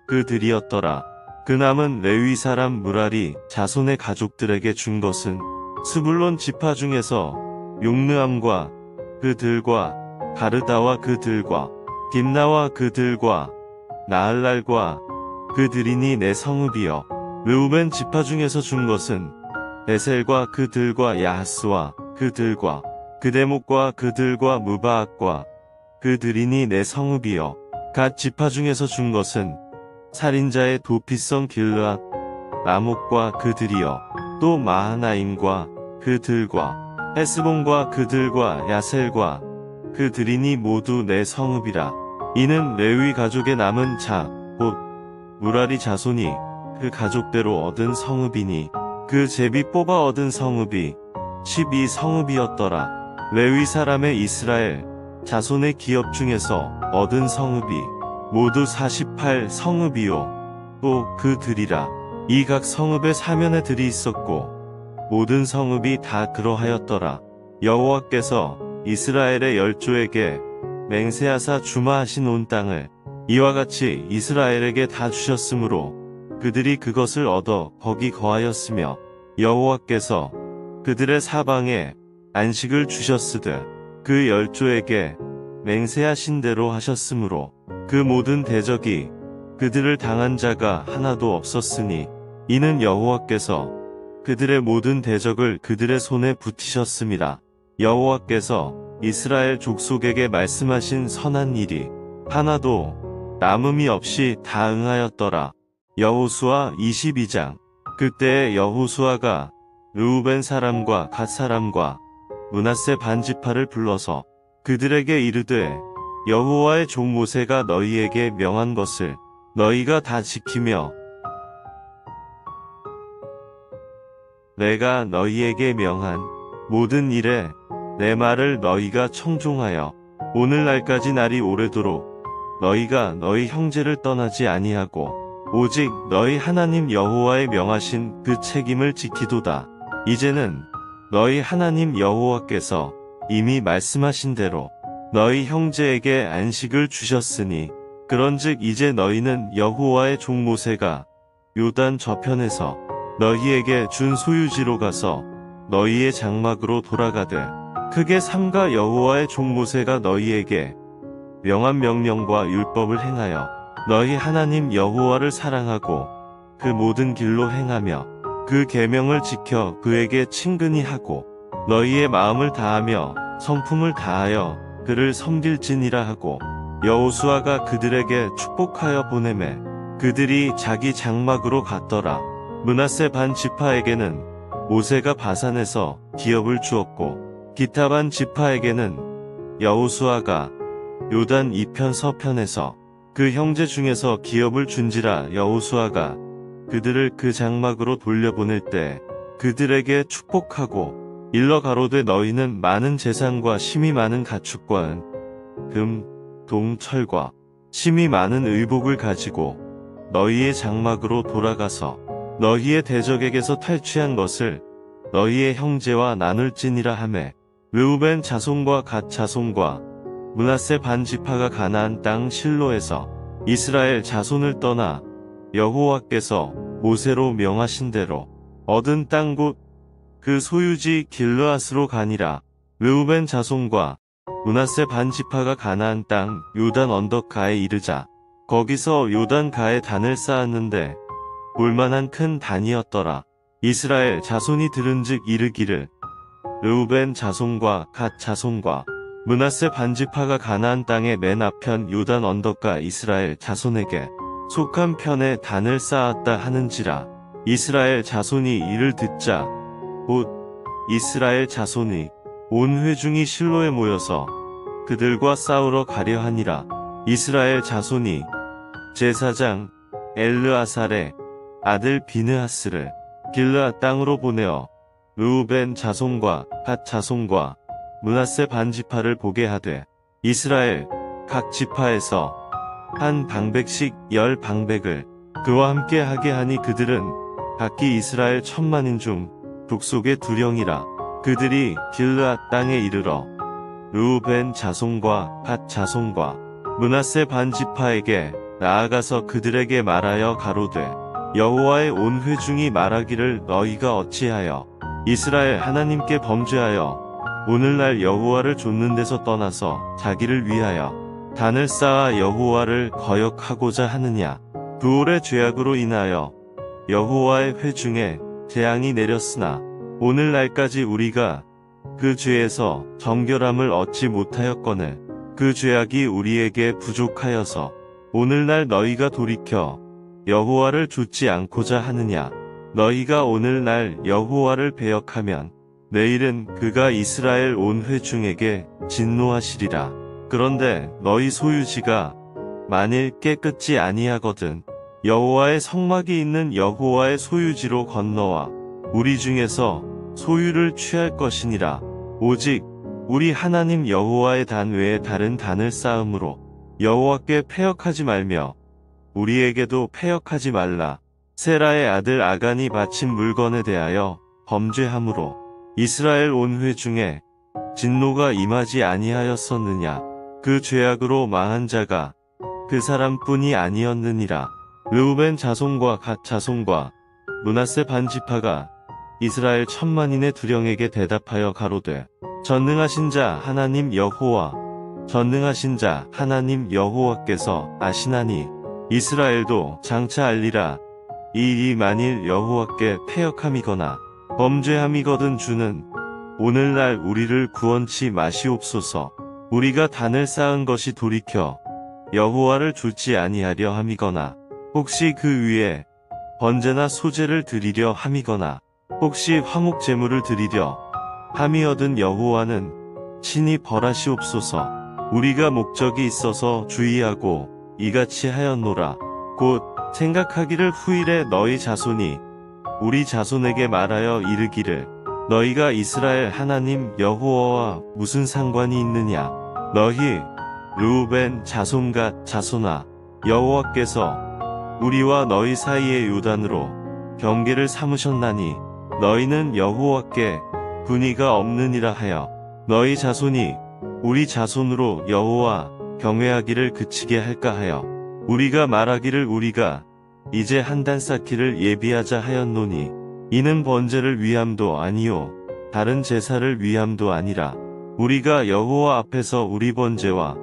그들이었더라. 그 남은 레위 사람 무라리 자손의 가족들에게 준 것은 스불론 지파 중에서 용르암과 그들과 가르다와 그들과 딥나와 그들과 나할랄과 그들이니 네 성읍이요. 르우벤 지파 중에서 준 것은 에셀과 그들과 야하스와 그들과 그데목과 그들과 무바악과 그들이니 네 성읍이요. 갓 지파 중에서 준 것은 살인자의 도피성 길르앗 라목과 그들이요. 또 마하나임과 그들과 헤스본과 그들과 야셀과 그들이니 모두 네 성읍이라. 이는 레위 가족의 남은 자 곧 무라리 자손이 그 가족대로 얻은 성읍이니 그 제비 뽑아 얻은 성읍이 12성읍이었더라. 레위 사람의 이스라엘 자손의 기업 중에서 얻은 성읍이 모두 48성읍이요. 또 그들이라. 이 각 성읍에 사면의 들이 있었고 모든 성읍이 다 그러하였더라. 여호와께서 이스라엘의 열조에게 맹세하사 주마하신 온 땅을 이와 같이 이스라엘에게 다 주셨으므로 그들이 그것을 얻어 거기 거하였으며 여호와께서 그들의 사방에 안식을 주셨으되 그 열조에게 맹세하신 대로 하셨으므로 그 모든 대적이 그들을 당한 자가 하나도 없었으니 이는 여호와께서 그들의 모든 대적을 그들의 손에 붙이셨습니다. 여호와께서 이스라엘 족속에게 말씀하신 선한 일이 하나도 남음이 없이 다 응하였더라. 여호수아 22장. 그때에 여호수아가 르우벤 사람과 갓 사람과 므낫세 반지파를 불러서 그들에게 이르되 여호와의 종 모세가 너희에게 명한 것을 너희가 다 지키며 내가 너희에게 명한 모든 일에 내 말을 너희가 청종하여 오늘날까지 날이 오래도록 너희가 너희 형제를 떠나지 아니하고 오직 너희 하나님 여호와의 명하신 그 책임을 지키도다. 이제는 너희 하나님 여호와께서 이미 말씀하신 대로 너희 형제에게 안식을 주셨으니 그런즉 이제 너희는 여호와의 종 모세가 요단 저편에서 너희에게 준 소유지로 가서 너희의 장막으로 돌아가되 크게 삼가 여호와의 종 모세가 너희에게 명한 명령과 율법을 행하여 너희 하나님 여호와를 사랑하고 그 모든 길로 행하며 그 계명을 지켜 그에게 친근히 하고 너희의 마음을 다하며 성품을 다하여 그를 섬길지니라 하고 여호수아가 그들에게 축복하여 보내매 그들이 자기 장막으로 갔더라. 므낫세 반 지파에게는 모세가 바산에서 기업을 주었고 기타 반 지파에게는 여호수아가 요단 이편 서편에서 그 형제 중에서 기업을 준지라. 여호수아가 그들을 그 장막으로 돌려보낼 때 그들에게 축복하고 일러 가로되 너희는 많은 재산과 심이 많은 가축과 금, 동, 철과 심이 많은 의복을 가지고 너희의 장막으로 돌아가서 너희의 대적에게서 탈취한 것을 너희의 형제와 나눌지니라 하매 르우벤 자손과 갓 자손과 므낫세 반 지파가 가나안 땅 실로에서 이스라엘 자손을 떠나 여호와께서 모세로 명하신 대로 얻은 땅 곧 그 소유지 길르앗으로 가니라. 르우벤 자손과 므낫세 반 지파가 가나안 땅 요단 언덕 가에 이르자 거기서 요단 가에 단을 쌓았는데 볼만한 큰 단이었더라. 이스라엘 자손이 들은즉 이르기를 르우벤 자손과 갓 자손과 므낫세 반지파가 가나안 땅의 맨 앞편 요단 언덕가 이스라엘 자손에게 속한 편에 단을 쌓았다 하는지라. 이스라엘 자손이 이를 듣자 곧 이스라엘 자손이 온 회중이 실로에 모여서 그들과 싸우러 가려 하니라. 이스라엘 자손이 제사장 엘르아살의 아들 비느하스를 길르앗 땅으로 보내어 르우벤 자손과 갓 자손과 므낫세 반지파를 보게 하되 이스라엘 각 지파에서 한 방백씩 10방백을 그와 함께 하게 하니 그들은 각기 이스라엘 1000만인 중 족속의 두령이라. 그들이 길르앗 땅에 이르러 르우벤 자손과 갓 자손과 므낫세 반지파에게 나아가서 그들에게 말하여 가로되 여호와의 온 회중이 말하기를 너희가 어찌하여 이스라엘 하나님께 범죄하여 오늘날 여호와를 좇는 데서 떠나서 자기를 위하여 단을 쌓아 여호와를 거역하고자 하느냐. 두올의 죄악으로 인하여 여호와의 회중에 재앙이 내렸으나 오늘날까지 우리가 그 죄에서 정결함을 얻지 못하였거늘 그 죄악이 우리에게 부족하여서 오늘날 너희가 돌이켜 여호와를 좇지 않고자 하느냐. 너희가 오늘날 여호와를 배역하면 내일은 그가 이스라엘 온 회중에게 진노하시리라. 그런데 너희 소유지가 만일 깨끗지 아니하거든 여호와의 성막이 있는 여호와의 소유지로 건너와 우리 중에서 소유를 취할 것이니라. 오직 우리 하나님 여호와의 단 외에 다른 단을 쌓음으로 여호와께 패역하지 말며 우리에게도 패역하지 말라. 세라의 아들 아간이 바친 물건에 대하여 범죄함으로 이스라엘 온 회중에 진노가 임하지 아니하였었느냐. 그 죄악으로 망한 자가 그 사람뿐이 아니었느니라. 르우벤 자손과 갓 자손과 므낫세 반지파가 이스라엘 1000만인의 두령에게 대답하여 가로되 전능하신 자 하나님 여호와 전능하신 자 하나님 여호와께서 아시나니 이스라엘도 장차 알리라. 이 일이 만일 여호와께 패역함이거나 범죄함이거든 주는 오늘날 우리를 구원치 마시옵소서. 우리가 단을 쌓은 것이 돌이켜 여호와를 좇지 아니하려 함이거나 혹시 그 위에 번제나 소제를 드리려 함이거나 혹시 화목 제물을 드리려 함이 얻은 여호와는 친히 벌하시옵소서. 우리가 목적이 있어서 주의하고 이같이 하였노라. 곧 생각하기를 후일에 너희 자손이 우리 자손에게 말하여 이르기를 너희가 이스라엘 하나님 여호와와 무슨 상관이 있느냐. 너희 르우벤 자손과 자손아 여호와께서 우리와 너희 사이의 요단으로 경계를 삼으셨나니 너희는 여호와께 분의가 없느니라 하여 너희 자손이 우리 자손으로 여호와 경외하기를 그치게 할까 하여 우리가 말하기를 우리가 이제 한 단 쌓기를 예비하자 하였노니 이는 번제를 위함도 아니요 다른 제사를 위함도 아니라 우리가 여호와 앞에서 우리 번제와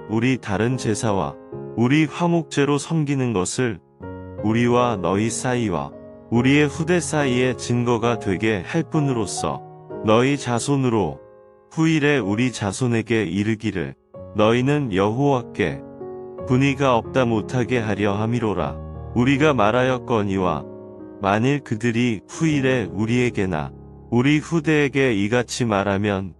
우리 다른 제사와 우리 화목제로 섬기는 것을 우리와 너희 사이와 우리의 후대 사이에 증거가 되게 할 뿐으로써 너희 자손으로 후일에 우리 자손에게 이르기를 너희는 여호와께 분의가 없다 못하게 하려 함이로라. 우리가 말하였거니와 만일 그들이 후일에 우리에게나 우리 후대에게 이같이 말하면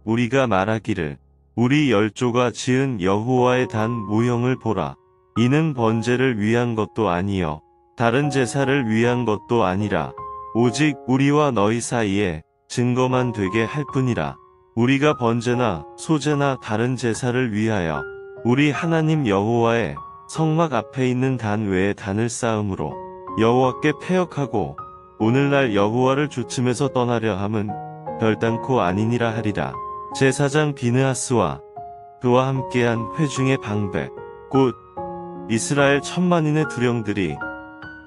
우리가 말하기를 우리 열조가 지은 여호와의 단 모형을 보라. 이는 번제를 위한 것도 아니요 다른 제사를 위한 것도 아니라 오직 우리와 너희 사이에 증거만 되게 할 뿐이라. 우리가 번제나 소제나 다른 제사를 위하여 우리 하나님 여호와의 성막 앞에 있는 단 외에 단을 쌓음으로 여호와께 패역하고 오늘날 여호와를 좇음에서 떠나려 함은 결단코 아니니라 하리라. 제사장 비느하스와 그와 함께한 회중의 방백 곧 이스라엘 1000만인의 두령들이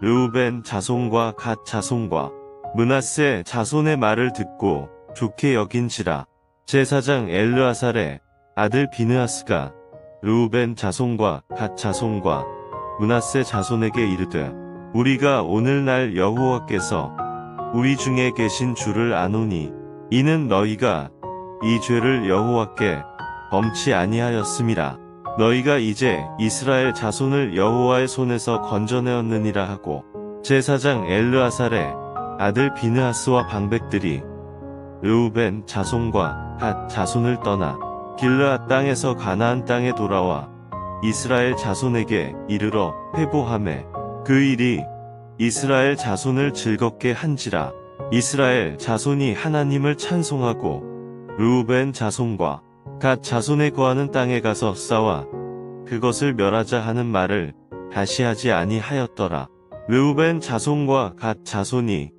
르우벤 자손과 갓 자손과 므낫세 자손의 말을 듣고 좋게 여긴지라. 제사장 엘르아살의 아들 비느하스가 르우벤 자손과 갓 자손과 므낫세 자손에게 이르되 우리가 오늘날 여호와께서 우리 중에 계신 줄을 아노니 이는 너희가 이 죄를 여호와께 범치 아니하였음이라. 너희가 이제 이스라엘 자손을 여호와의 손에서 건져내었느니라 하고 제사장 엘르아살의 아들 비느하스와 방백들이 르우벤 자손과 갓 자손을 떠나 길르앗 땅에서 가나안 땅에 돌아와 이스라엘 자손에게 이르러 회보하매 그 일이 이스라엘 자손을 즐겁게 한지라. 이스라엘 자손이 하나님을 찬송하고 르우벤 자손과 갓 자손에 거하는 땅에 가서 싸워 그것을 멸하자 하는 말을 다시 하지 아니하였더라. 르우벤 자손과 갓 자손이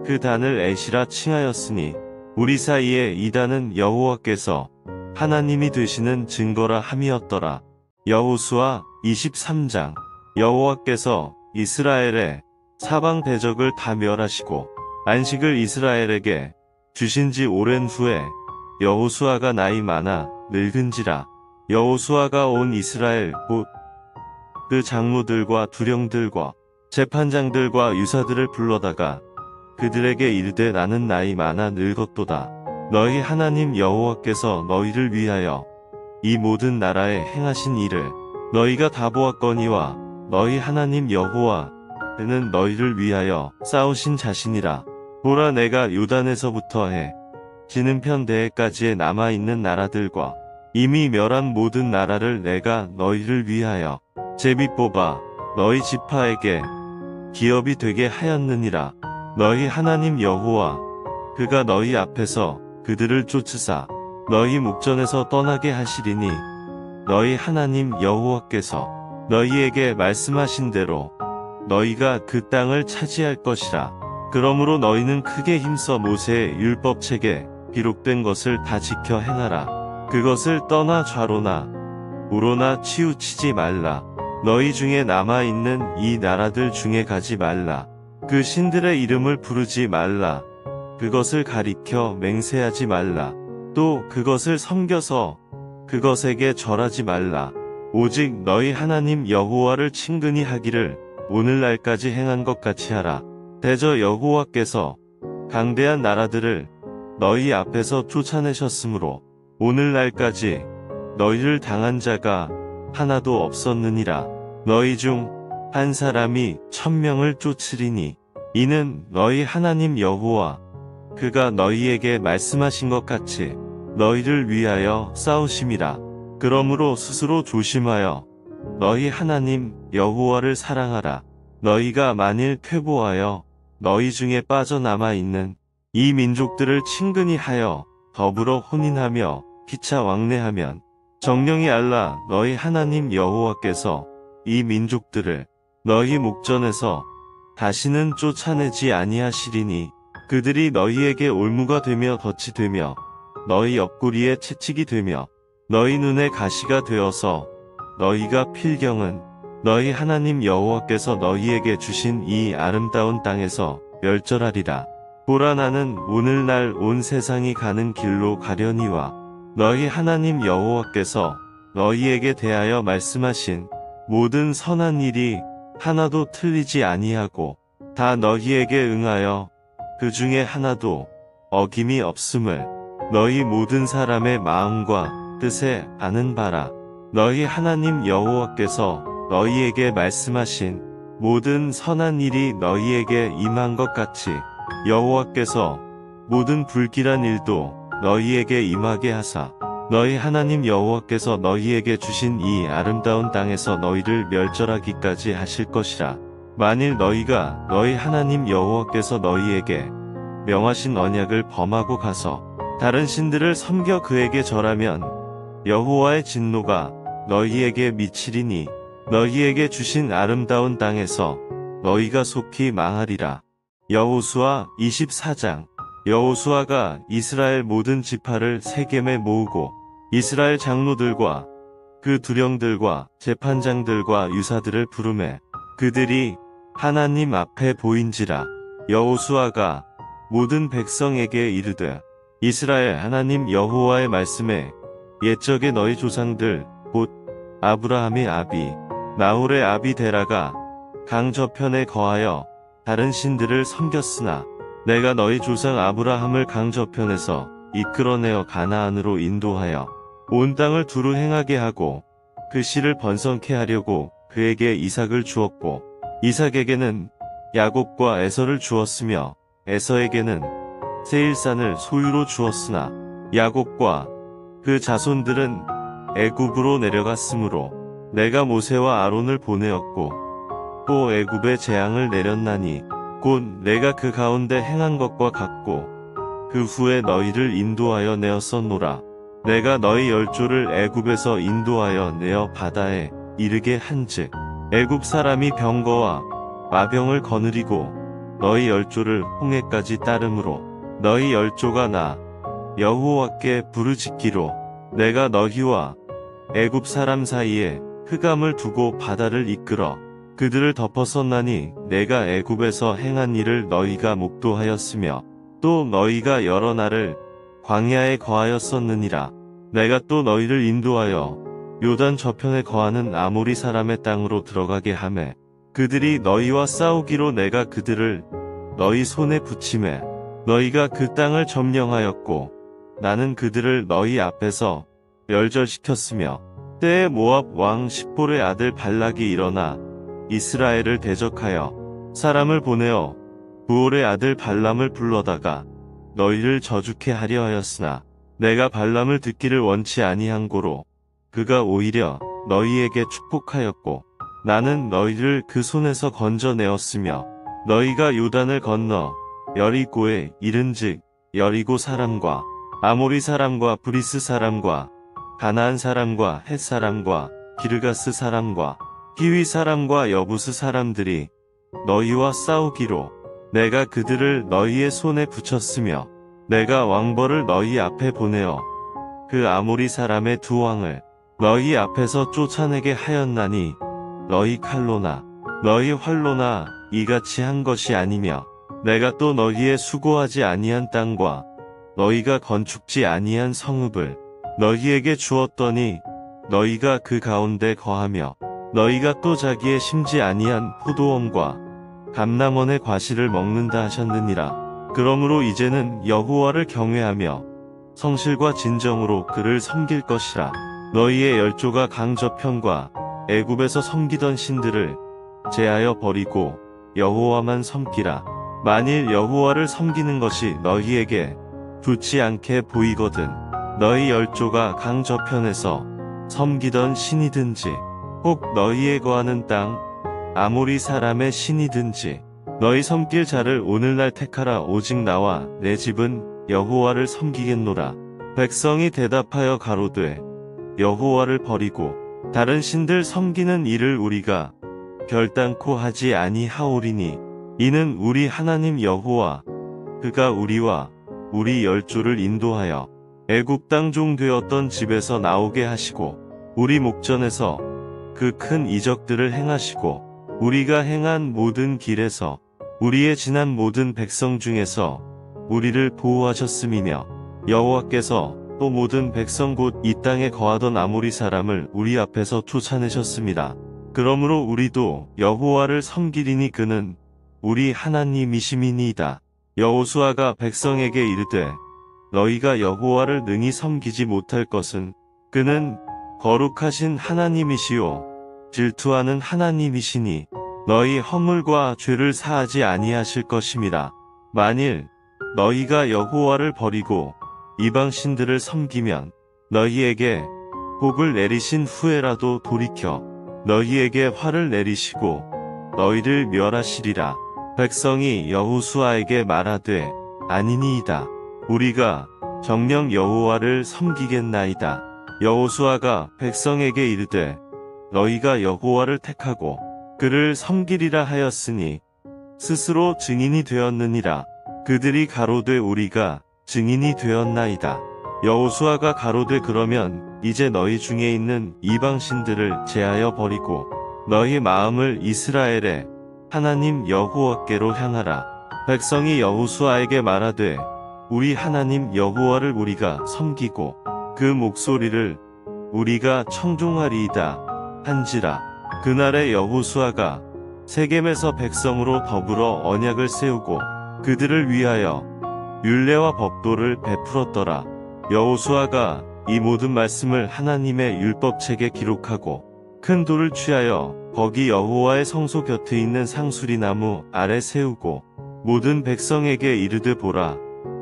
그 단을 에시라 칭하였으니 우리 사이에 이 단은 여호와께서 하나님이 되시는 증거라 함이었더라. 여호수아 23장. 여호와께서 이스라엘의 사방 대적을 다 멸하시고 안식을 이스라엘에게 주신 지 오랜 후에 여호수아가 나이 많아 늙은지라. 여호수아가 온 이스라엘 곧 그 장로들과 두령들과 재판장들과 유사들을 불러다가 그들에게 이르되 나는 나이 많아 늙었도다. 너희 하나님 여호와께서 너희를 위하여 이 모든 나라에 행하신 일을 너희가 다 보았거니와 너희 하나님 여호와는 너희를 위하여 싸우신 자신이라. 보라 내가 요단에서부터 해 지는 편 대해까지에 남아있는 나라들과 이미 멸한 모든 나라를 내가 너희를 위하여 제비 뽑아 너희 지파에게 기업이 되게 하였느니라. 너희 하나님 여호와 그가 너희 앞에서 그들을 쫓으사 너희 목전에서 떠나게 하시리니 너희 하나님 여호와께서 너희에게 말씀하신 대로 너희가 그 땅을 차지할 것이라. 그러므로 너희는 크게 힘써 모세의 율법책에 기록된 것을 다 지켜 행하라. 그것을 떠나 좌로나 우로나 치우치지 말라. 너희 중에 남아있는 이 나라들 중에 가지 말라. 그 신들의 이름을 부르지 말라. 그것을 가리켜 맹세하지 말라. 또 그것을 섬겨서 그것에게 절하지 말라. 오직 너희 하나님 여호와를 친근히 하기를 오늘날까지 행한 것 같이 하라. 대저 여호와께서 강대한 나라들을 너희 앞에서 쫓아내셨으므로 오늘날까지 너희를 당한 자가 하나도 없었느니라. 너희 중 한 사람이 1000명을 쫓으리니 이는 너희 하나님 여호와 그가 너희에게 말씀하신 것 같이 너희를 위하여 싸우심이라. 그러므로 스스로 조심하여 너희 하나님 여호와를 사랑하라. 너희가 만일 퇴보하여 너희 중에 빠져남아 있는 이 민족들을 친근히 하여 더불어 혼인하며 피차 왕래하면 정령이 알라 너희 하나님 여호와께서 이 민족들을 너희 목전에서 다시는 쫓아내지 아니하시리니 그들이 너희에게 올무가 되며 덫이 되며 너희 옆구리에 채찍이 되며 너희 눈에 가시가 되어서 너희가 필경은 너희 하나님 여호와께서 너희에게 주신 이 아름다운 땅에서 멸절하리라. 보라 나는 오늘날 온 세상이 가는 길로 가려니와 너희 하나님 여호와께서 너희에게 대하여 말씀하신 모든 선한 일이 하나도 틀리지 아니하고 다 너희에게 응하여 그 중에 하나도 어김이 없음을 너희 모든 사람의 마음과 뜻에 아는 바라. 너희 하나님 여호와께서 너희에게 말씀하신 모든 선한 일이 너희에게 임한 것 같이 여호와께서 모든 불길한 일도 너희에게 임하게 하사 너희 하나님 여호와께서 너희에게 주신 이 아름다운 땅에서 너희를 멸절하기까지 하실 것이라. 만일 너희가 너희 하나님 여호와께서 너희에게 명하신 언약을 범하고 가서 다른 신들을 섬겨 그에게 절하면 여호와의 진노가 너희에게 미치리니 너희에게 주신 아름다운 땅에서 너희가 속히 망하리라. 여호수아 24장. 여호수아가 이스라엘 모든 지파를 세겜에 모으고 이스라엘 장로들과 그 두령들과 재판장들과 유사들을 부르매 그들이 하나님 앞에 보인지라. 여호수아가 모든 백성에게 이르되 이스라엘 하나님 여호와의 말씀에 옛적에 너희 조상들 곧 아브라함의 아비 나홀의 아비 데라가 강 저편에 거하여 다른 신들을 섬겼으나 내가 너희 조상 아브라함을 강 저편에서 이끌어내어 가나안으로 인도하여 온 땅을 두루 행하게 하고 그 씨를 번성케 하려고 그에게 이삭을 주었고 이삭에게는 야곱과 에서를 주었으며 에서에게는 세일산을 소유로 주었으나 야곱과 그 자손들은 애굽으로 내려갔으므로 내가 모세와 아론을 보내었고 또 애굽에 재앙을 내렸나니 곧 내가 그 가운데 행한 것과 같고 그 후에 너희를 인도하여 내었었노라. 내가 너희 열조를 애굽에서 인도하여 내어 바다에 이르게 한즉 애굽 사람이 병거와 마병을 거느리고 너희 열조를 홍해까지 따르므로 너희 열조가 나 여호와께 부르짖기로 내가 너희와 애굽 사람 사이에 흑암을 두고 바다를 이끌어 그들을 덮었었나니 내가 애굽에서 행한 일을 너희가 목도하였으며 또 너희가 여러 날을 광야에 거하였었느니라. 내가 또 너희를 인도하여 요단 저편에 거하는 아모리 사람의 땅으로 들어가게 하매 그들이 너희와 싸우기로 내가 그들을 너희 손에 붙이매 너희가 그 땅을 점령하였고 나는 그들을 너희 앞에서 멸절시켰으며 때에 모압 왕 십볼의 아들 발락이 일어나 이스라엘을 대적하여 사람을 보내어 부올의 아들 발람을 불러다가 너희를 저주케 하려 하였으나 내가 발람을 듣기를 원치 아니한 고로 그가 오히려 너희에게 축복하였고 나는 너희를 그 손에서 건져내었으며 너희가 요단을 건너 여리고에 이른즉 여리고 사람과 아모리 사람과 브리스 사람과 가나안 사람과 헷 사람과 기르가스 사람과 히위 사람과 여부스 사람들이 너희와 싸우기로 내가 그들을 너희의 손에 붙였으며 내가 왕벌을 너희 앞에 보내어 그 아모리 사람의 두 왕을 너희 앞에서 쫓아내게 하였나니 너희 칼로나 너희 활로나 이같이 한 것이 아니며 내가 또 너희의 수고하지 아니한 땅과 너희가 건축지 아니한 성읍을 너희에게 주었더니 너희가 그 가운데 거하며 너희가 또 자기의 심지 아니한 포도원과 감람원의 과실을 먹는다 하셨느니라. 그러므로 이제는 여호와를 경외하며 성실과 진정으로 그를 섬길 것이라. 너희의 열조가 강 저편과 애굽에서 섬기던 신들을 제하여 버리고 여호와만 섬기라. 만일 여호와를 섬기는 것이 너희에게 좋지 않게 보이거든 너희 열조가 강 저편에서 섬기던 신이든지 혹 너희에 거하는 땅 아모리 사람의 신이든지 너희 섬길 자를 오늘날 택하라. 오직 나와 내 집은 여호와를 섬기겠노라. 백성이 대답하여 가로되 여호와를 버리고 다른 신들 섬기는 일을 우리가 결단코 하지 아니하오리니 이는 우리 하나님 여호와 그가 우리와 우리 열조를 인도하여 애굽 땅 종 되었던 집에서 나오게 하시고 우리 목전에서 그 큰 이적들을 행하시고 우리가 행한 모든 길에서 우리의 지난 모든 백성 중에서 우리를 보호하셨음이며 여호와께서 또 모든 백성 곧 이 땅에 거하던 아모리 사람을 우리 앞에서 쫓아내셨습니다. 그러므로 우리도 여호와를 섬기리니 그는 우리 하나님이심이니이다. 여호수아가 백성에게 이르되 너희가 여호와를 능히 섬기지 못할 것은 그는 거룩하신 하나님이시요 질투하는 하나님이시니 너희 허물과 죄를 사하지 아니하실 것임이라. 만일 너희가 여호와를 버리고 이방 신들을 섬기면 너희에게 복을 내리신 후에라도 돌이켜 너희에게 화를 내리시고 너희를 멸하시리라. 백성이 여호수아에게 말하되 아니니이다. 우리가 정녕 여호와를 섬기겠나이다. 여호수아가 백성에게 이르되 너희가 여호와를 택하고 그를 섬기리라 하였으니 스스로 증인이 되었느니라. 그들이 가로되 우리가 증인이 되었나이다. 여호수아가 가로되 그러면 이제 너희 중에 있는 이방신들을 제하여 버리고 너희 마음을 이스라엘의 하나님 여호와께로 향하라. 백성이 여호수아에게 말하되 우리 하나님 여호와를 우리가 섬기고 그 목소리를 우리가 청종하리이다 한지라. 그날에 여호수아가 세겜에서 백성으로 더불어 언약을 세우고 그들을 위하여 율례와 법도를 베풀었더라. 여호수아가 이 모든 말씀을 하나님의 율법책에 기록하고 큰 돌을 취하여 거기 여호와의 성소 곁에 있는 상수리 나무 아래 세우고 모든 백성에게 이르되 보라,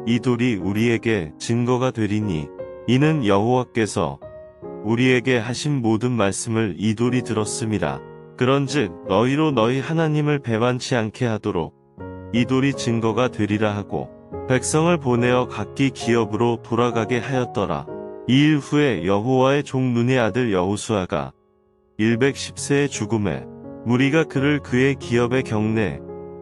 이 돌이 우리에게 증거가 되리니 이는 여호와께서 우리에게 하신 모든 말씀을 이 돌이 들었음이라. 그런즉 너희로 너희 하나님을 배반치 않게 하도록 이 돌이 증거가 되리라 하고 백성을 보내어 각기 기업으로 돌아가게 하였더라. 이 일 후에 여호와의 종 눈의 아들 여호수아가 110세에 죽음에 무리가 그를 그의 기업의 경내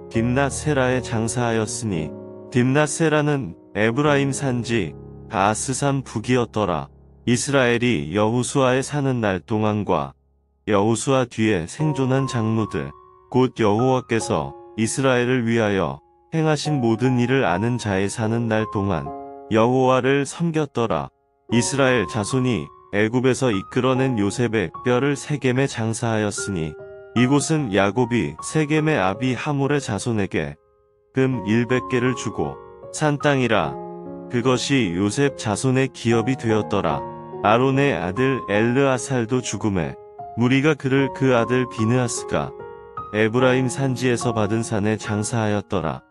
딥낫세라에 장사하였으니 딥낫세라는 에브라임 산지 가스산 북이었더라. 이스라엘이 여호수아에 사는 날 동안과 여호수아 뒤에 생존한 장로들 곧 여호와께서 이스라엘을 위하여 행하신 모든 일을 아는 자의 사는 날 동안 여호와를 섬겼더라. 이스라엘 자손이 애굽에서 이끌어낸 요셉의 뼈를 세겜에 장사하였으니 이곳은 야곱이 세겜의 아비 하몰의 자손에게 금 100개를 주고 산 땅이라. 그것이 요셉 자손의 기업이 되었더라. 아론의 아들 엘르아살도 죽음에 무리가 그를 그 아들 비느하스가 에브라임 산지에서 받은 산에 장사하였더라.